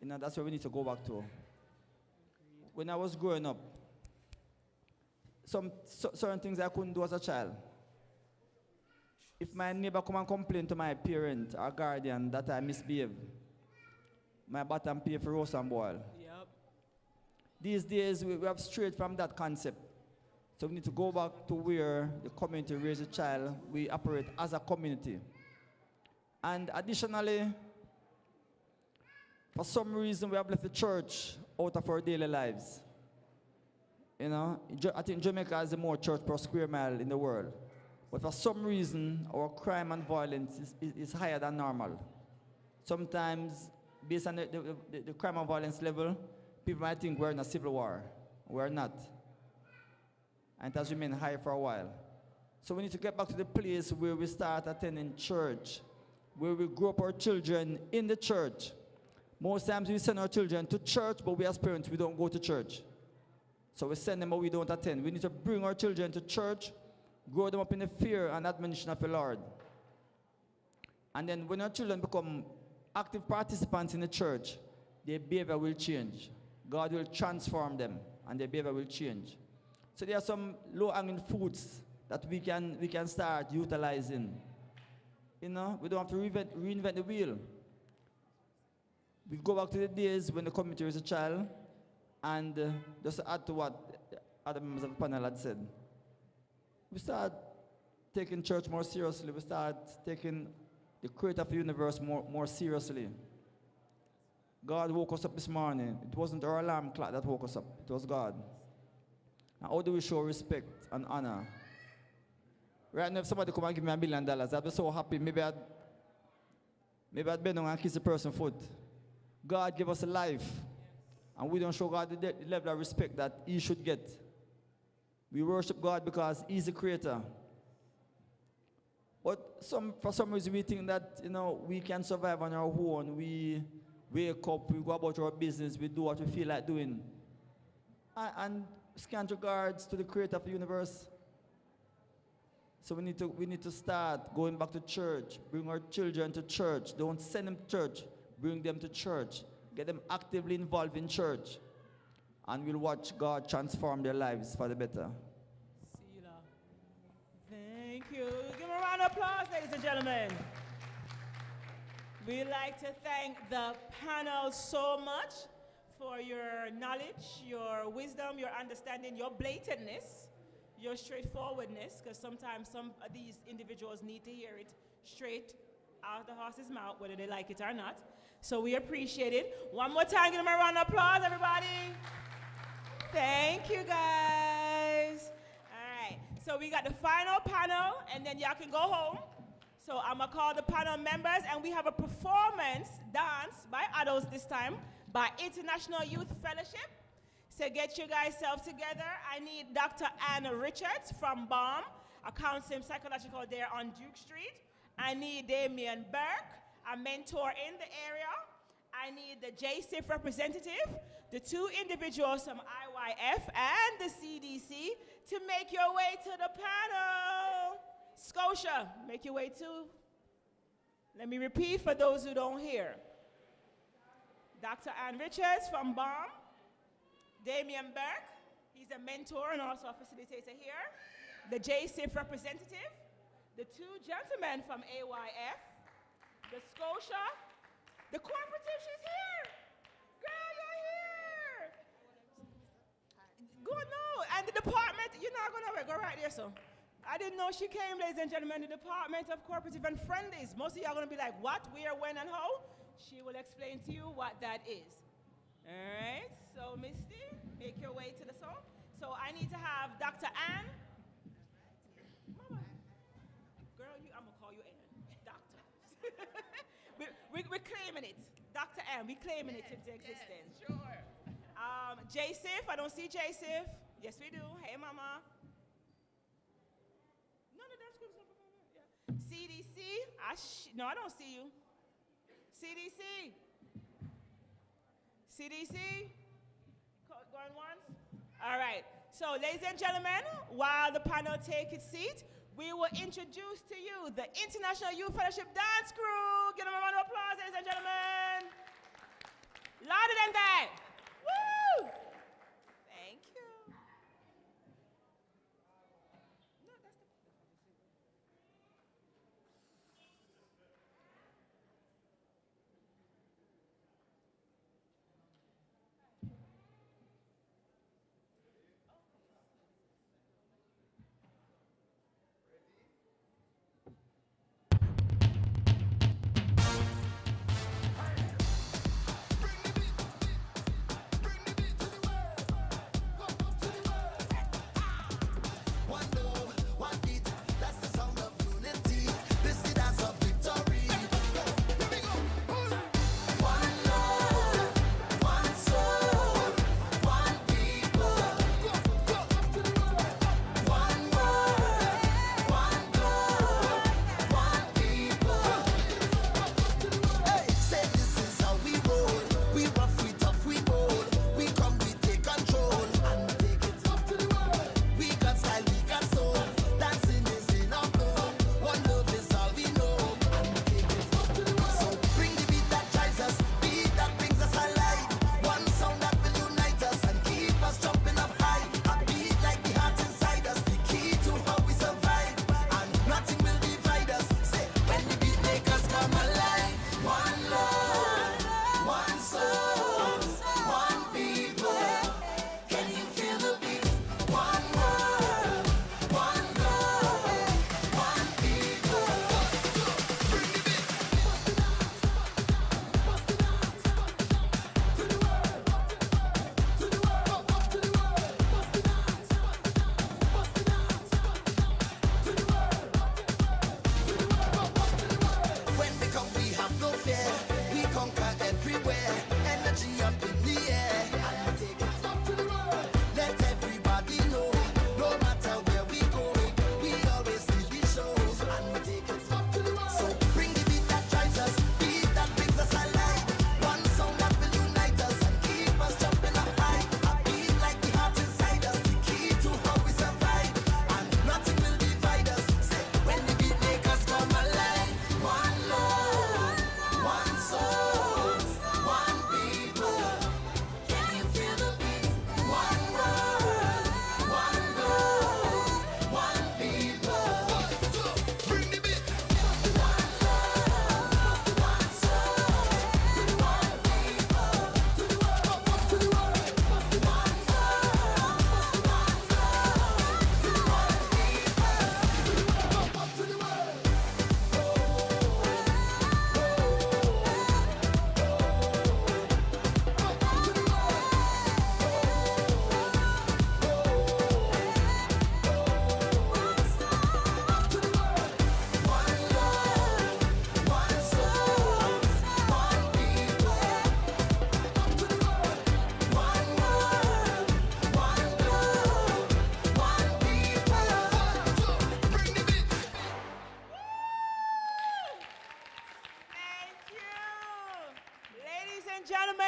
You know, that's where we need to go back to. When I was growing up, certain things I couldn't do as a child. If my neighbor come and complain to my parent or guardian that I misbehave, my bottom pay for roast and boil. Yep. These days, we have strayed from that concept. So we need to go back to where the community raised a child. We operate as a community. And additionally, for some reason, we have left the church out of our daily lives. You know, I think Jamaica is the more church per square mile in the world. But for some reason, our crime and violence is higher than normal. Sometimes, based on the crime and violence level, people might think we're in a civil war. We're not. And it has remained high for a while. So we need to get back to the place where we start attending church, where we grow up our children in the church. Most times we send our children to church, but we as parents, we don't go to church. So we send them, but we don't attend. We need to bring our children to church, grow them up in the fear and admonition of the Lord. And then when our children become active participants in the church, their behavior will change. God will transform them, and their behavior will change. So there are some low-hanging fruits that we can start utilizing. You know, we don't have to reinvent the wheel. we go back to the days when the committee was a child, and just to add to what other members of the panel had said, we start taking church more seriously. We start taking the creator of the universe more seriously. God woke us up this morning. It wasn't our alarm clock that woke us up. It was God. Now, how do we show respect and honor? Right now, if somebody come and give me $1 million, I'd be so happy. Maybe I'd bend down and kiss the person's foot. God gave us a life, and we don't show God the level of respect that He should get. We worship God because He's the creator. But for some reason, we think that we can survive on our own. We wake up, we go about our business, we do what we feel like doing. And scant regards to the creator of the universe. So we need to start going back to church, bring our children to church. Don't send them to church, bring them to church. Get them actively involved in church. And we'll watch God transform their lives for the better. Thank you. Give a round of applause, ladies and gentlemen. We'd like to thank the panel so much for your knowledge, your wisdom, your understanding, your blatantness, your straightforwardness, because sometimes some of these individuals need to hear it straight out of the horse's mouth, whether they like it or not. So we appreciate it. One more time, give them a round of applause, everybody. Thank you, guys. All right, so we got the final panel, and then y'all can go home. So I'm gonna call the panel members, and we have a performance dance by adults this time, by International Youth Fellowship. So get you guys self together. I need Dr. Anna Richards from BOM, a counseling psychological there on Duke Street. I need Damian Burke, a mentor in the area. I need the JSIF representative, the two individuals from IYF and the CDC to make your way to the panel. Scotia, make your way to. Let me repeat for those who don't hear. Dr. Ann Richards from BOM, Damian Burke, he's a mentor and also a facilitator here, the JSIF representative, the two gentlemen from AYF, the Scotia, the cooperative, she's here. Girl, you're here. Go, no, and the department, you're not going to go right there, so. I didn't know she came, ladies and gentlemen, the Department of Cooperative and Friendlies. Most of y'all going to be like, what, where, when, and how? She will explain to you what that is. All right, so Misty, make your way to the song. So I need to have Dr. Ann. Mama. Girl, I'm going to call you Ann. Doctor. we're claiming it. Dr. Ann, we're claiming it into existence. Yes, sure. JSIF, I don't see JSIF. Yes, we do. Hey, Mama. CDC, no, I don't see you. CDC. CDC, going once? All right, so ladies and gentlemen, while the panel take its seat, we will introduce to you the International Youth Fellowship Dance Crew. Give them a round of applause, ladies and gentlemen. Louder than that. Woo! Thank you.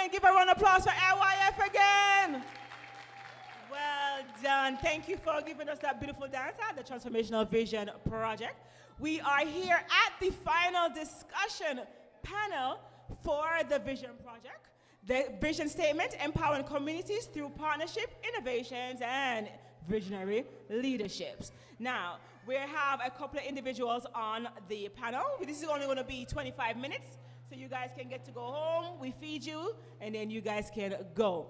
again. Give a round of applause for IYF again. Well done. Thank you for giving us that beautiful dance at the Transformational Vision Project. We are here at the final discussion panel for the Vision Project. The vision statement, empowering communities through partnership, innovations, and visionary leaderships. Now, we have a couple of individuals on the panel. This is only going to be 25 minutes, so you guys can get to go home. We feed you, and then you guys can go.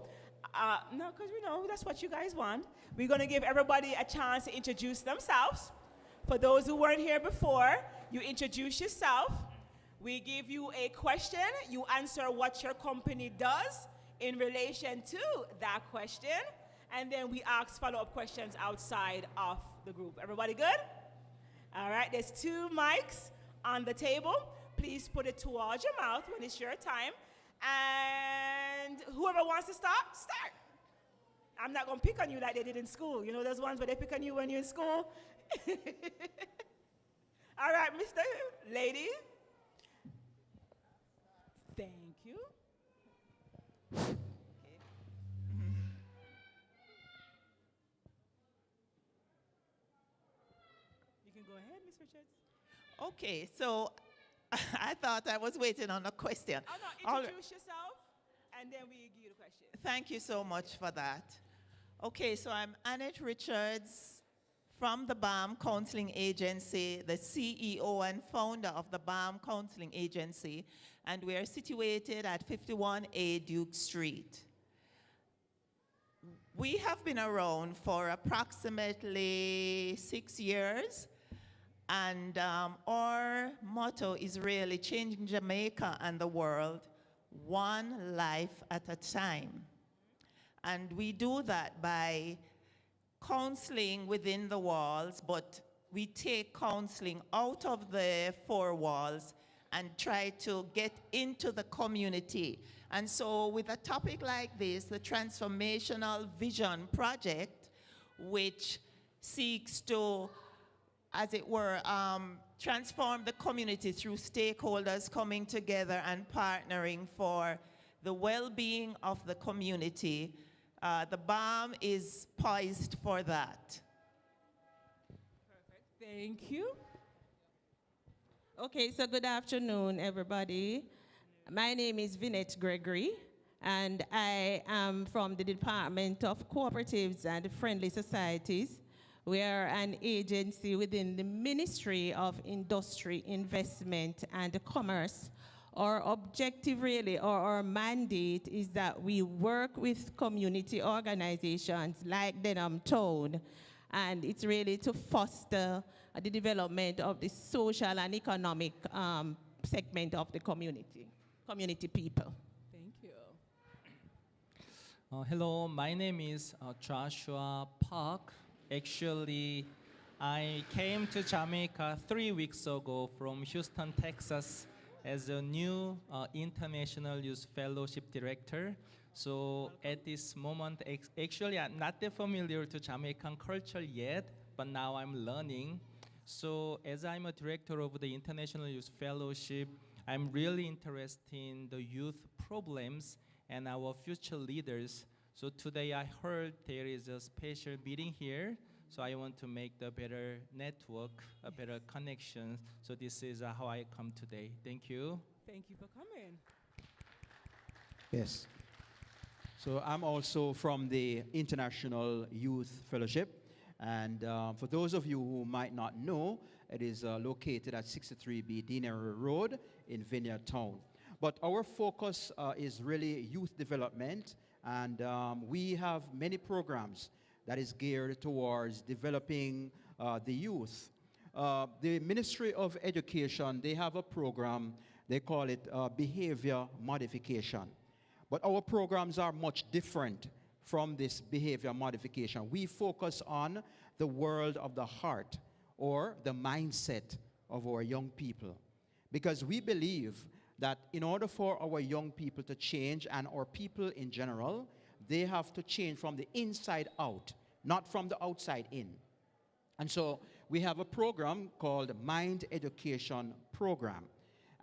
No, because we know that's what you guys want. We're going to give everybody a chance to introduce themselves. For those who weren't here before, you introduce yourself. We give you a question. You answer what your company does in relation to that question. And then we ask follow-up questions outside of the group. Everybody good? All right, there's 2 mics on the table. Please put it towards your mouth when it's your time. And whoever wants to start. I'm not going to pick on you like they did in school. You know those ones where they pick on you when you're in school? All right, Mr. Lady. Thank you. You can go ahead, Ms. Richards. Okay, so I thought I was waiting on a question. Oh, no, introduce yourself, and then we give you the question. Thank you so much for that. Okay, so I'm Annette Richards from the BAM Counseling Agency, the CEO and founder of the BAM Counseling Agency, and we are situated at 51A Duke Street. We have been around for approximately 6 years, and our motto is really changing Jamaica and the world one life at a time. And we do that by counseling within the walls, but we take counseling out of the 4 walls and try to get into the community. And so with a topic like this, the Transformational Vision Project, which seeks to, as it were, transform the community through stakeholders coming together and partnering for the well-being of the community, the BAM is poised for that. Perfect. Thank you. Okay, so good afternoon, everybody. My name is Vinette Gregory, and I am from the Department of Cooperatives and Friendly Societies. We are an agency within the Ministry of Industry, Investment, and Commerce. Our objective really, or our mandate, is that we work with community organizations like Denham Town, and it's really to foster the development of the social and economic segment of the community people. Thank you. Hello, my name is Joshua Park. Actually, I came to Jamaica 3 weeks ago from Houston, Texas, as a new International Youth Fellowship Director. So at this moment, actually I'm not that familiar to Jamaican culture yet, but now I'm learning. So as I'm a director of the International Youth Fellowship, I'm really interested in the youth problems and our future leaders. So today I heard there is a special meeting here. So I want to make the better network, a better connection. So this is how I come today. Thank you. Thank you for coming. Yes. So I'm also from the International Youth Fellowship. And for those of you who might not know, it is located at 63B Deanery Road in Vineyard Town. But our focus is really youth development. And we have many programs that is geared towards developing the youth. The Ministry of Education, they have a program, they call it behavior modification. But our programs are much different from this behavior modification. We focus on the world of the heart, or the mindset of our young people. Because we believe that in order for our young people to change, and our people in general, they have to change from the inside out, not from the outside in. And so we have a program called Mind Education Program.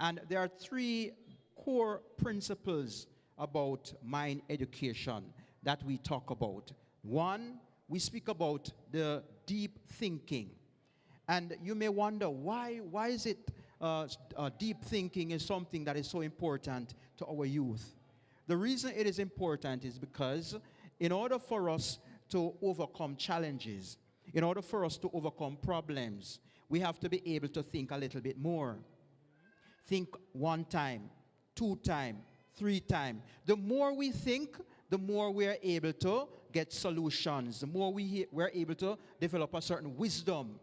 And there are 3 core principles about mind education that we talk about. One, we speak about the deep thinking. And you may wonder, why is it deep thinking is something that is so important to our youth? The reason it is important is because in order for us to overcome challenges, in order for us to overcome problems, we have to be able to think a little bit more. Think 1 time, 2 time, 3 time. The more we think, the more we are able to get solutions. The more we're able to develop a certain wisdom,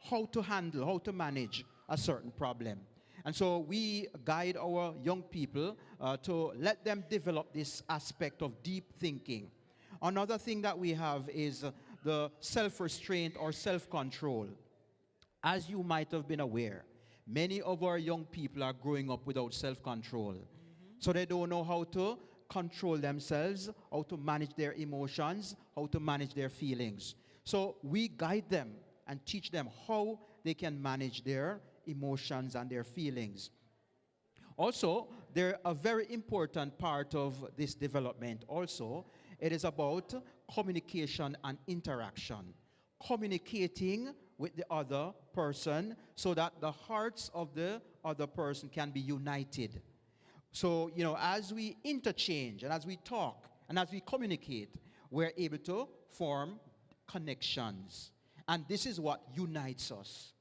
how to handle, how to manage a certain problem. And so we guide our young people to let them develop this aspect of deep thinking. Another thing that we have is the self-restraint or self-control. As you might have been aware, many of our young people are growing up without self-control. So they don't know how to control themselves, how to manage their emotions, how to manage their feelings. So we guide them and teach them how they can manage their emotions and their feelings. Also, they're a very important part of this development also. It is about communication and interaction. Communicating with the other person so that the hearts of the other person can be united. So, as we interchange and as we talk and as we communicate, we're able to form connections. And this is what unites us.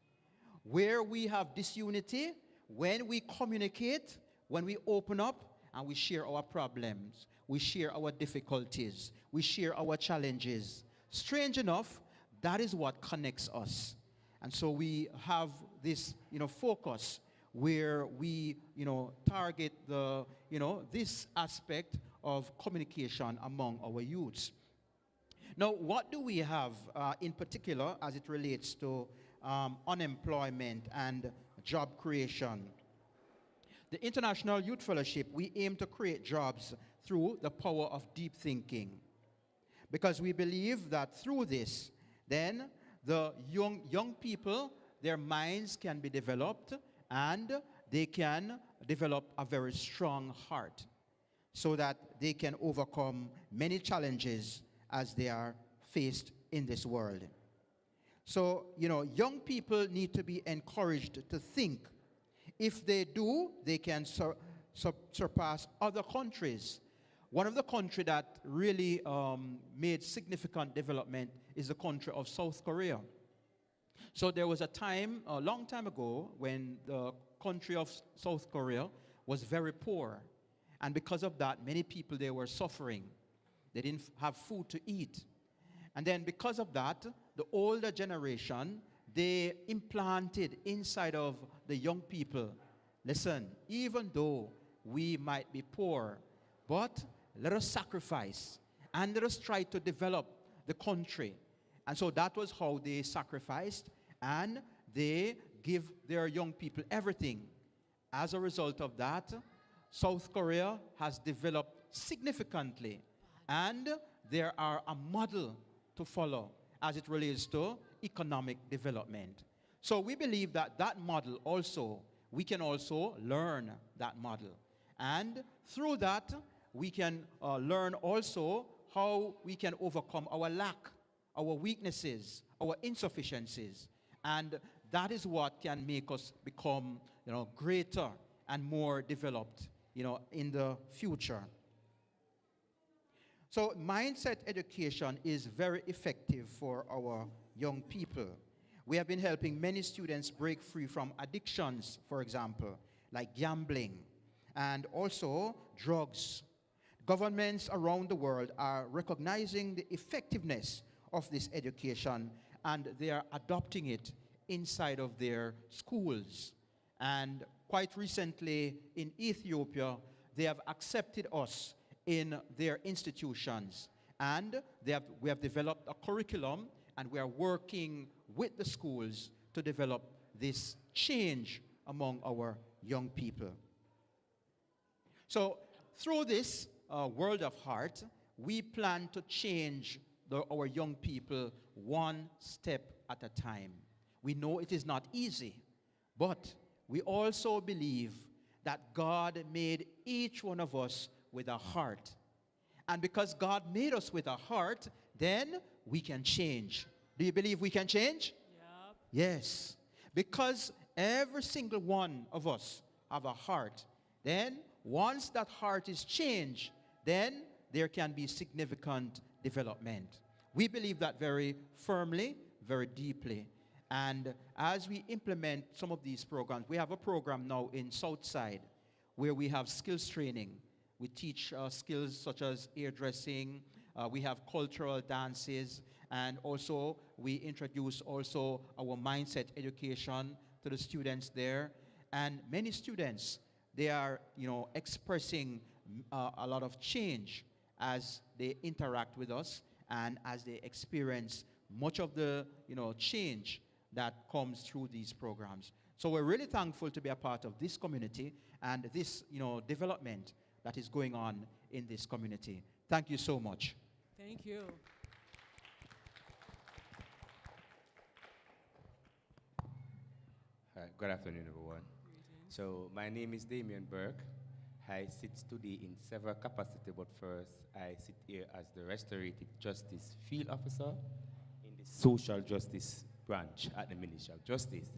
Where we have disunity, when we communicate, when we open up and we share our problems, we share our difficulties, we share our challenges. Strange enough, that is what connects us. And so we have this, focus where we, target the, this aspect of communication among our youths. Now, what do we have in particular as it relates to unemployment and job creation? The International Youth Fellowship, we aim to create jobs through the power of deep thinking. Because we believe that through this, then the young people, their minds can be developed and they can develop a very strong heart so that they can overcome many challenges as they are faced in this world. So, young people need to be encouraged to think. If they do, they can surpass other countries. One of the countries that really made significant development is the country of South Korea. So there was a time, a long time ago, when the country of South Korea was very poor. And because of that, many people there were suffering. They didn't have food to eat. And then because of that, the older generation, they implanted inside of the young people, listen, even though we might be poor, but let us sacrifice and let us try to develop the country. And so that was how they sacrificed, and they give their young people everything. As a result of that, South Korea has developed significantly, and there are a model to follow as it relates to economic development. So we believe that that model also, we can also learn that model. And through that, we can learn also how we can overcome our lack, our weaknesses, our insufficiencies. And that is what can make us become, greater and more developed, in the future. So mindset education is very effective for our young people. We have been helping many students break free from addictions, for example, like gambling, and also drugs. Governments around the world are recognizing the effectiveness of this education, and they are adopting it inside of their schools. And quite recently in Ethiopia, they have accepted us in their institutions. And we have developed a curriculum, and we are working with the schools to develop this change among our young people. So through this World of Heart, we plan to change our young people one step at a time. We know it is not easy, but we also believe that God made each one of us with a heart. And because God made us with a heart, then we can change. Do you believe we can change? Yep. Yes. Because every single one of us have a heart. Then, once that heart is changed, then there can be significant development. We believe that very firmly, very deeply. And as we implement some of these programs, we have a program now in Southside where we have skills training. We teach skills such as hairdressing, we have cultural dances, and also we introduce also our mindset education to the students there. And many students, they are, expressing a lot of change as they interact with us and as they experience much of the, change that comes through these programs. So we're really thankful to be a part of this community and this, development that is going on in this community. Thank you so much. Thank you. Hi, good afternoon, everyone. So my name is Damian Burke. I sit today in several capacities, but first I sit here as the Restorative Justice Field Officer in the Social Justice Branch at the Ministry of Justice.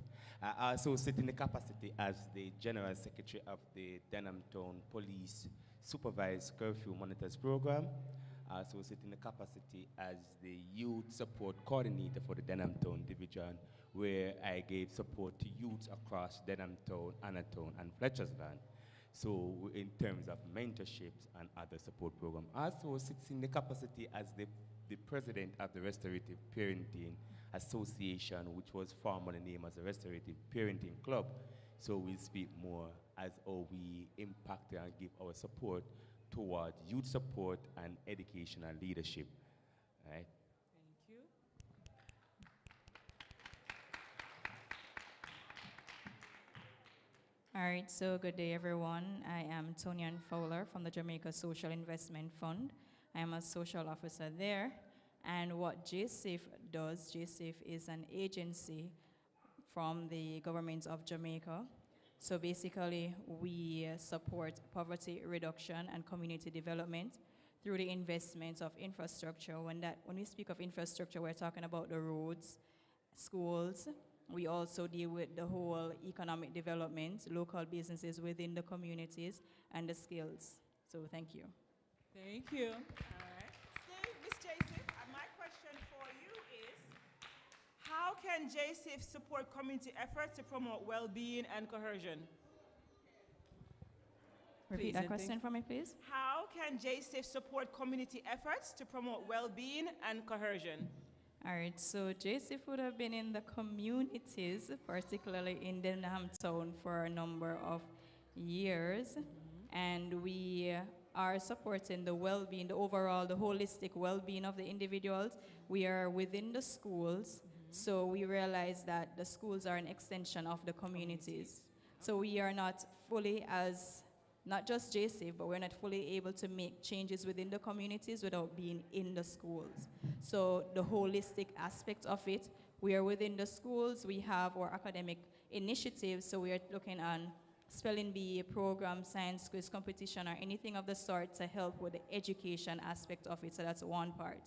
I also sit in the capacity as the General Secretary of the Denham Town Police Supervised Curfew Monitors Program. I also sit in the capacity as the Youth Support Coordinator for the Denham Town Division, where I gave support to youths across Denham Town, Anatown, and Fletcher's Land. So in terms of mentorships and other support programs. I also sit in the capacity as the president of the Restorative Parenting Association, which was formerly named as the Restorative Parenting Club. So we'll speak more as how we impact and give our support toward youth support and educational leadership. All right? Thank you. All right, so good day, everyone. I am Tonian Fowler from the Jamaica Social Investment Fund. I am a social officer there. And what JSIF does, JSIF is an agency from the government of Jamaica. So basically, we support poverty reduction and community development through the investment of infrastructure. When we speak of infrastructure, we're talking about the roads, schools. We also deal with the whole economic development, local businesses within the communities, and the skills. So thank you. Thank you. All right. Steve, Ms. Joseph, my question for you is, how can JSIF support community efforts to promote well-being and cohesion? Repeat that question for me, please. How can JSIF support community efforts to promote well-being and cohesion? All right, so JSIF would have been in the communities, particularly in Denham Town, for a number of years. And we are supporting the well-being, the holistic well-being of the individuals. We are within the schools, so we realize that the schools are an extension of the communities. So we are not fully not just JSIF, but we're not fully able to make changes within the communities without being in the schools. So the holistic aspect of it, we are within the schools, we have our academic initiatives, so we are looking on spelling bee program, science quiz competition, or anything of the sort to help with the education aspect of it, so that's one part.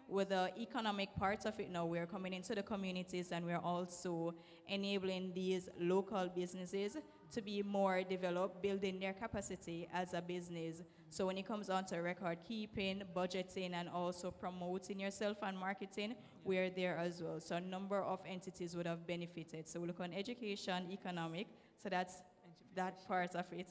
With the economic part of it now, we're coming into the communities and we're also enabling these local businesses to be more developed, building their capacity as a business. So when it comes on to record keeping, budgeting, and also promoting yourself and marketing, we're there as well. So a number of entities would have benefited. So we look on education, economic, so that's that part of it.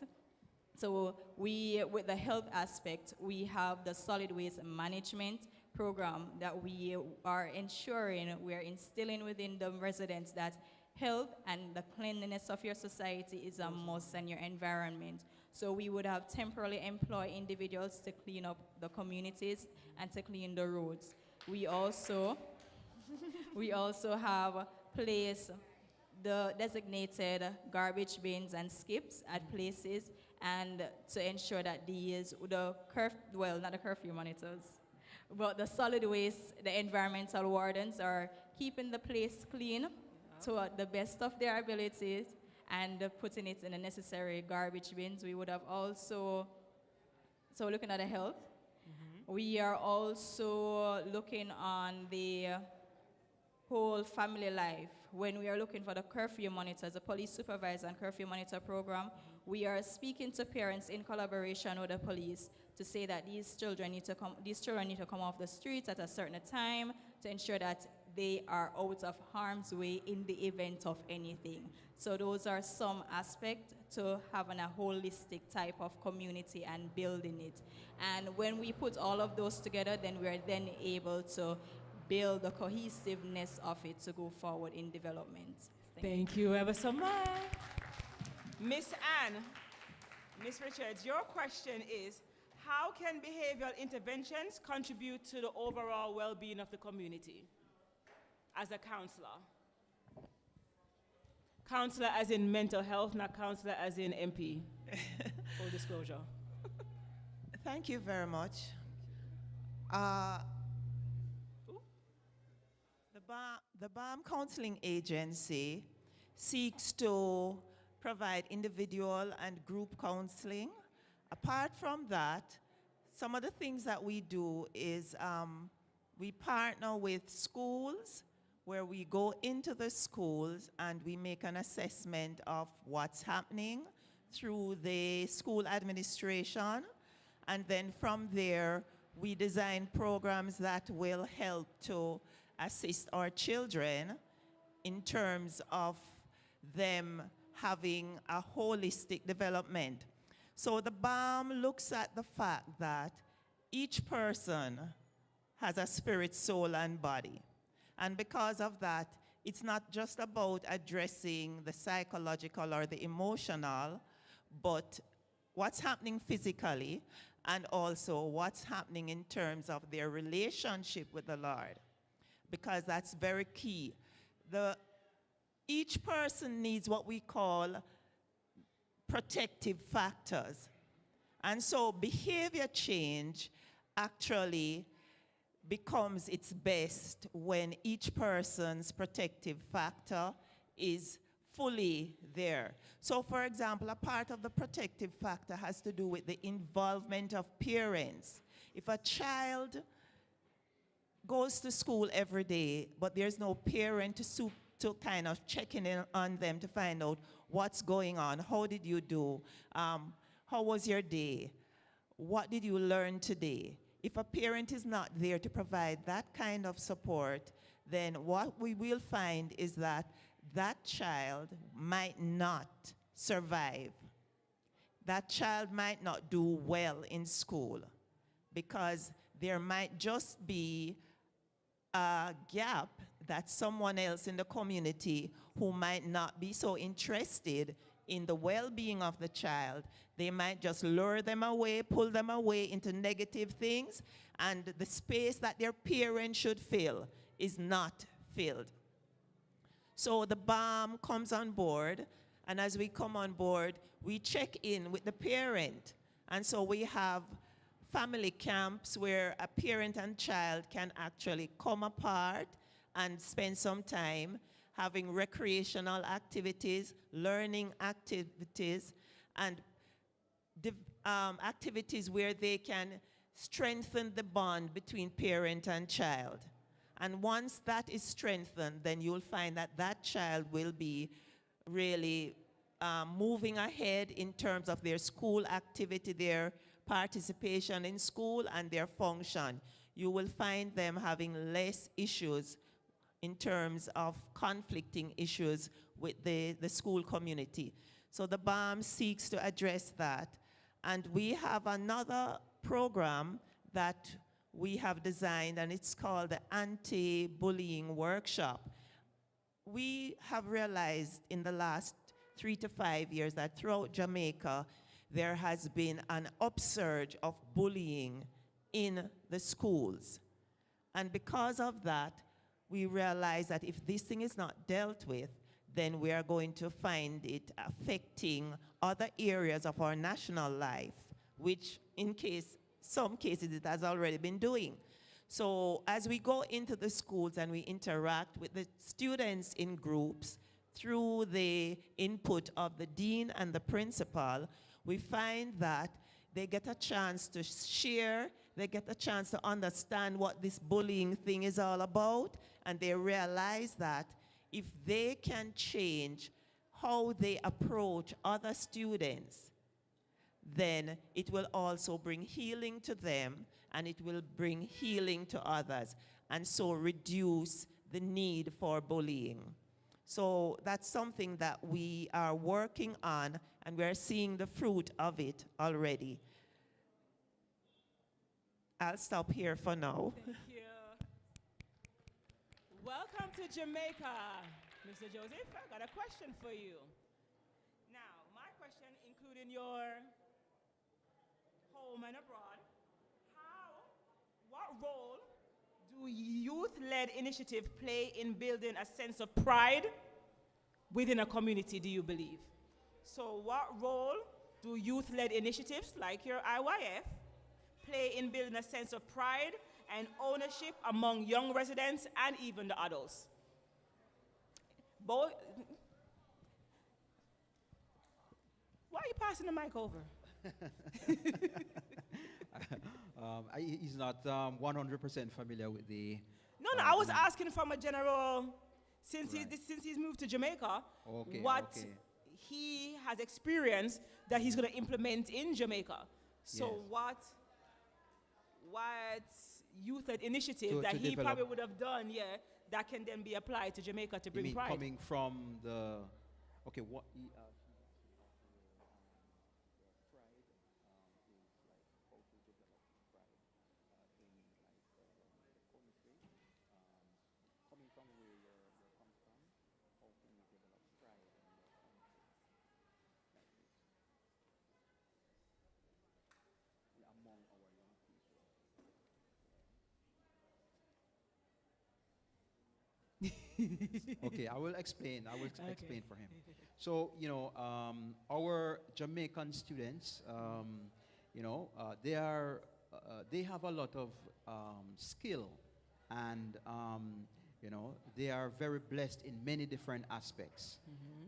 So with the health aspect, we have the solid waste management program that we are ensuring, we are instilling within the residents that health and the cleanliness of your society is a must, and your environment. So we would have temporarily employ individuals to clean up the communities and to clean the roads. We also have placed the designated garbage bins and skips at places, and to ensure that not the curfew monitors, but the solid waste, the environmental wardens are keeping the place clean to the best of their abilities and putting it in the necessary garbage bins. We would have also So we're looking at the health. We are also looking on the whole family life. When we are looking for the curfew monitors, the police supervisor and curfew monitor program, we are speaking to parents in collaboration with the police to say that these children need to come off the streets at a certain time to ensure that they are out of harm's way in the event of anything. So those are some aspects to having a holistic type of community and building it. And when we put all of those together, then we are then able to build the cohesiveness of it to go forward in development. Thank you ever so much. Miss Anne, Miss Richards, your question is, how can behavioral interventions contribute to the overall well-being of the community as a counselor? Counselor as in mental health, not counselor as in MP. Full disclosure. Thank you very much. The BAM Counseling Agency seeks to provide individual and group counseling. Apart from that, some of the things that we do is we partner with schools, where we go into the schools and we make an assessment of what's happening through the school administration. And then from there, we design programs that will help to assist our children in terms of them having a holistic development. So the BAM looks at the fact that each person has a spirit, soul, and body. And because of that, it's not just about addressing the psychological or the emotional, but what's happening physically and also what's happening in terms of their relationship with the Lord, because that's very key. Each person needs what we call protective factors. And so behavior change actually becomes its best when each person's protective factor is fully there. So for example, a part of the protective factor has to do with the involvement of parents. If a child goes to school every day, but there's no parent to kind of checking in on them to find out what's going on, how did you do, how was your day, what did you learn today? If a parent is not there to provide that kind of support, then what we will find is that that child might not survive. That child might not do well in school because there might just be a gap that someone else in the community who might not be so interested in the well-being of the child, they might just lure them away, pull them away into negative things, and the space that their parent should fill is not filled. So the BAM comes on board, and as we come on board, we check in with the parent. And so we have family camps where a parent and child can actually come apart and spend some time having recreational activities, learning activities, and activities where they can strengthen the bond between parent and child. And once that is strengthened, then you'll find that that child will be really moving ahead in terms of their school activity, their participation in school, and their function. You will find them having less issues in terms of conflicting issues with the school community. So the BAM seeks to address that. And we have another program that we have designed, and it's called the Anti-Bullying Workshop. We have realized in the last 3 to 5 years that throughout Jamaica, there has been an upsurge of bullying in the schools. And because of that, we realize that if this thing is not dealt with, then we are going to find it affecting other areas of our national life, which in some cases it has already been doing. So as we go into the schools and we interact with the students in groups through the input of the dean and the principal, we find that they get a chance to share, they get a chance to understand what this bullying thing is all about, and they realize that if they can change how they approach other students, then it will also bring healing to them, and it will bring healing to others, and so reduce the need for bullying. So that's something that we are working on, and we're seeing the fruit of it already. I'll stop here for now. Thank you. Welcome to Jamaica. Mr. Joseph, I got a question for you. Now, my question, including your home and abroad, what role do youth-led initiatives play in building a sense of pride within a community, do you believe? So what role do youth-led initiatives like your IYF play in building a sense of pride and ownership among young residents and even the adults? Both. Why are you passing the mic over? He's not 100% familiar with the... No, I was asking from a general, since he's moved to Jamaica, what he has experienced that he's going to implement in Jamaica. So what youth-led initiative that he probably would have done, that can then be applied to Jamaica to bring pride? Coming from the... Okay, what... Okay, I will explain. Explain for him. So, our Jamaican students, they have a lot of skill, and they are very blessed in many different aspects.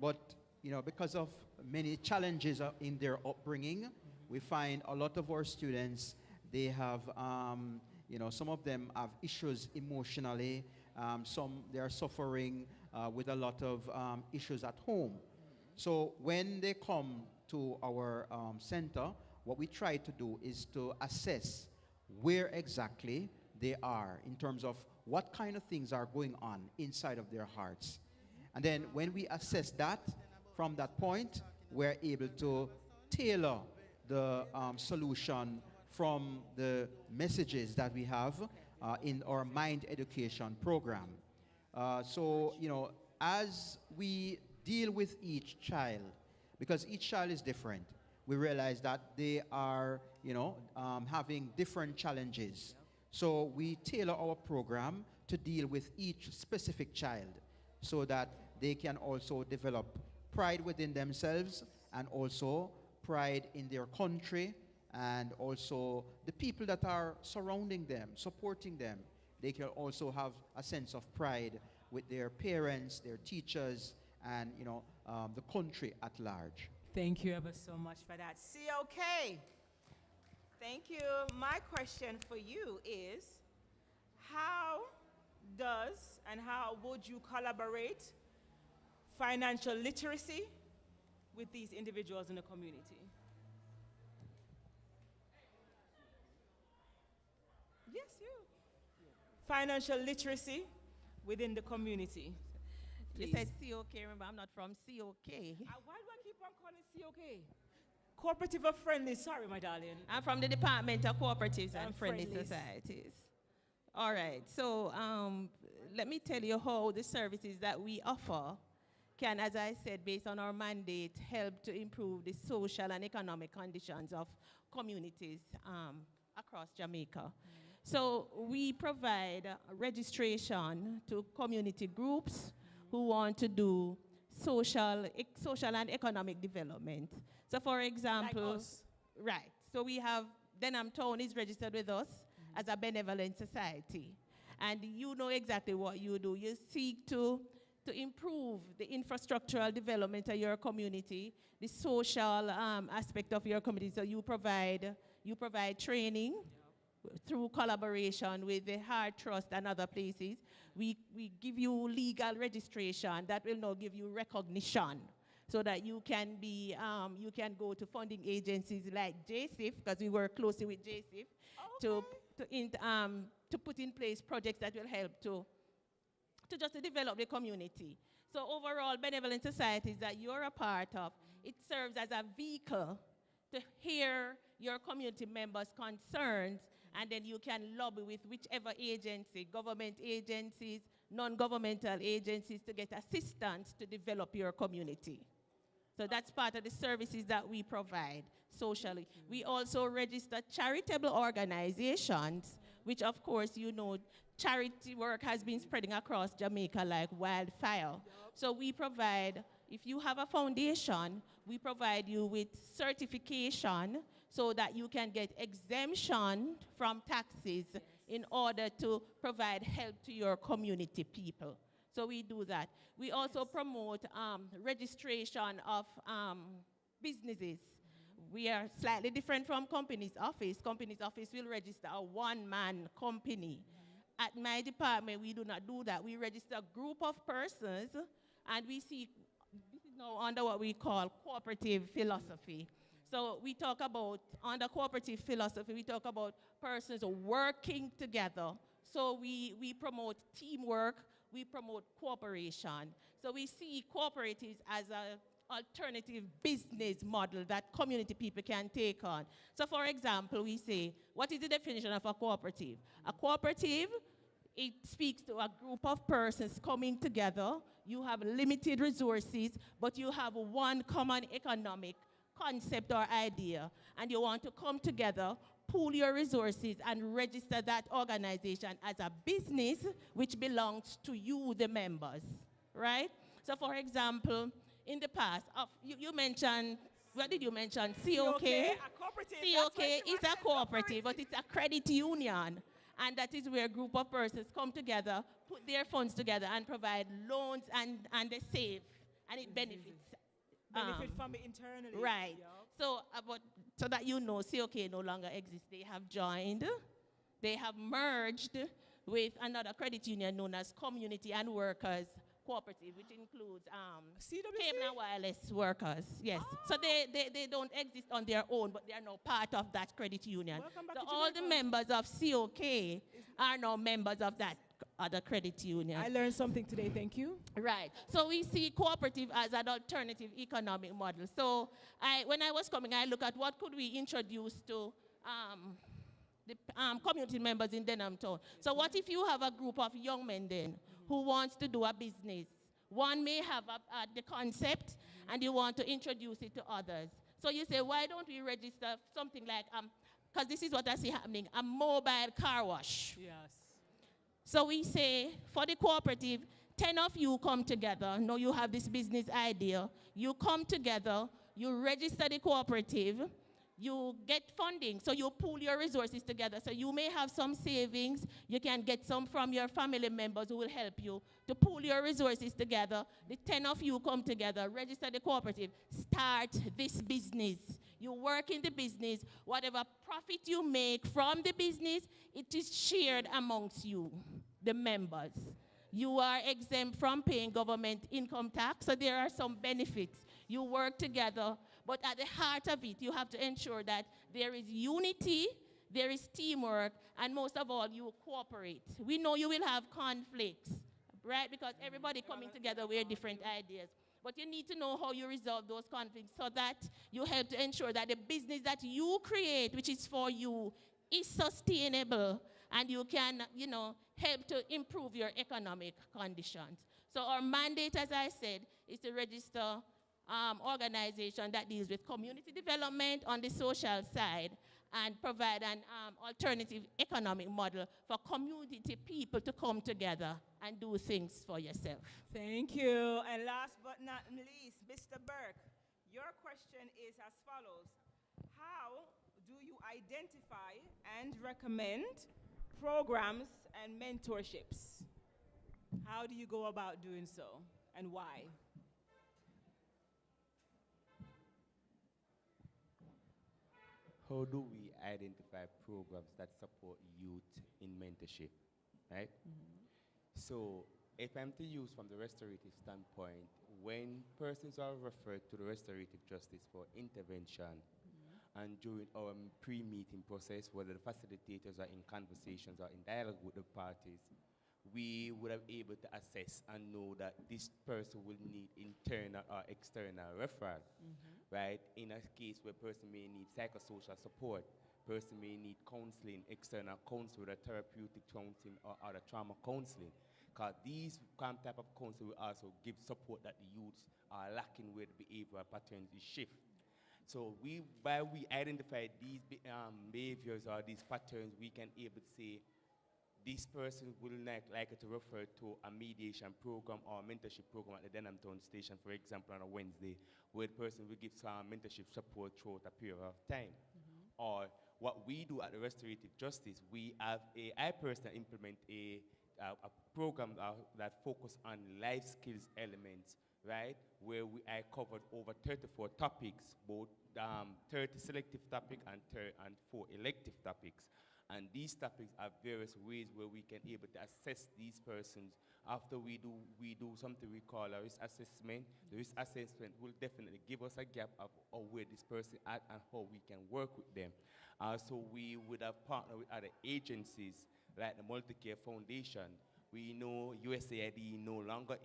But because of many challenges in their upbringing, we find a lot of our students, they have, some of them have issues emotionally. Some they are suffering with a lot of issues at home. So when they come to our center, what we try to do is to assess where exactly they are in terms of what kind of things are going on inside of their hearts. And then when we assess that, from that point, we're able to tailor the solution from the messages that we have in our mind education program. So, as we deal with each child, because each child is different, we realize that they are, having different challenges. So we tailor our program to deal with each specific child so that they can also develop pride within themselves and also pride in their country, and also the people that are surrounding them, supporting them. They can also have a sense of pride with their parents, their teachers, and the country at large. Thank you ever so much for that. COK, thank you. My question for you is, how would you collaborate financial literacy with these individuals in the community? Yes, you. Financial literacy within the community. You said COK, remember I'm not from COK. Why do I keep on calling COK? Cooperative of Friendly, sorry my darling. I'm from the Department of Cooperatives and Friendly Societies. All right, so let me tell you how the services that we offer can, as I said, based on our mandate, help to improve the social and economic conditions of communities across Jamaica. So we provide registration to community groups who want to do social and economic development. So for example, like us. Right, so we have, Denham Town is registered with us as a benevolent society. And you know exactly what you do. You seek to to improve the infrastructural development of your community, the social aspect of your community. So you provide training through collaboration with the Heart Trust and other places. We give you legal registration that will now give you recognition so that you can be, you can go to funding agencies like JSIF, because we work closely with JSIF, to put in place projects that will help to just to develop the community. So overall, benevolent societies that you're a part of, it serves as a vehicle to hear your community members' concerns, and then you can lobby with whichever agency, government agencies, non-governmental agencies, to get assistance to develop your community. So that's part of the services that we provide socially. We also register charitable organizations, which of course you know charity work has been spreading across Jamaica like wildfire. So we provide, if you have a foundation, we provide you with certification so that you can get exemption from taxes in order to provide help to your community people. So we do that. We also promote registration of businesses. We are slightly different from Companies Office. Companies Office will register a one-man company. At my department, we do not do that. We register a group of persons, and we see, this is now under what we call cooperative philosophy. So we talk about, under cooperative philosophy, we talk about persons working together. So we promote teamwork, we promote cooperation. So we see cooperatives as an alternative business model that community people can take on. So for example, we say, what is the definition of a cooperative? A cooperative, it speaks to a group of persons coming together. You have limited resources, but you have one common economic concept or idea, and you want to come together, pool your resources, and register that organization as a business which belongs to you, the members, right? So for example, in the past, you mentioned, what did you mention? COK? A cooperative. COK is a cooperative, but it's a credit union. And that is where a group of persons come together, put their funds together, and provide loans, and they save, and it benefits. Benefit from it internally. Right. Yep. So, so that you know, COK no longer exists. They have joined, they have merged with another credit union known as Community and Workers Cooperative, which includes cable and wireless workers. Yes. Oh. So they don't exist on their own, but they are now part of that credit union. So all the members of COK are now members of that other credit union. I learned something today, thank you. Right. So we see cooperative as an alternative economic model. So when I was coming, I looked at what could we introduce to the community members in Denham Town. So what if you have a group of young men then who wants to do a business? One may have the concept and you want to introduce it to others. So you say, why don't we register something like, because this is what I see happening, a mobile car wash. Yes. So we say, for the cooperative, 10 of you come together. Now you have this business idea. You come together, you register the cooperative, you get funding. So you pool your resources together. So you may have some savings. You can get some from your family members who will help you to pool your resources together. The 10 of you come together, register the cooperative, start this business. You work in the business. Whatever profit you make from the business, it is shared amongst you, the members. You are exempt from paying government income tax, so there are some benefits. You work together, but at the heart of it, you have to ensure that there is unity, there is teamwork, and most of all, you cooperate. We know you will have conflicts, right? Because everybody coming together with different ideas. But you need to know how you resolve those conflicts so that you help to ensure that the business that you create, which is for you, is sustainable, and you can, help to improve your economic conditions. So our mandate, as I said, is to register organization that deals with community development on the social side and provide an alternative economic model for community people to come together and do things for yourself. Thank you. And last but not least, Mr. Burke, your question is as follows. How do you identify and recommend programs and mentorships? How do you go about doing so? and why? How do we identify programs that support youth in mentorship, right? So if I'm to use from the restorative standpoint, when persons are referred to the restorative justice for intervention, and during our pre-meeting process, whether the facilitators are in conversations or in dialogue with the parties, we would have able to assess and know that this person will need internal or external referral, right? In a case where person may need psychosocial support, person may need counseling, external counseling, or therapeutic counseling or other trauma counseling. Because these type of counseling will also give support that the youths are lacking where the behavioral patterns is shift. So while we identify these behaviors or these patterns, we can able to say, this person will like to refer to a mediation program or mentorship program at the Denhamtown station, for example, on a Wednesday, where the person will give some mentorship support throughout a period of time. Or what we do at the Restorative Justice, I personally implement a program that focus on life skills elements, right? Where I covered over 34 topics, both 30 selective topics and 4 elective topics. And these topics are various ways where we can able to assess these persons. After we do something we call a risk assessment. The risk assessment will definitely give us a gap of where this person at and how we can work with them. So we would have partnered with other agencies like the Multicare Foundation. We know USAID no longer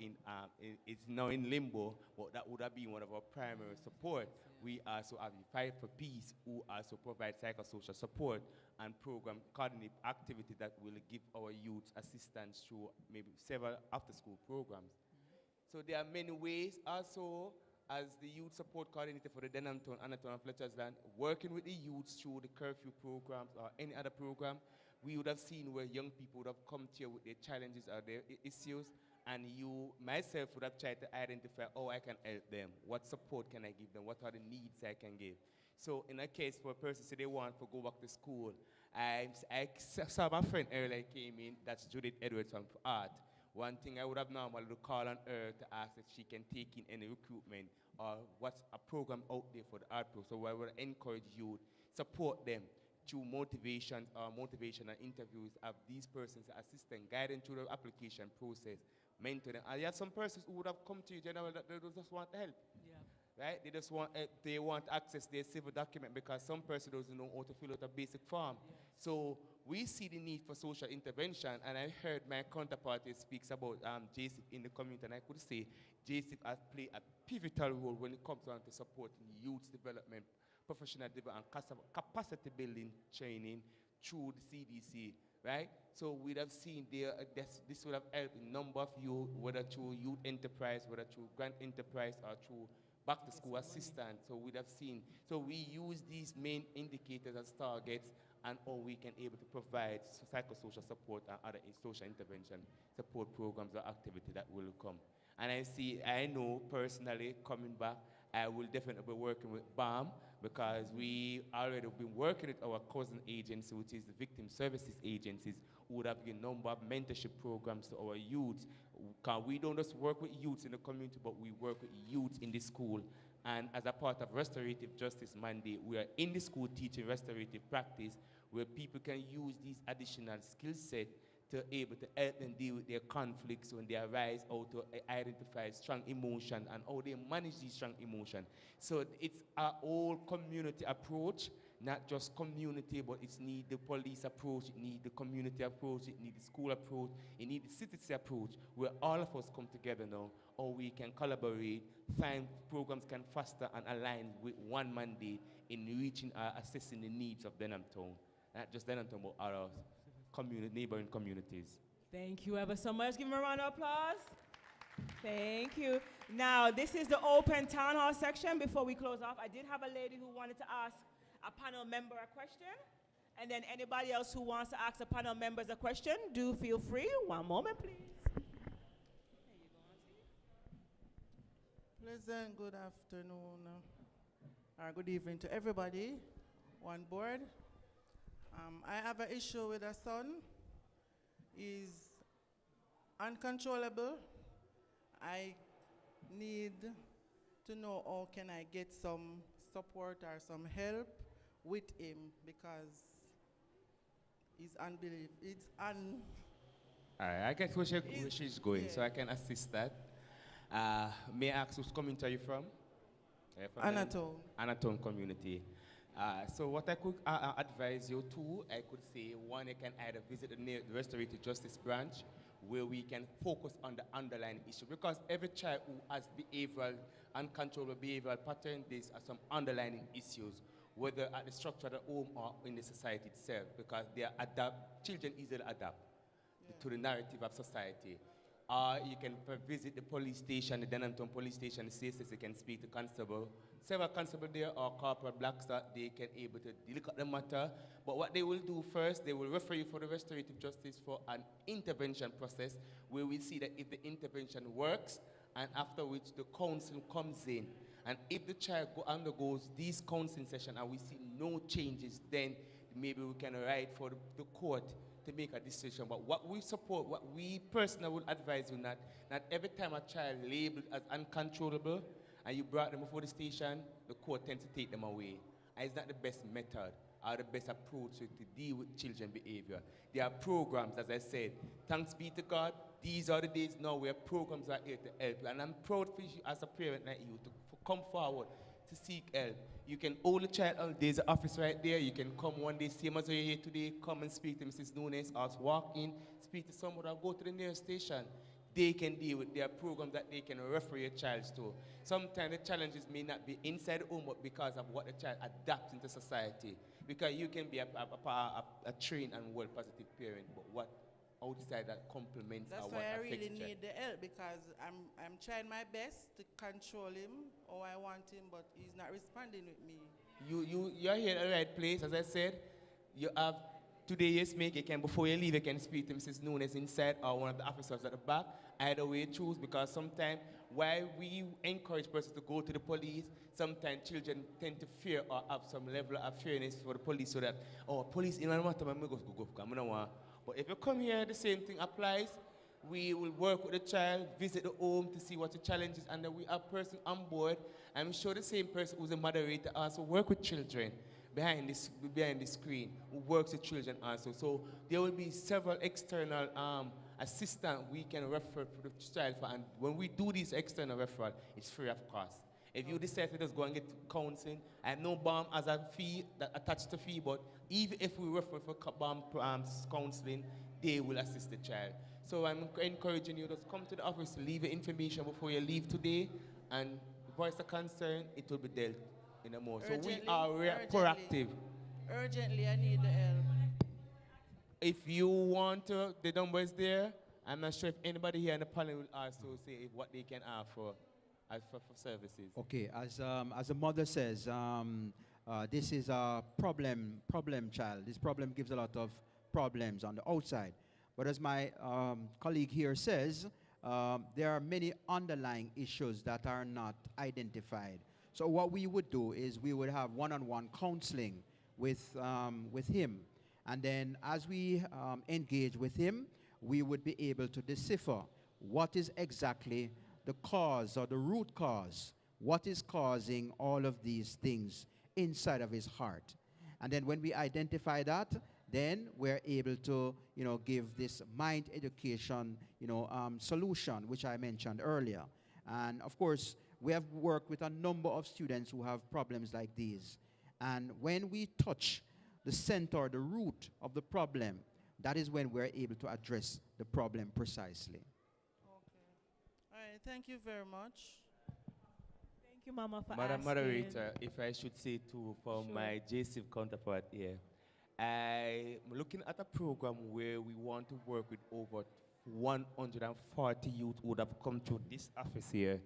it's now in limbo, but that would have been one of our primary support. We also have the Fight for Peace, who also provide psychosocial support and program coordinate activity that will give our youth assistance through maybe several after-school programs. So there are many ways also as the youth support coordinator for the Denhamtown, Annaton, and Fletcher's Land, working with the youths through the curfew programs or any other program. We would have seen where young people would have come to you with their challenges or their issues, and you, myself, would have tried to identify how I can help them, what support can I give them, what are the needs I can give. So in a case where a person say they want to go back to school, I saw my friend earlier came in, that's Judith Edwards from Art. One thing I would have normally to call on her to ask if she can take in any recruitment or what's a program out there for the art pro. So I would encourage you, support them through motivation and interviews of these persons, assistant, guiding through the application process, mentor them. And you have some persons who would have come to you generally that they just want help. Right? They just want they want access to their civil document because some person doesn't know how to fill out a basic form. So we see the need for social intervention, and I heard my counterpart speaks about JCIP in the community, and I could say JCIP has played a pivotal role when it comes down to supporting youth development, professional development, and capacity building training through the CDC, right? So we'd have seen this would have helped a number of you, whether through youth enterprise, whether through grant enterprise, or through back to school assistance. So we'd have seen, so we use these main indicators as targets and how we can able to provide psychosocial support and other social intervention support programs or activity that will come. And I know personally coming back, I will definitely be working with BAM because we already been working with our cousin agency, which is the Victim Services Agencies, who would have a number of mentorship programs to our youth. We don't just work with youths in the community, but we work with youths in the school. And as a part of Restorative Justice Mandate, we are in the school teaching restorative practice where people can use these additional skill set to able to help them deal with their conflicts when they arise, or to identify strong emotion and how they manage these strong emotion. So it's a whole community approach, not just community, but it's need the police approach, it need the community approach, it need the school approach, it need the citizen approach, where all of us come together now, or we can collaborate, find programs can foster and align with one mandate in reaching, assessing the needs of Denhamtown. Not just Denhamtown, but other neighboring communities. Thank you ever so much. Give him a round of applause. Thank you. Now, this is the open town hall section. Before we close off, I did have a lady who wanted to ask a panel member a question. And then anybody else who wants to ask the panel members a question, do feel free. One moment, please. Pleasant good afternoon or good evening to everybody on board. I have an issue with a son. He's uncontrollable. I need to know how can I get some support or some help with him because he's unbelievable. All right, I get where she's going, so I can assist that. May I ask whose community are you from? From Anatone. Anatone community. So what I could advise you to, I could say, one, you can either visit the restorative justice branch, where we can focus on the underlying issue. Because every child who has uncontrollable behavioral pattern, there are some underlying issues, whether at the structure of the home or in the society itself, because children easily adapt to the narrative of society. You can visit the police station, the Denhampton police station, the CSS, you can speak to constable. Several constables there or corporal blacks that they can able to look at the matter. But what they will do first, they will refer you for the restorative justice for an intervention process where we see that if the intervention works and after which the counseling comes in. And if the child undergoes these counseling sessions and we see no changes, then maybe we can write for the court to make a decision. But what we support, what we personally would advise you not every time a child labeled as uncontrollable and you brought them before the station, the court tends to take them away. And it's not the best method or the best approach to deal with children behavior. There are programs, as I said. Thanks be to God, these are the days now where programs are here to help you. And I'm proud for you as a parent like you to come forward to seek help. You can hold the child on, there's an office right there. You can come one day, same as you're here today, come and speak to Mrs. Nunes, or walk in, speak to someone, or go to the nearest station. They can deal with their programs that they can refer your child to. Sometimes the challenges may not be inside the home, but because of what the child adapts into society. Because you can be a trained and well-positive parent, but what outside that complements That's what why I affects really the child. need the help because I'm trying my best to control him how I want him, but he's not responding with me. You're here at the right place, as I said. You have today, yes, you can, before you leave, you can speak to Mrs. Nunes inside or one of the officers at the back. Either way, choose, because sometimes while we encourage persons to go to the police, sometimes children tend to fear or have some level of fearness for the police, so that, police in my matter, I'm going to go, I don't want. But if you come here, the same thing applies. We will work with the child, visit the home to see what the challenge is, and then we have a person on board. I'm sure the same person who's a moderator also work with children behind the screen, who works with children also. So there will be several external assistants we can refer for the child for, and when we do this external referral, it's free of cost. If you decide to just go and get counseling, I have no BAM as a fee that attached to fee, but even if we refer for BAM counseling, they will assist the child. So I'm encouraging you to come to the office, leave your information before you leave today, and voice a concern, it will be dealt in a more. Urgently, so we are proactive. Urgently, I need the help. If you want to, the number is there. I'm not sure if anybody here in the panel will also say what they can ask for services. Okay, as the mother says, this is a problem child. This problem gives a lot of problems on the outside. But as my colleague here says, there are many underlying issues that are not identified. So what we would do is we would have one-on-one counseling with him. And then as we engage with him, we would be able to decipher what is exactly the cause or the root cause, what is causing all of these things inside of his heart. And then when we identify that, then we're able to, give this mind education, solution, which I mentioned earlier. And of course, we have worked with a number of students who have problems like these. And when we touch the center, the root of the problem, that is when we're able to address the problem precisely. All right, thank you very much. Thank you, Mama, for Madam asking. Moderator, if I should say too, for my JCIV counterpart here, I'm looking at a program where we want to work with over 140 youth who would have come through this office here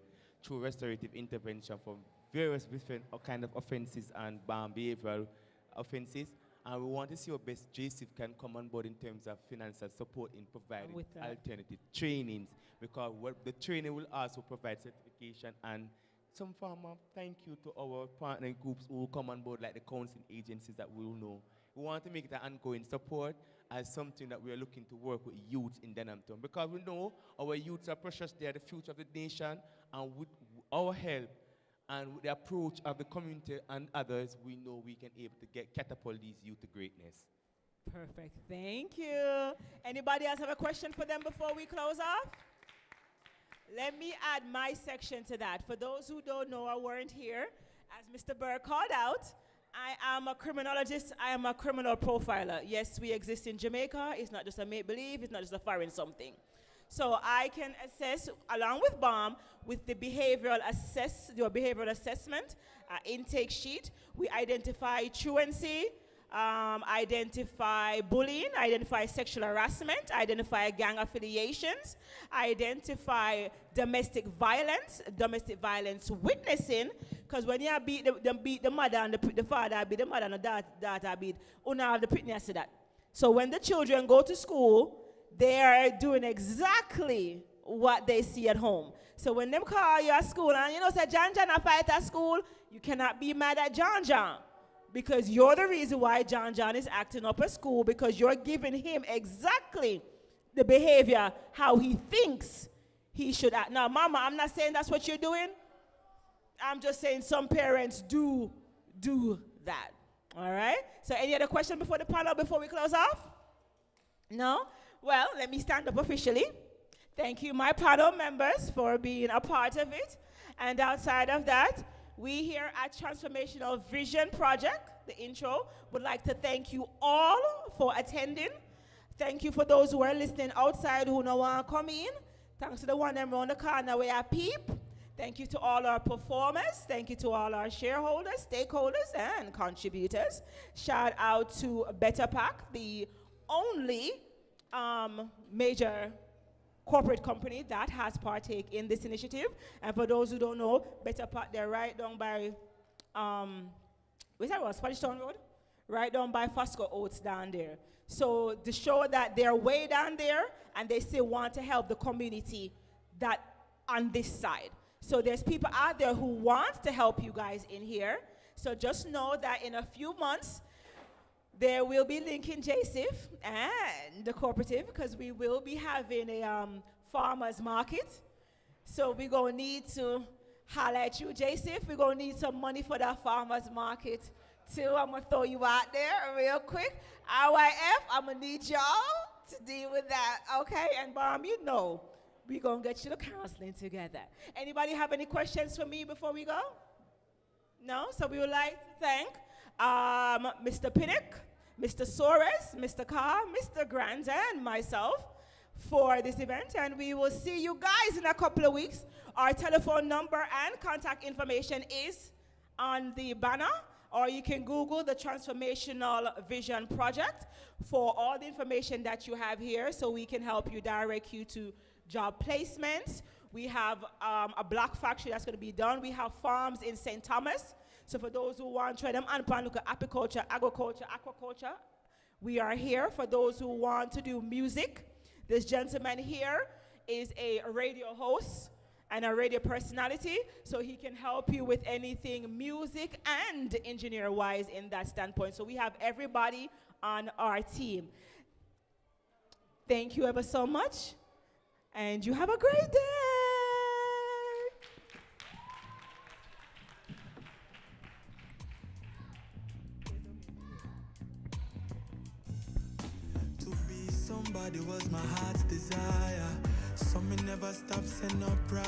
through restorative intervention for various different kind of offenses and behavioral offenses. And we want to see how best JCIV can come on board in terms of financial support in providing alternative trainings, because the training will also provide certification and some form of thank you to our partner groups who come on board, like the counseling agencies that we will know we want to make it an ongoing support as something that we are looking to work with youth in Denhamton. Because we know our youths are precious, they are the future of the nation, and with our help and with the approach of the community and others, we know we can able to catapult these youth to greatness. Perfect. Thank you. Anybody else have a question for them before we close off? Let me add my section to that. For those who don't know or weren't here, as Mr. Burr called out, I am a criminologist. I am a criminal profiler. Yes, we exist in Jamaica. It's not just a make-believe. It's not just a foreign something. So I can assess, along with BOM, with the behavioral assessment intake sheet. We identify truancy, identify bullying, identify sexual harassment, identify gang affiliations, identify domestic violence witnessing, because when you beat the mother and the father beat the mother and the daughter beat, una have the pitney to that. So when the children go to school, they are doing exactly what they see at home. So when them call you at school and you know say John a fight at school, you cannot be mad at John. Because you're the reason why John is acting up at school, because you're giving him exactly the behavior, how he thinks he should act. Now, Mama, I'm not saying that's what you're doing. I'm just saying some parents do that. All right? So any other question before the panel, before we close off? No? Well, let me stand up officially. Thank you, my panel members, for being a part of it. And outside of that, we here at Transformational Vision Project, the intro, would like to thank you all for attending. Thank you for those who are listening outside who don't want to come in. Thanks to the one them around the corner where I peep. Thank you to all our performers. Thank you to all our shareholders, stakeholders, and contributors. Shout out to Better Pack, the only major corporate company that has partake in this initiative. And for those who don't know, Better Pack, they're right down by, where's that was, Spanish Town Road? Right down by Fosco Oats down there. So to show that they're way down there and they still want to help the community that on this side. So there's people out there who want to help you guys in here. So just know that in a few months, there will be linking JSIF and the cooperative, because we will be having a farmer's market. So we're going to need to highlight you, JSIF. We're going to need some money for that farmer's market too. I'm going to throw you out there real quick. IYF, I'm going to need y'all to deal with that, okay? And BOM, you know, we're going to get you the counseling together. Anybody have any questions for me before we go? No? So we would like to thank Mr. Pinnock, Mr. Soares, Mr. Carr, Mr. Grant, and myself for this event. And we will see you guys in a couple of weeks. Our telephone number and contact information is on the banner, or you can Google the Transformational Vision Project for all the information that you have here, so we can help you, direct you to job placements. We have a block factory that's going to be done. We have farms in St. Thomas. So for those who want to try them and look at apiculture, agriculture, aquaculture, we are here. For those who want to do music, this gentleman here is a radio host and a radio personality, so he can help you with anything music and engineer-wise in that standpoint. So we have everybody on our team. Thank you ever so much, and you have a great day. Somebody was my heart's desire. So me never stop saying no prayer.